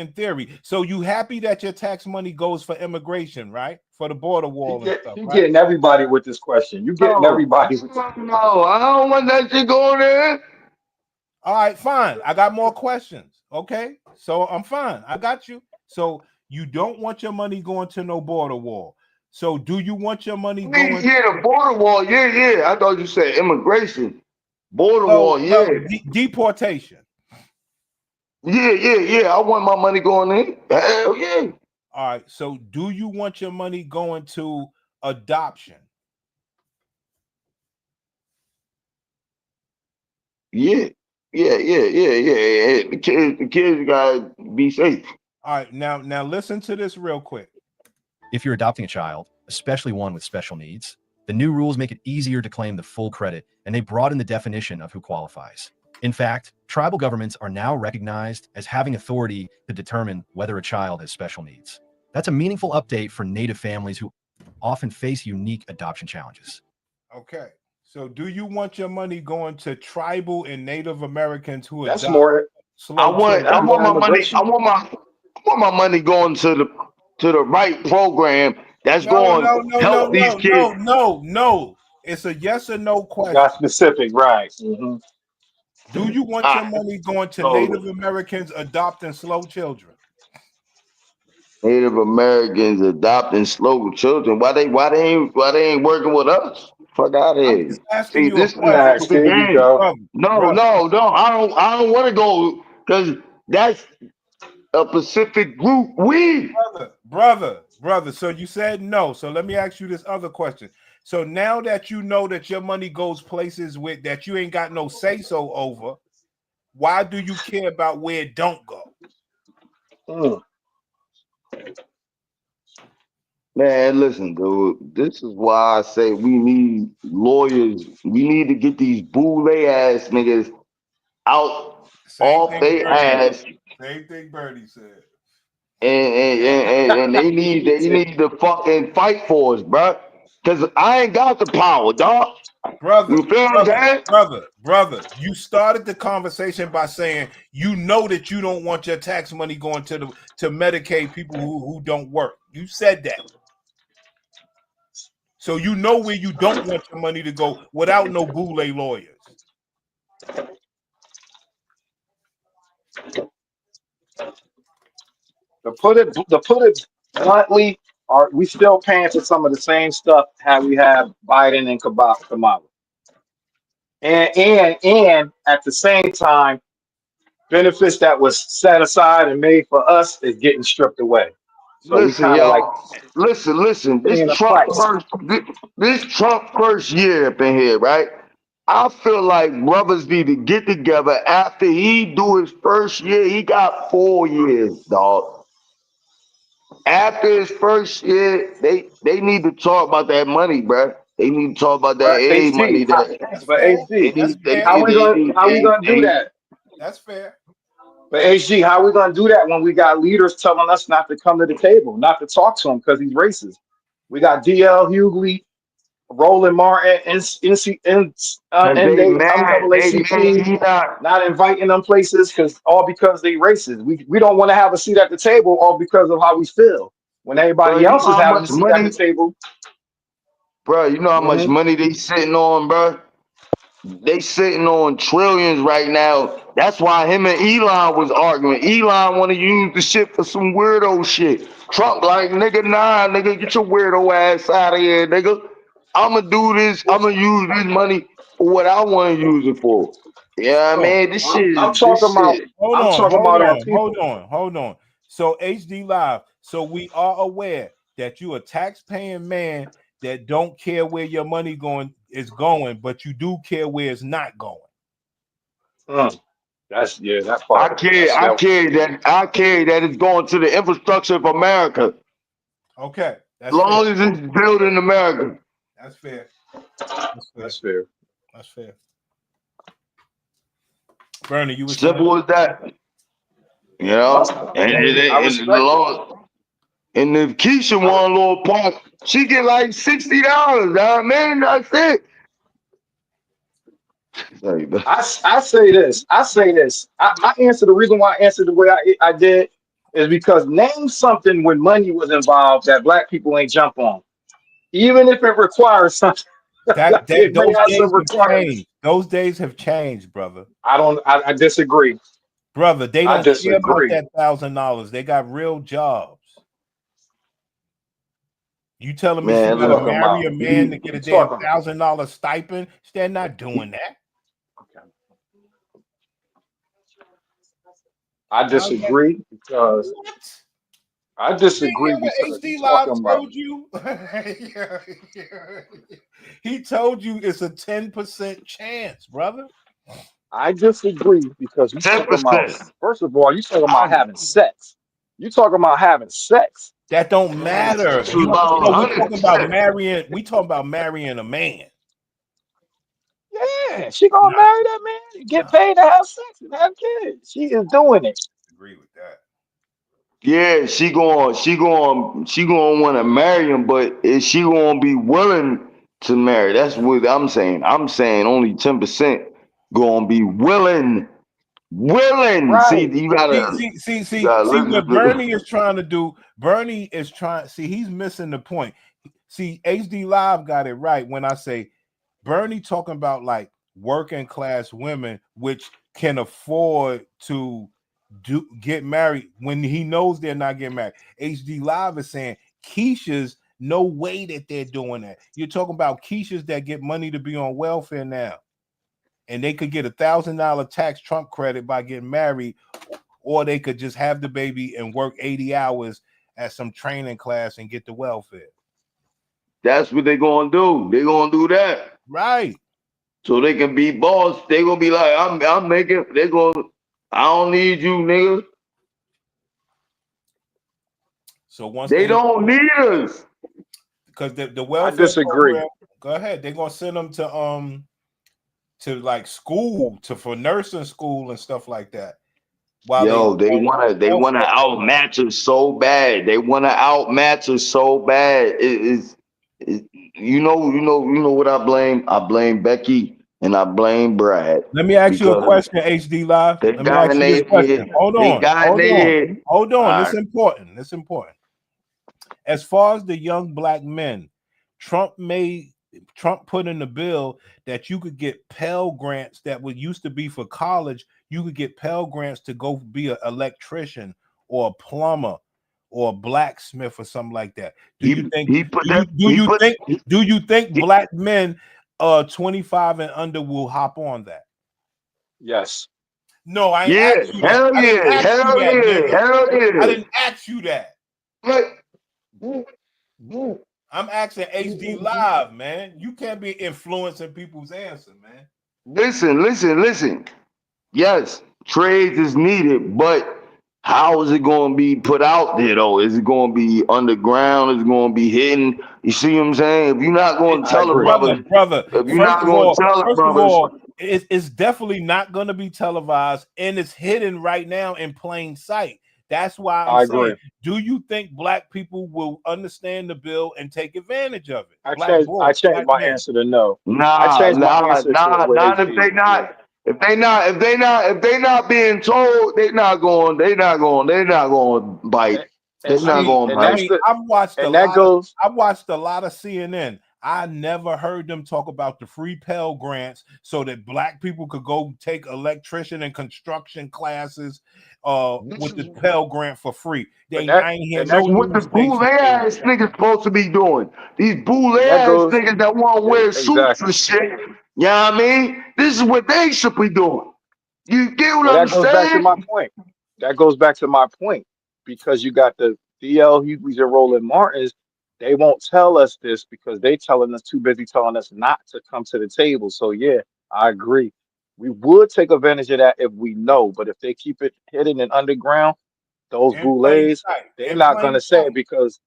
theory. So you happy that your tax money goes for immigration, right? For the border wall and stuff. You're Right? getting everybody with this question. You're getting everybody. No, I don't want that shit going there. All right, fine. I got more questions. Okay, so I'm fine. I got you. So you don't want your money going to no border wall. So do you want your money going? Yeah, the border wall. Yeah. I thought you said immigration. Border wall. Yeah. Deportation. Yeah. I want my money going in. Hell yeah. All right. So do you want your money going to adoption? Yeah. The kids gotta be safe. All right. Now listen to this real quick. If you're adopting a child, especially one with special needs, the new rules make it easier to claim the full credit, and they broaden the definition of who qualifies. In fact, tribal governments are now recognized as having authority to determine whether a child has special needs. That's a meaningful update for Native families who often face unique adoption challenges. Okay. So do you want your money going to tribal and Native Americans who That's adopt more. I want my money going to the right program that's going to help these kids. No. It's a yes or no question. Got specific, right? Mm-hmm. Do you want your money going to Native Americans adopting slow children? Native Americans adopting slow children. Why they ain't working with us? Fuck out of I'm here. just asking See, you a this is question, the There you game. go. brother. No, Brother, no, no. I don't want to go because that's a Pacific group. brother. So you said no. So let me ask you this other question. So now that you know that your money goes places with that you ain't got no say so over, why do you care about where it don't go? Mm. Man, listen, dude. This is why I say we need lawyers. We need to get these boule ass niggas out Same off thing their Bernie. ass, Same thing Bernie said. and they need to fucking fight for us, bro. Cause I ain't got the power, dog. Brother, You feel what I'm saying? brother, you started the conversation by saying you know that you don't want your tax money going to Medicaid people who don't work. You said that. So you know where you don't want your money to go without no boule lawyers. To put it bluntly, are we still paying for some of the same stuff how we have Biden and Kamala? And at the same time, benefits that was set aside and made for us is getting stripped away. So we Listen, kind of like y'all. Listen. paying a price. This Trump first year up in here, right? I feel like brothers need to get together after he do his first year. He got 4 years, dog. After his first year, they need to talk about that money, bro. They need to talk about that But aid money. HD, how, That's but fair. They HD, That's need, fair. how we gonna do that? That's fair. But HG, how we gonna do that when we got leaders telling us not to come to the table, not to talk to him because he's racist? We got DL Hughley, Roland Martin, Cause and they they mad. They mad. NAACP He not, not inviting them places because they racist. We don't want to have a seat at the table all because of how we feel. When bro. everybody You know else is how having a much seat at the money, table, bro. You know how much hmm money they sitting on, bro. They sitting on trillions right now. That's why him and Elon was arguing. Elon want to use the shit for some weirdo shit. Trump like, nigga, nah, nigga, get your weirdo ass out of here, nigga. I'ma do this. I'ma use this money for what I want to use it for. Yeah, I So mean, I'm talking this about shit. our people. hold on. So HD Live. So we are aware that you a tax-paying man that don't care where your money is going, but you do care where it's not going. That's that I part. care. That's that. I care that it's going to the infrastructure of America. Okay, As that's fair. long as it's built in America. That's fair. That's fair. That's fair. Bernie, you were saying? Simple as that. You know, and I the respect it. Lord. And if Keisha want a little part, she get like $60. Man, that's it. I say this. I answer the reason why I answered the way I did is because name something when money was involved that black people ain't jump on, even if it requires something. It may Those have days some have requirements. changed. Those days have changed, brother. I disagree. Brother, they I don't care about disagree. that $1,000. They got real jobs. You telling me she Man, got to look, marry a man to get a damn Talking. $1,000 stipend? They're not doing that. I disagree because What? I disagree because you HD Live talking about told you. He told you it's a 10% chance, brother. I disagree because you talking about 10%. first of all, you talking about having sex. You talking about having sex. That don't matter. It's about We talking about 100%. marrying. We talking about marrying a man. Yeah, she gonna Not marry that man, get paid to have sex and have kids. She is doing it. agree with that. Yeah, she going want to marry him, but is she going to be willing to marry? That's what I'm saying. I'm saying only 10% going to be willing. Willing. See, Right. you gotta See listen what to. Bernie is trying to do. Bernie is trying. See, he's missing the point. See, HD Live got it right when I say Bernie talking about like working class women which can afford to get married when he knows they're not getting married. HD Live is saying Keisha's no way that they're doing that. You're talking about Keisha's that get money to be on welfare now, and they could get $1,000 tax Trump credit by getting married, or they could just have the baby and work 80 hours at some training class and get the welfare. That's what they're gonna do. They're gonna do that. Right. So they can be boss. They're gonna be like, I'm making, they're gonna, I don't need you, nigga. So once they don't need us. Because the welfare I disagree. program, go ahead. They're gonna send them to like school, for nursing school and stuff like that. While they wanna outmatch us so bad. They wanna outmatch us so bad. You know what I blame? I blame Becky and I blame Brad. Let me ask you a question, HD Live. Let me ask you this question. Hold on. It's important. It's important. As far as the young black men, Trump put in the bill that you could get Pell Grants that would used to be for college. You could get Pell Grants to go be an electrician or a plumber or a blacksmith or something like that. Do you think black men 25 and under will hop on that? Yes. No, I ain't asked you that. Hell yeah. I didn't ask you that. I'm asking HD Live, man. You can't be influencing people's answer, man. Listen. Yes, trades is needed, but how is it going to be put out there, though? Is it going to be underground? Is it going to be hidden? You see what I'm saying? If you're not going to tell it, brother, if you're not going to tell it, brothers, it's definitely not going to be televised, and it's hidden right now in plain sight. That's why I'm saying, do you think black people will understand the bill and take advantage of it? I changed my answer to no. Not if they not being told, they're not going to bite. They're not going to bite. I've watched a lot of CNN. I never heard them talk about the free Pell Grants so that black people could go take electrician and construction classes with the Pell Grant for free. That's what the boule ass niggas supposed to be doing. These boule ass niggas that want to wear suits and shit. You know what I mean? This is what they should be doing. You get what I'm saying? That goes back to my point. Because you got the D.L. Hughley's and Roland Martins, they won't tell us this because they telling us too busy telling us not to come to the table. So yeah, I agree. We would take advantage of that if we know, but if they keep it hidden and underground, those boulets, they're not gonna say it because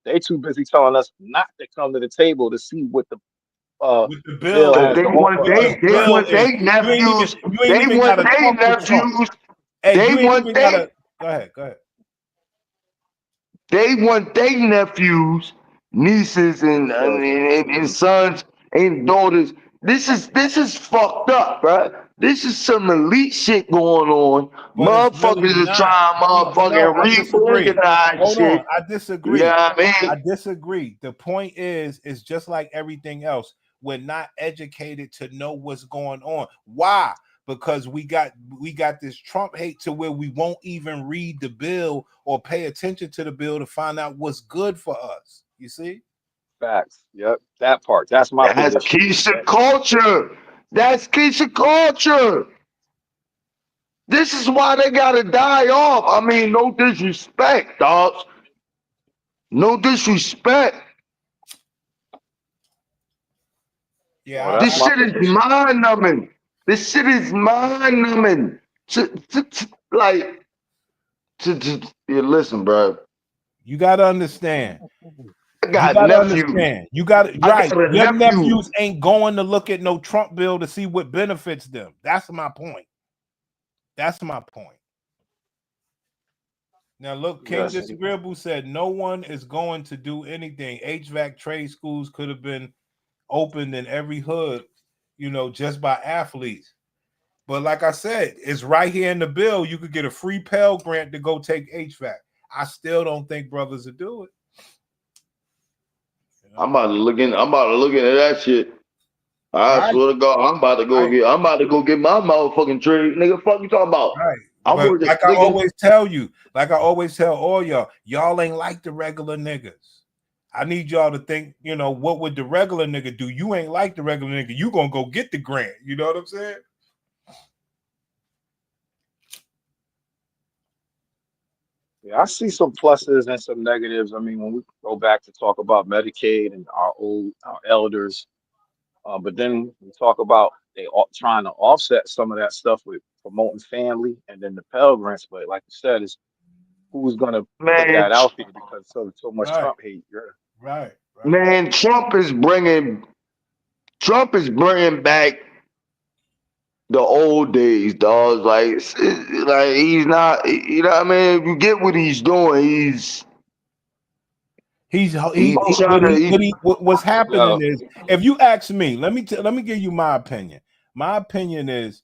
they too busy telling us not to come to the table to see what the bill has. They want their nephews. Go ahead. They want their nephews, nieces, and sons and daughters. This is fucked up, bro. This is some elite shit going on. Motherfuckers is trying reorganize shit. I disagree. Yeah, I disagree. The point is just like everything else. We're not educated to know what's going on. Why? Because we got this Trump hate to where we won't even read the bill or pay attention to the bill to find out what's good for us. You see? Facts. Yep. That part. That's my position. Keisha culture. That's Keisha culture. This is why they gotta die off. I mean, no disrespect, dogs. No disrespect. Yeah. This shit is mind-numbing. This shit is mind-numbing. Listen, bro. You gotta understand. I got nephews. You got right. Your nephews ain't going to look at no Trump bill to see what benefits them. That's my point. Now look, King Disagreeable said no one is going to do anything. HVAC trade schools could have been opened in every hood, just by athletes. But like I said, it's right here in the bill. You could get a free Pell Grant to go take HVAC. I still don't think brothers will do it. I'm about to look into that shit. I swear to God, I'm about to go get my motherfucking trade. Nigga, fuck you talking about? Right. I'm But with the like I niggas. always tell you, like I always tell all y'all ain't like the regular niggas. I need y'all to think, what would the regular nigga do? You ain't like the regular nigga. You gonna go get the grant. You know what I'm saying? Yeah, I see some pluses and some negatives. I mean, when we go back to talk about Medicaid and our elders, but then we talk about trying to offset some of that stuff with promoting family and then the Pell Grants. But like you said, is who's gonna put Man, that out there because so much Right. Trump hate. Yeah. Right. man, Trump is bringing back the old days, dog. Like he's not, you know what I mean? If you get what he's doing, he's trying to. What's happening Yo, is, if you ask me, let me give you my opinion. My opinion is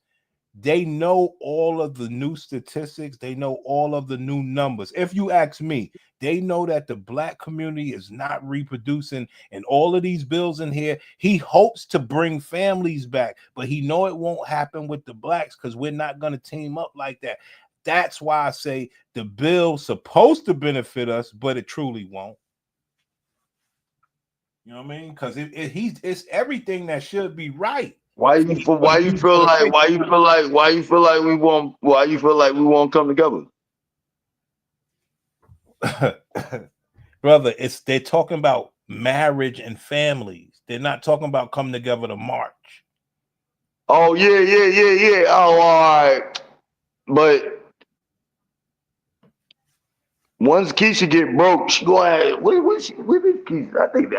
they know all of the new statistics. They know all of the new numbers. If you ask me, they know that the black community is not reproducing, and all of these bills in here, he hopes to bring families back, but he know it won't happen with the blacks because we're not going to team up like that. That's why I say the bill's supposed to benefit us, but it truly won't. You know what I mean? Because it's everything that should be right. Why you feel like we won't come together? Brother, they're talking about marriage and families. They're not talking about coming together to march. Oh yeah. Oh, all right. But once Keisha get broke, she go ahead. What is Keisha? I think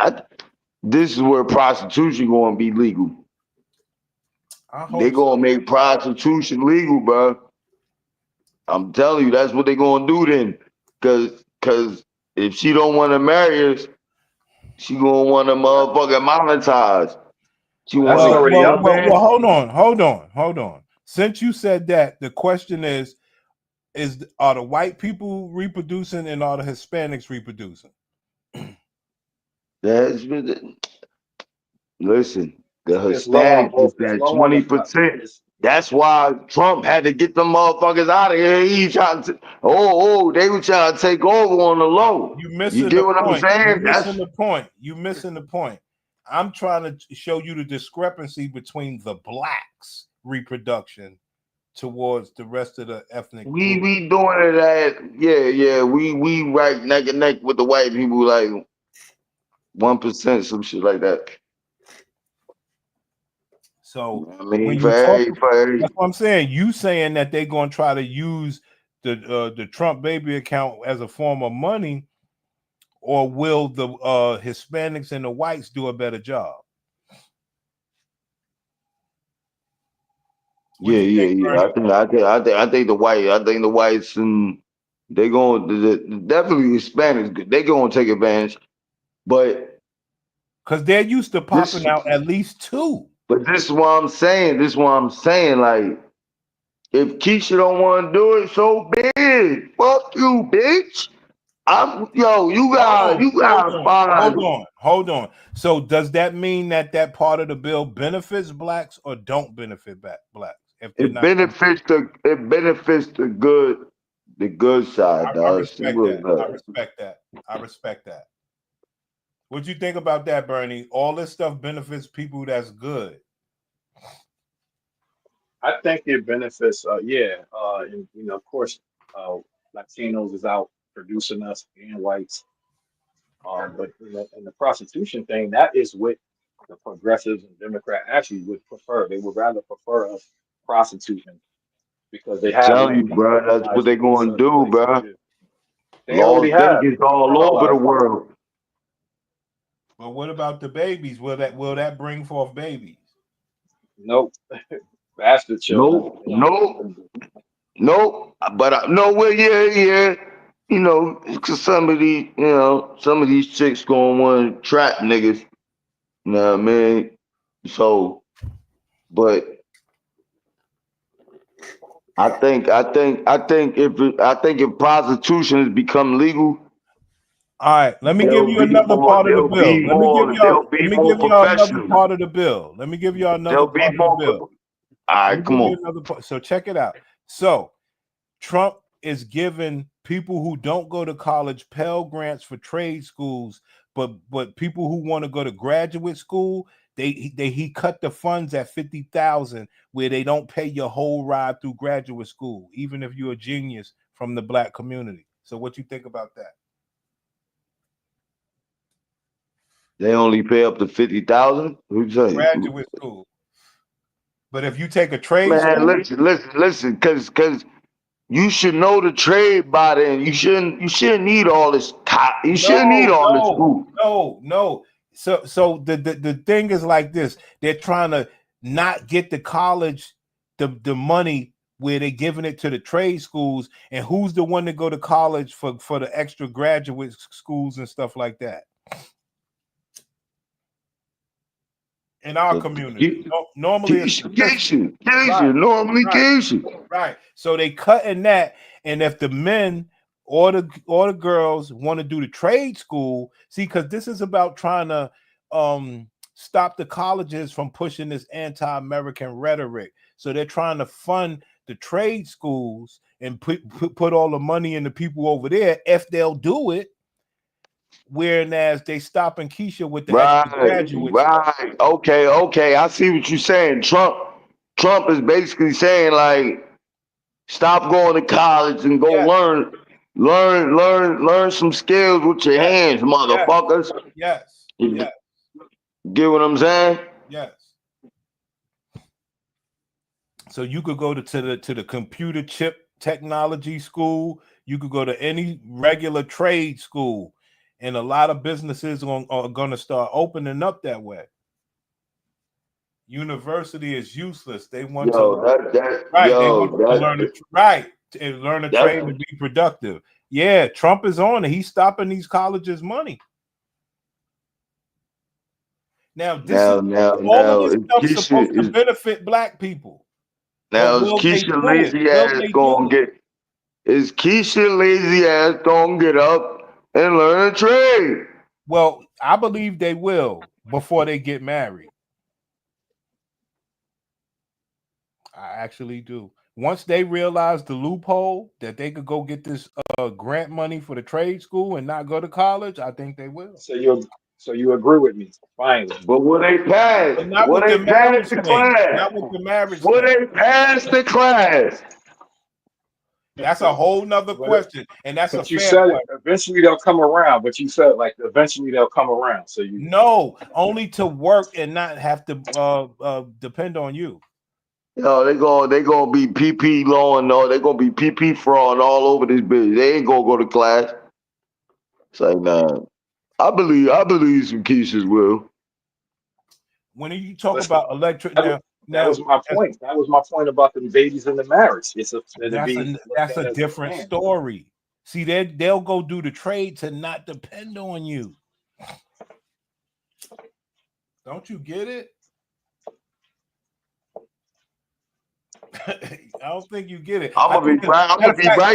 this is where prostitution going to be legal. They gonna make prostitution legal, bro. I'm telling you, that's what they gonna do then. Cause if she don't want to marry us, she gonna want to motherfucking monetize. Hold on. Since you said that, the question is are the white people reproducing and are the Hispanics reproducing? Listen, the Hispanics is that 20%. That's why Trump had to get them motherfuckers out of here. He trying to, they were trying to take over on the low. You get what I'm saying? You're missing the point. I'm trying to show you the discrepancy between the blacks' reproduction towards the rest of the ethnic group. We doing it at we right neck and neck with the white people, like 1%, some shit like that. So I mean, that's what I'm saying. You saying that they're going to try to use the Trump baby account as a form of money, or will the Hispanics and the whites do a better job? Yeah. I think the whites and they going definitely Hispanics. They going to take advantage, but because they're used to popping out at least two. But this is what I'm saying. Like, if Keisha don't want to do it, so big. Fuck you, bitch. You gotta find. Hold on. So does that mean that part of the bill benefits blacks or don't benefit blacks? It benefits the good side, dog. I respect that. What do you think about that, Bernie? All this stuff benefits people that's good. I think it benefits, and of course, Latinos is out producing us and whites. But in the prostitution thing, that is what the progressives and Democrats actually would prefer. They would rather prefer us prostituting because they have. Tell you, bro, that's what they're going to do, bro. They already have. It's all over the world. But what about the babies? Will that bring forth babies? Nope. Bastard children. Nope. But yeah. Cause some of these chicks gonna want to trap niggas. You know what I mean? So, but I think if prostitution has become legal. All right, let me give you another part of the bill. Let me give y'all another part of the bill. Let me give y'all another part of the bill. All right, come on. So check it out. So Trump is giving people who don't go to college Pell Grants for trade schools, but people who want to go to graduate school, he cut the funds at 50,000, where they don't pay your whole ride through graduate school, even if you're a genius from the black community. So what you think about that? They only pay up to 50,000. Who's saying? Graduate school. But if you take a trade Man, school, listen, because you should know the trade by then. You shouldn't need all this. You shouldn't need all this school. No. So the thing is like this: they're trying to not get the college the money where they're giving it to the trade schools, and who's the one to go to college for the extra graduate schools and stuff like that? In our community, normally Keisha. Right. So they cutting that, and if the men or the girls want to do the trade school, see, because this is about trying to stop the colleges from pushing this anti-American rhetoric. So they're trying to fund the trade schools and put all the money in the people over there if they'll do it. Whereas they stopping Keisha with the extra graduates. Right. Okay. I see what you're saying. Trump is basically saying, like, stop going to college and go learn some skills with your hands, motherfuckers. Yes. Get what I'm saying? Yes. So you could go to the computer chip technology school. You could go to any regular trade school. And a lot of businesses are going to start opening up that way. University is useless. They want to learn a trade and be productive. Yeah, Trump is on it. He's stopping these colleges' money. Now, all of this stuff is supposed to benefit black people. Now, is Keisha lazy ass gonna get up and learn a trade? Well, I believe they will before they get married. I actually do. Once they realize the loophole that they could go get this grant money for the trade school and not go to college, I think they will. So you agree with me? Finally. But will they pass? Will they pass the class? Not with the marriage. Will they pass the class? That's a whole nother question, and that's a fair said question. Eventually they'll come around, but you said like eventually they'll come around. So only to work and not have to depend on you. Yo, they gonna be PP law and they gonna be PP fraud all over this bitch. They ain't gonna go to class. It's like, nah. I believe some Keishas will. When you talk about electric that was my point. That was my point about the babies in the marriage. That's a different story. See, they'll go do the trade to not depend on you. Don't you get it? I don't think you get it. I'm gonna be right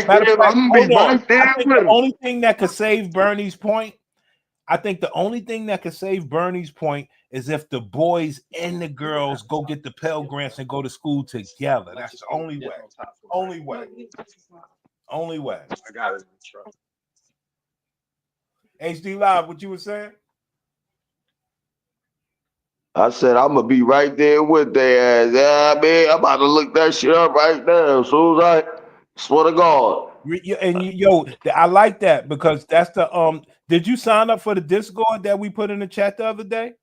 there. The only thing that could save Bernie's point, is if the boys and the girls go get the Pell Grants and go to school together. That's the only way. Only way. I got it. HD Live, what you were saying? I said I'm gonna be right there with their ass. Yeah, man, I'm about to look that shit up right now. As soon as I swear to God. I like that because that's the Did you sign up for the Discord that we put in the chat the other day?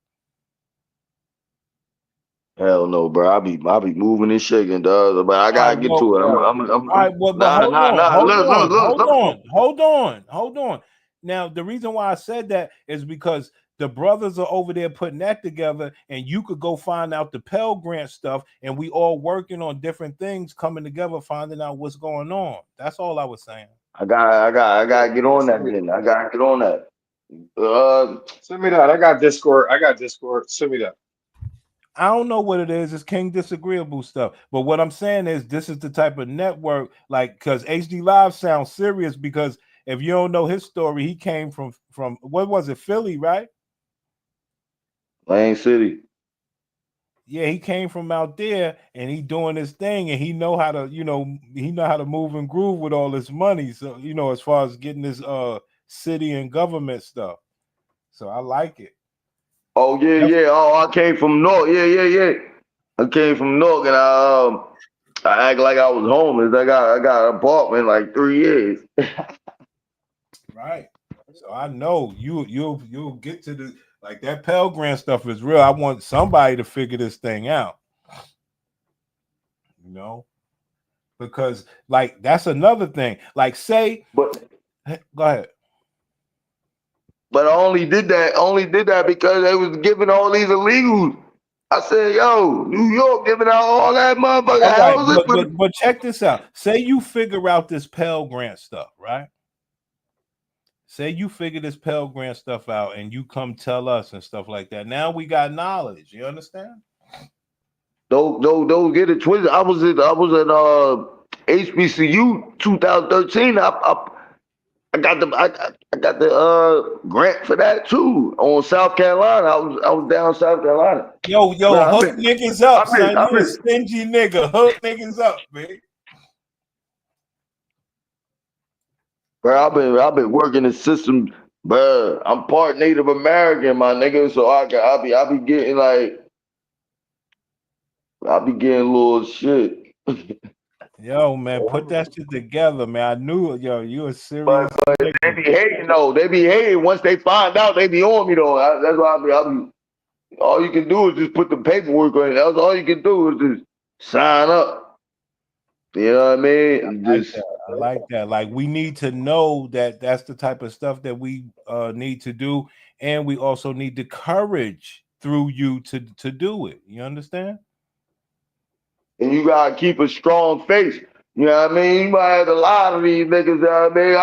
Hell no, bro. I be moving and shaking, dog. But I gotta get to it. Hold on. Now, the reason why I said that is because the brothers are over there putting that together, and you could go find out the Pell Grant stuff, and we all working on different things, coming together, finding out what's going on. That's all I was saying. I gotta get on that then. I gotta get on that. Send me that. I got Discord. Send me that. I don't know what it is. It's King Disagreeable stuff. But what I'm saying is this is the type of network, like, because HD Live sounds serious, because if you don't know his story, he came from what was it, Philly, right? Lane City. Yeah, he came from out there and he doing his thing and he know how to, he know how to move and groove with all this money. So, as far as getting this city and government stuff. So I like it. Oh yeah, yeah. Oh, I came from North. Yeah. I came from North, and I act like I was homeless. I got an apartment like 3 years. Right. So I know you'll get to the like that Pell Grant stuff is real. I want somebody to figure this thing out. Because like that's another thing. Like say, But go ahead. But I only did that because they was giving all these illegals. I said, yo, New York giving out all that motherfucking All right, housing. but check this out. Say you figure out this Pell Grant stuff, right? Say you figure this Pell Grant stuff out and you come tell us and stuff like that. Now we got knowledge. You understand? Don't get it twisted. I was at HBCU 2013. I got the grant for that too on South Carolina. I was down South Carolina. Yo, Bro, hook niggas up, son. You a stingy nigga. Hook niggas up, man. Bro, I've been working the system, bro. I'm part Native American, my nigga. So I be getting like I be getting little shit. Yo, man, put that shit together, man. I knew it. Yo, you a serious. But they be hating though. They be hating. Once they find out, they be on me though. That's why I be. All you can do is just put the paperwork on it. That's all you can do is just sign up. You know what I mean? I like that. Like we need to know that that's the type of stuff that we need to do, and we also need the courage through you to do it. You understand? And you gotta keep a strong face. You know what I mean? You might have a lot of these niggas. You know what I mean?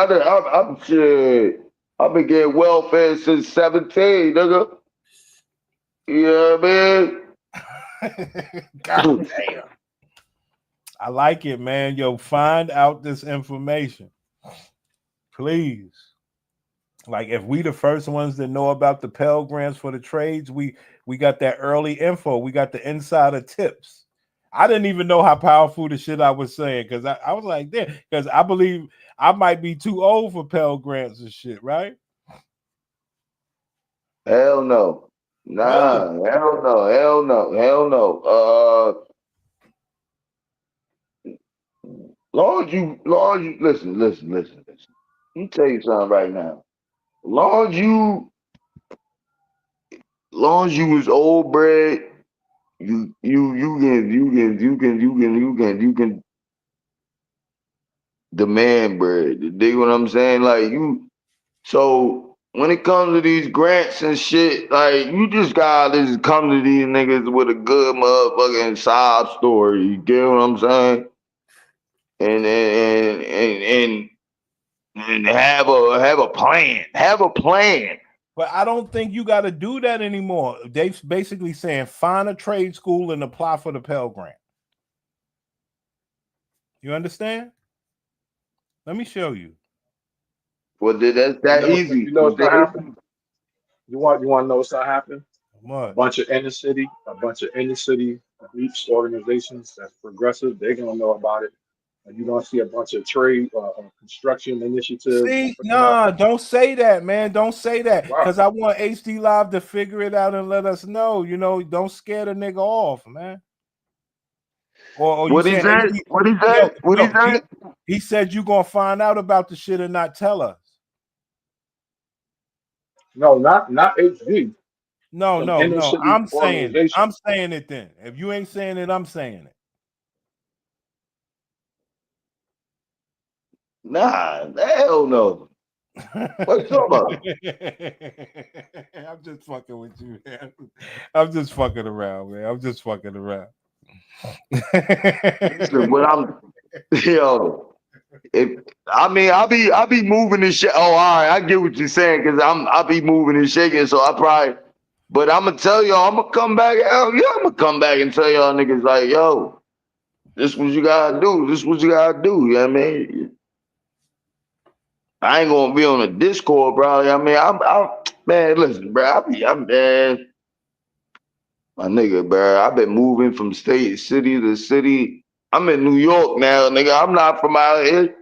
I'm shit. I've been getting welfare since 17, nigga. You know what I mean? God damn. I like it, man. Yo, find out this information. Please. Like if we the first ones that know about the Pell Grants for the trades, we got that early info. We got the insider tips. I didn't even know how powerful the shit I was saying because I was like, there, because I believe I might be too old for Pell Grants and shit, right? Hell no. Nah, really? Hell no. Long as you listen. Let me tell you something right now. Long as you was old bread, you can demand bread. You dig what I'm saying? Like you. So when it comes to these grants and shit, like you just gotta just come to these niggas with a good motherfucking sob story. You get what I'm saying? And have a plan. Have a plan. But I don't think you got to do that anymore. They're basically saying find a trade school and apply for the Pell Grant. You understand? Let me show you. Well, that's that easy. You know what's gonna happen? You want to know what's gonna happen? What? A bunch of inner city groups, organizations that's progressive. They're gonna know about it. And you're gonna see a bunch of trade construction initiatives. See, nah, don't say that, man. Don't say that. Because I want HD Live to figure it out and let us know. You know, don't scare the nigga off, man. Or what he said? What he said? What he said? He said you're gonna find out about the shit and not tell us. No, not HD. No. I'm saying it then. If you ain't saying it, I'm saying it. Nah, hell no. What you talking about? I'm just fucking with you, man. I'm just fucking around, man. I'm just fucking around. Listen, when I'm I'll be moving and shit. Oh, all right, I get what you're saying because I'll be moving and shaking. So but I'm gonna tell y'all, I'm gonna come back. Hell yeah, I'm gonna come back and tell y'all niggas like, yo, this what you gotta do. This what you gotta do. You know what I mean? I ain't gonna be on a Discord, bro. I mean, man, listen, bro. I'm My nigga, bro. I've been moving from city to city. I'm in New York now, nigga. I'm not from out here.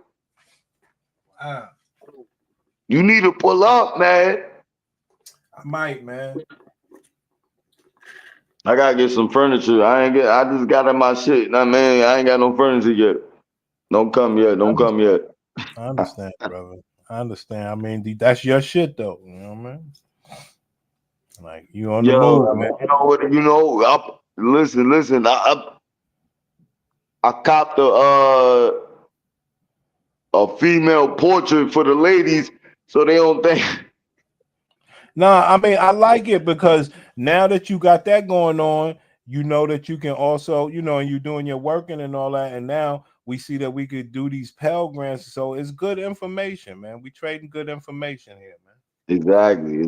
You need to pull up, man. I might, man. I gotta get some furniture. I just got in my shit. Nah, man, I ain't got no furniture yet. Don't come yet. Don't come yet. I understand, brother. I understand. I mean, that's your shit, though. You know what I mean? Like, you on the move, man. You know what? You know, listen. I copped a female portrait for the ladies, so they don't think. Nah, I mean, I like it because now that you got that going on, you know that you can also, you know, and you're doing your working and all that. And now we see that we could do these Pell Grants. So it's good information, man. We trading good information here, man. Exactly.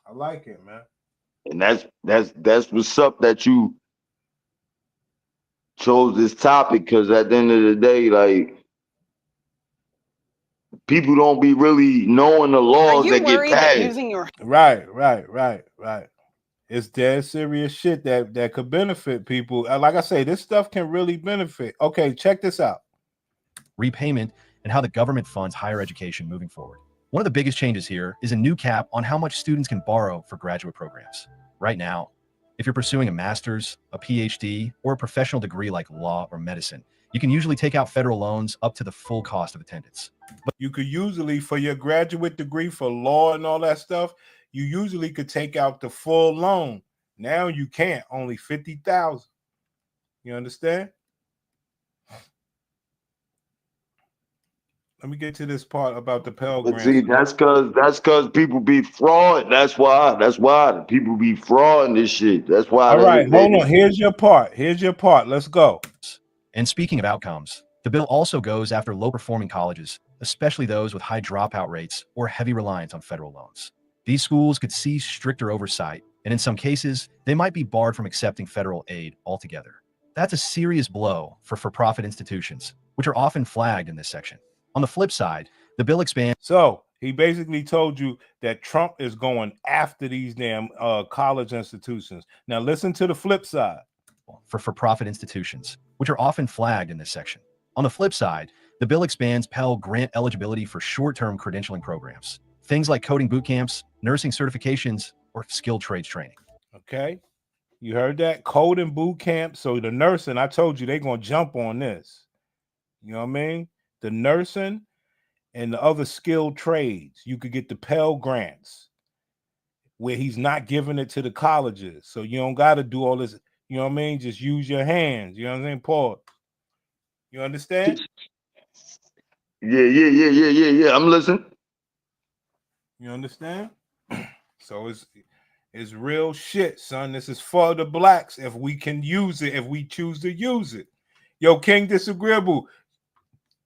I like it, man. And that's what's up that you chose this topic, because at the end of the day, like, people don't be really knowing the laws that get passed. Right. It's dead serious shit that could benefit people. Like I say, this stuff can really benefit. Okay, check this out. Repayment and how the government funds higher education moving forward. One of the biggest changes here is a new cap on how much students can borrow for graduate programs. Right now, if you're pursuing a master's, a PhD, or a professional degree like law or medicine, you can usually take out federal loans up to the full cost of attendance. But you could usually, for your graduate degree for law and all that stuff, you usually could take out the full loan. Now you can't, only $50,000. You understand? Let me get to this part about the Pell Grants. See, that's cause people be fraud. That's why people be frauding this shit. That's why. All right, hold on. Here's your part. Let's go. And speaking of outcomes, the bill also goes after low-performing colleges, especially those with high dropout rates or heavy reliance on federal loans. These schools could see stricter oversight, and in some cases, they might be barred from accepting federal aid altogether. That's a serious blow for for-profit institutions, which are often flagged in this section. On the flip side, the bill expands. So he basically told you that Trump is going after these damn college institutions. Now listen to the flip side. For-profit institutions, which are often flagged in this section. On the flip side, the bill expands Pell Grant eligibility for short-term credentialing programs. Things like coding boot camps, nursing certifications, or skilled trades training. Okay, you heard that? Coding boot camp. So the nursing, I told you they're going to jump on this. You know what I mean? The nursing and the other skilled trades, you could get the Pell Grants where he's not giving it to the colleges. So you don't got to do all this. You know what I mean? Just use your hands. You know what I'm saying? Paul, you understand? Yeah. I'm listening. You understand? So it's real shit, son. This is for the blacks if we can use it, if we choose to use it. Yo, King Disagreeable,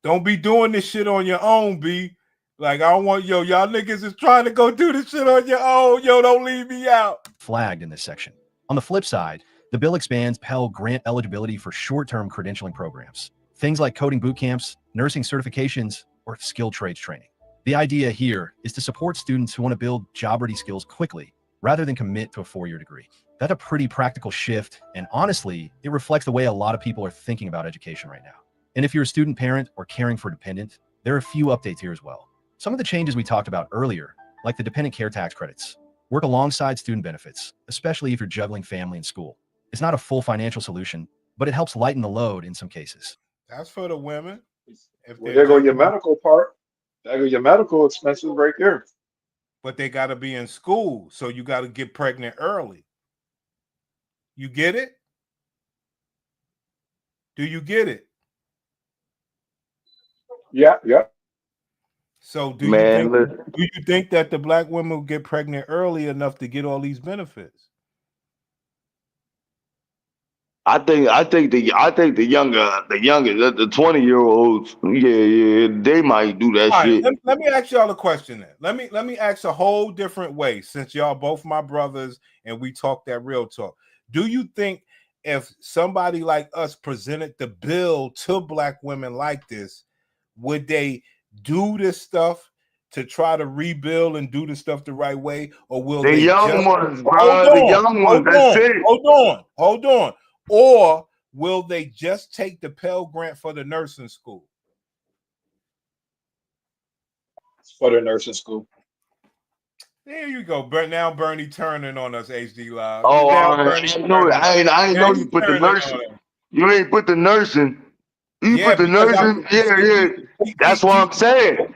don't be doing this shit on your own, B. Like, I don't want, y'all niggas is trying to go do this shit on your own. Yo, don't leave me out. Flagged in this section. On the flip side, the bill expands Pell Grant eligibility for short-term credentialing programs. Things like coding boot camps, nursing certifications, or skilled trades training. The idea here is to support students who want to build job-ready skills quickly, rather than commit to a 4-year degree. That's a pretty practical shift, and honestly, it reflects the way a lot of people are thinking about education right now. And if you're a student parent or caring for a dependent, there are a few updates here as well. Some of the changes we talked about earlier, like the dependent care tax credits, work alongside student benefits, especially if you're juggling family and school. It's not a full financial solution, but it helps lighten the load in some cases. That's for the women. There go your medical part. There go your medical expenses right there. But they got to be in school, so you got to get pregnant early. You get it? Do you get it? Yeah. So do you think that the black women will get pregnant early enough to get all these benefits? I think the younger, the 20-year-olds, yeah, they might do that shit. Right, let me ask y'all a question then. Let me ask a whole different way, since y'all both my brothers and we talk that real talk. Do you think if somebody like us presented the bill to black women like this, would they do this stuff to try to rebuild and do the stuff the right way, or will The they young just ones, bro. hold The on, young ones. hold That's on, it. hold on, or will they just take the Pell Grant for the nursing school? For the nursing school. There you go. But now Bernie turning on us, HD Live. Oh, Now I Bernie ain't know. turning. I ain't Now know you you put the turning on nursing. us. You ain't put the nursing. You Yeah, put the because nursing. Yeah. That's what I'm saying.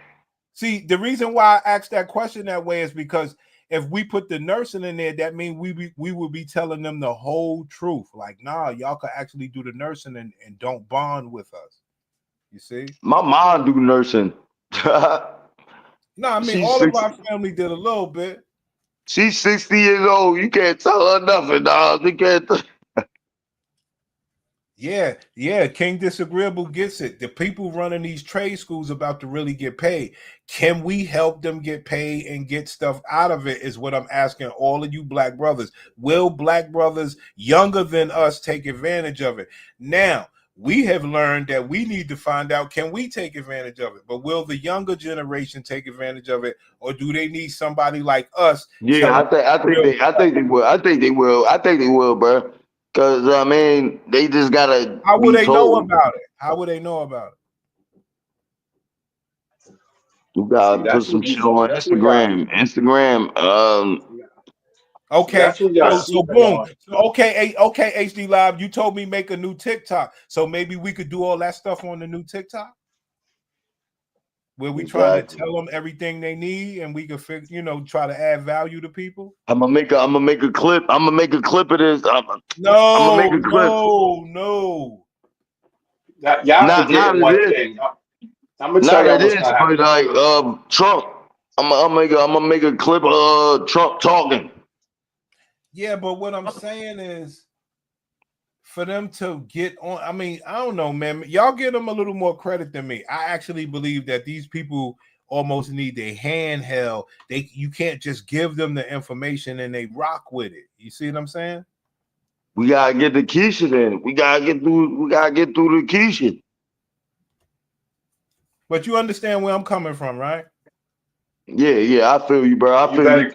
See, the reason why I asked that question that way is because if we put the nursing in there, that means we would be telling them the whole truth. Like, nah, y'all could actually do the nursing and don't bond with us. You see? My mom do nursing. No, I mean She's all 60. of our family did a little bit. She's 60 years old. You can't tell her nothing, dog. You can't. Yeah. King Disagreeable gets it. The people running these trade schools about to really get paid. Can we help them get paid and get stuff out of it? Is what I'm asking all of you black brothers. Will black brothers younger than us take advantage of it? Now, we have learned that we need to find out, can we take advantage of it? But will the younger generation take advantage of it, or do they need somebody like us? Yeah, I think they will. I think they will, bro. Cause I mean, they just gotta. How will be they told. know about it? How will they know about it? You gotta put some shit on Instagram. Okay, That's what y'all so sleeping boom. on. So okay, HD Live. You told me make a new TikTok, so maybe we could do all that stuff on the new TikTok, where we trying to tell them everything they need, and we can try to add value to people. I'm gonna make a clip. I'm gonna make a clip of this. I'm gonna make a clip. No. Y'all forgetting one thing. I'm gonna tell y'all what's not happening. Like Trump. I'm gonna make a clip of Trump talking. Yeah, but what I'm saying is, for them to get on, I mean, I don't know, man. Y'all give them a little more credit than me. I actually believe that these people almost need their handheld. You can't just give them the information and they rock with it. You see what I'm saying? We gotta get the Keisha then. We gotta get through the Keisha. But you understand where I'm coming from, right? Yeah, I feel you, bro. I feel you.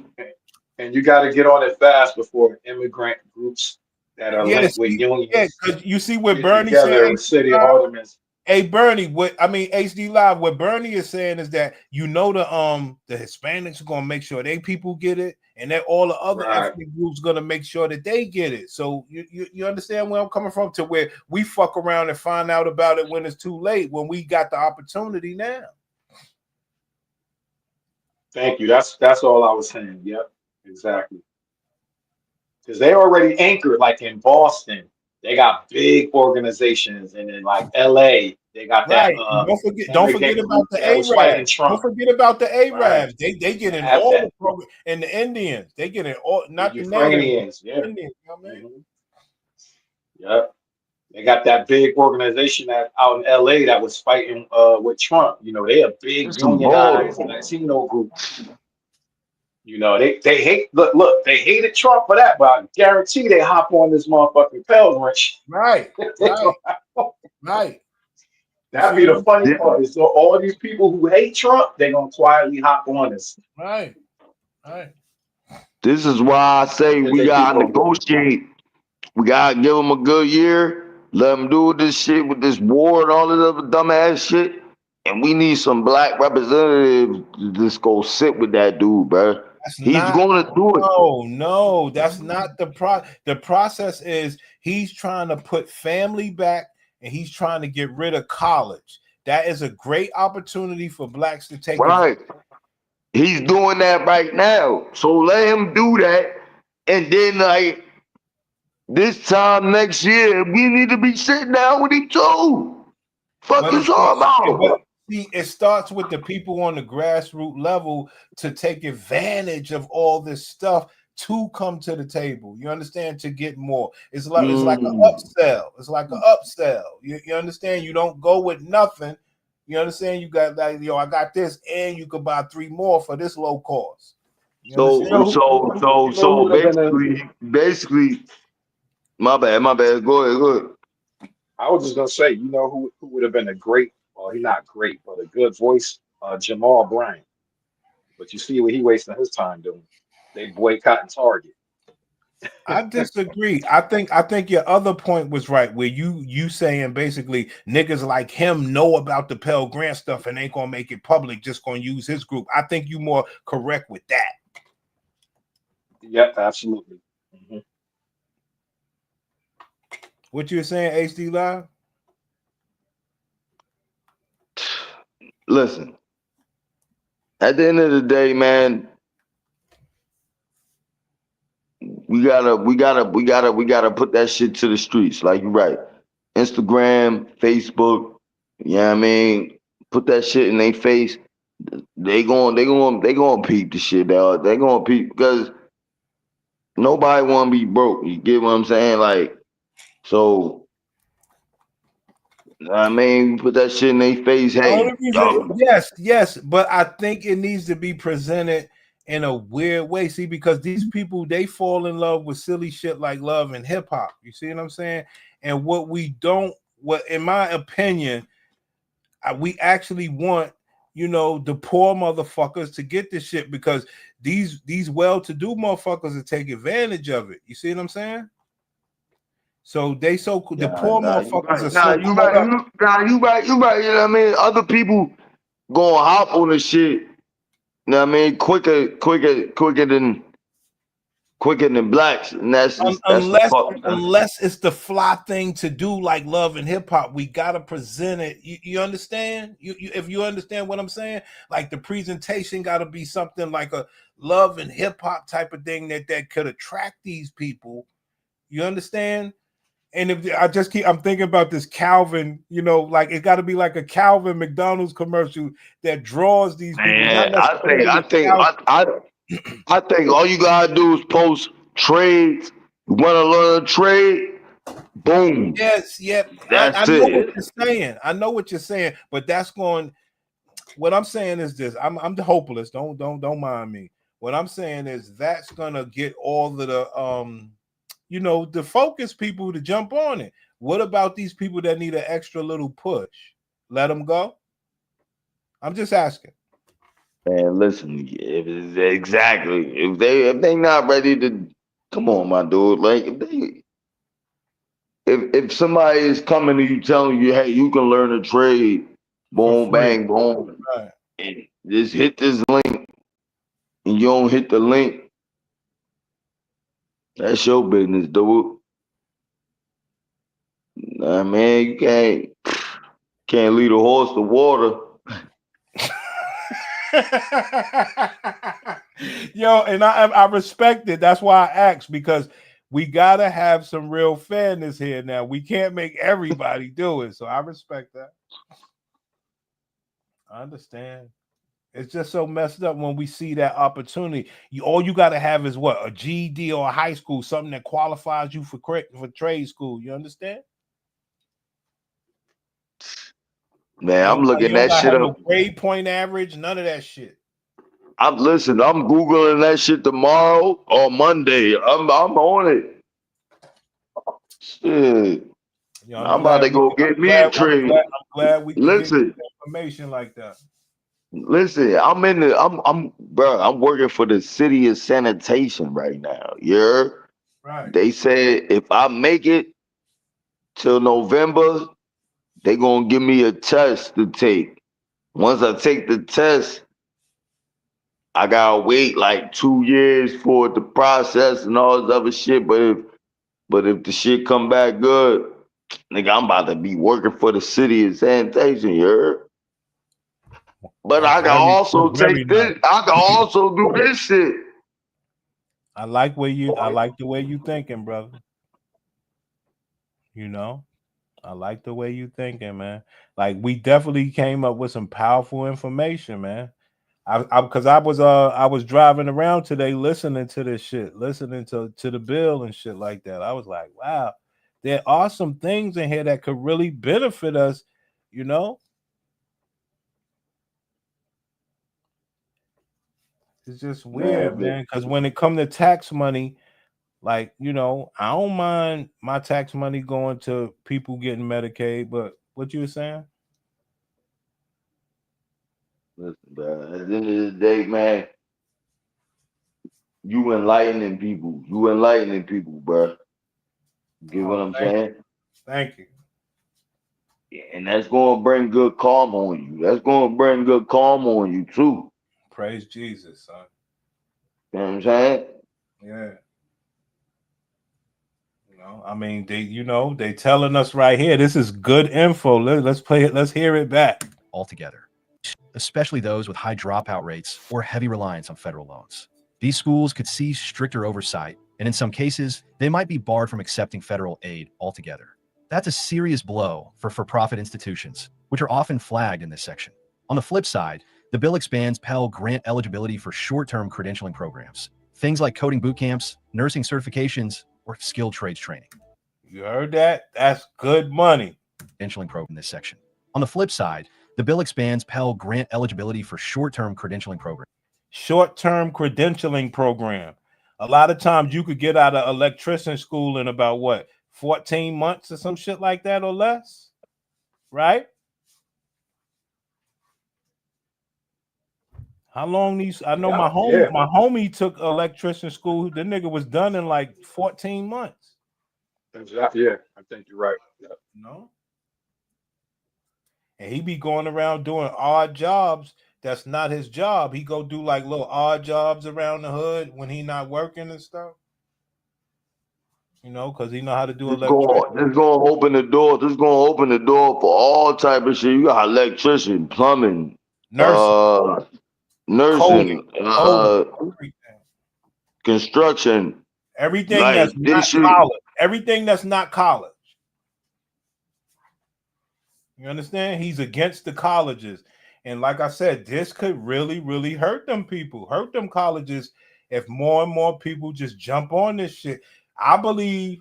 And you got to get on it fast before immigrant groups that are linked with unions. Yeah, because you see what Bernie said. With city aldermen. Hey Bernie, HD Live, what Bernie is saying is that the Hispanics are gonna make sure they people get it, and that all the other ethnic groups gonna make sure that they get it. So you understand where I'm coming from, to where we fuck around and find out about it when it's too late, when we got the opportunity now. Thank you. That's all I was saying. Yep, exactly. Because they already anchored, like in Boston, they got big organizations, and in like LA, they got that. Don't forget about the Arabs. Don't forget about the Arabs. They get in all the program, and the Indians. They get in all, not the Ukrainians. Yeah. Indians, Yep. They got that big organization out in LA that was fighting with Trump. They a big unionized Latino group. They hate look, they hated Trump for that, but I guarantee they hop on this motherfucking Pell Grant. Right. That'd be the funny part. So all these people who hate Trump, they're gonna quietly hop on this. Right. This is why I say we gotta negotiate. We gotta give them a good year. Let them do this shit with this war and all this other dumbass shit. And we need some black representatives to just go sit with that dude, bro. He's going to do it. No, that's not the The process is he's trying to put family back, and he's trying to get rid of college. That is a great opportunity for blacks to take. Right. He's doing that right now. So let him do that. And then like this time next year, we need to be sitting down with him too. Fuck is all about? See, it starts with the people on the grassroots level to take advantage of all this stuff to come to the table. You understand? To get more. It's like an upsell. It's like an upsell. You understand? You don't go with nothing. You understand? You got like, I got this, and you could buy 3 more for this low cost. So basically, my bad. Go ahead. I was just gonna say, who would have been a great, well, he's not great, but a good voice, Jamal Bryant. But you see what he wasting his time doing. They boycotting Target. I disagree. I think your other point was right, where you saying basically niggas like him know about the Pell Grant stuff and ain't gonna make it public, just gonna use his group. I think you more correct with that. Yep, absolutely. Mhm. What you were saying, HD Live? Listen, at the end of the day, man, we gotta put that shit to the streets. Like you're right. Instagram, Facebook, you know what I mean? Put that shit in their face. They going peep the shit out. They gonna peep because nobody wanna be broke. You get what I'm saying? Like, so I mean, put that shit in their face. Hey, yo, Yes, but I think it needs to be presented in a weird way. See, because these people, they fall in love with silly shit like love and hip hop. You see what I'm saying? And what we don't, what in my opinion, we actually want, the poor motherfuckers to get this shit, because these well-to-do motherfuckers will take advantage of it. You see what I'm saying? So the poor motherfuckers are so you caught up. right. You right. You know what I mean? Other people gonna hop on the shit. You know what I mean? Quicker than blacks, and that's the fuck. Unless it's the fly thing to do, like love and hip hop, we gotta present it. You understand? If you understand what I'm saying, like the presentation got to be something like a love and hip hop type of thing that could attract these people. You understand? And if I'm thinking about this Calvin, like it got to be like a Calvin McDonald's commercial that draws these people. Man, I think all you gotta do is post trades. You wanna learn a trade? Boom. Yes, yep. That's I know it. what you're saying. I know what you're saying, but that's going. What I'm saying is this. I'm the hopeless. Don't mind me. What I'm saying is that's gonna get all of the the focus people to jump on it. What about these people that need an extra little push? Let them go. I'm just asking. Man, listen, exactly. If they not ready to, come on, my dude. Like if somebody is coming to you telling you, hey, you can learn a trade, boom, bang, boom, Right. and just hit this link, and you don't hit the link, that's your business, dude. Nah, man, you can't lead a horse to water. Yo, and I respect it. That's why I asked, because we gotta have some real fairness here. Now we can't make everybody do it, so I respect that. I understand. It's just so messed up when we see that opportunity. All you got to have is what, a GED or a high school, something that qualifies you for trade school. You understand? Man, I'm looking You don't that gotta shit have up. no grade point average, none of that shit. I'm Googling that shit tomorrow or Monday. I'm on it. Shit. I'm about to go get me a trade. I'm glad we can get Listen, information like that. I'm working for the city of sanitation right now. Yeah. Right. They said if I make it till November, they gonna give me a test to take. Once I take the test, I gotta wait like 2 years for it to process and all this other shit. But if the shit come back good, nigga, I'm about to be working for the city of sanitation, you heard? But I can also take this. I can also do this shit. I like the way you thinking, brother. I like the way you thinking, man. Like we definitely came up with some powerful information, man. Because I was driving around today listening to this shit, listening to the bill and shit like that. I was like, wow, there are some things in here that could really benefit us, It's just weird, man. Because when it comes to tax money, like, I don't mind my tax money going to people getting Medicaid, but what you were saying? Listen, bro. At the end of the day, man, you enlightening people. You enlightening people, bro. You get what Oh, I'm saying? thank you. Yeah, and that's gonna bring good karma on you. That's gonna bring good karma on you too. Praise Jesus, son. You know what I'm saying? Yeah. I mean, they telling us right here. This is good info. Let's play it. Let's hear it back. Altogether, especially those with high dropout rates or heavy reliance on federal loans. These schools could see stricter oversight, and in some cases, they might be barred from accepting federal aid altogether. That's a serious blow for for-profit institutions, which are often flagged in this section. On the flip side, the bill expands Pell Grant eligibility for short-term credentialing programs, things like coding boot camps, nursing certifications, or skilled trades training. You heard that? That's good money. Credentialing program in this section. On the flip side, the bill expands Pell Grant eligibility for short-term credentialing programs. Short-term credentialing program. A lot of times you could get out of electrician school in about what, 14 months or some shit like that or less, right? How long these? I know my homie took electrician school. The nigga was done in like 14 months. Exactly. Yeah, I think you're right. Yeah. No. And he be going around doing odd jobs. That's not his job. He go do like little odd jobs around the hood when he not working and stuff. Because he know how to do electricity. This gonna open the door. This gonna open the door for all type of shit. You got electrician, plumbing, Nursing, nursing, coding, construction. everything Like, that's not college. Everything that's not college. You understand? He's against the colleges. And like I said, this could really, really hurt them people, hurt them colleges if more and more people just jump on this shit. I believe,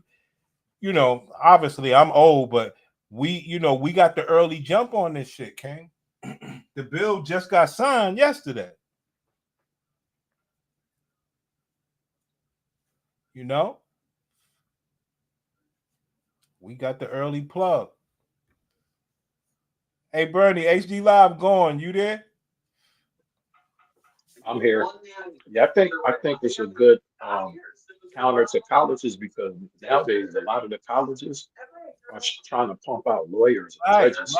obviously I'm old, but we got the early jump on this shit, King. The bill just got signed yesterday. We got the early plug. Hey, Bernie, HD Live going. You there? I'm here. Yeah, I think it's a good counter to colleges because nowadays a lot of the colleges are trying to pump out lawyers and judges.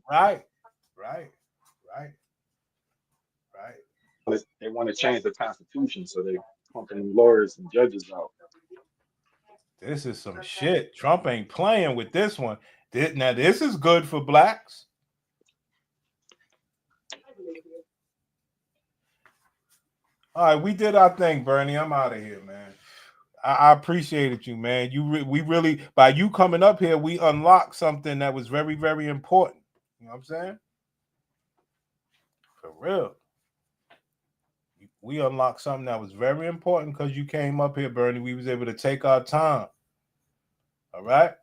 Right. They want to change the Constitution, so they're pumping lawyers and judges out. This is some shit. Trump ain't playing with this one. Now, this is good for blacks. All right, we did our thing, Bernie. I'm out of here, man. I appreciated you, man. We really, by you coming up here, we unlocked something that was very, very important. You know what I'm saying? For real. We unlocked something that was very important because you came up here, Bernie. We was able to take our time. All right?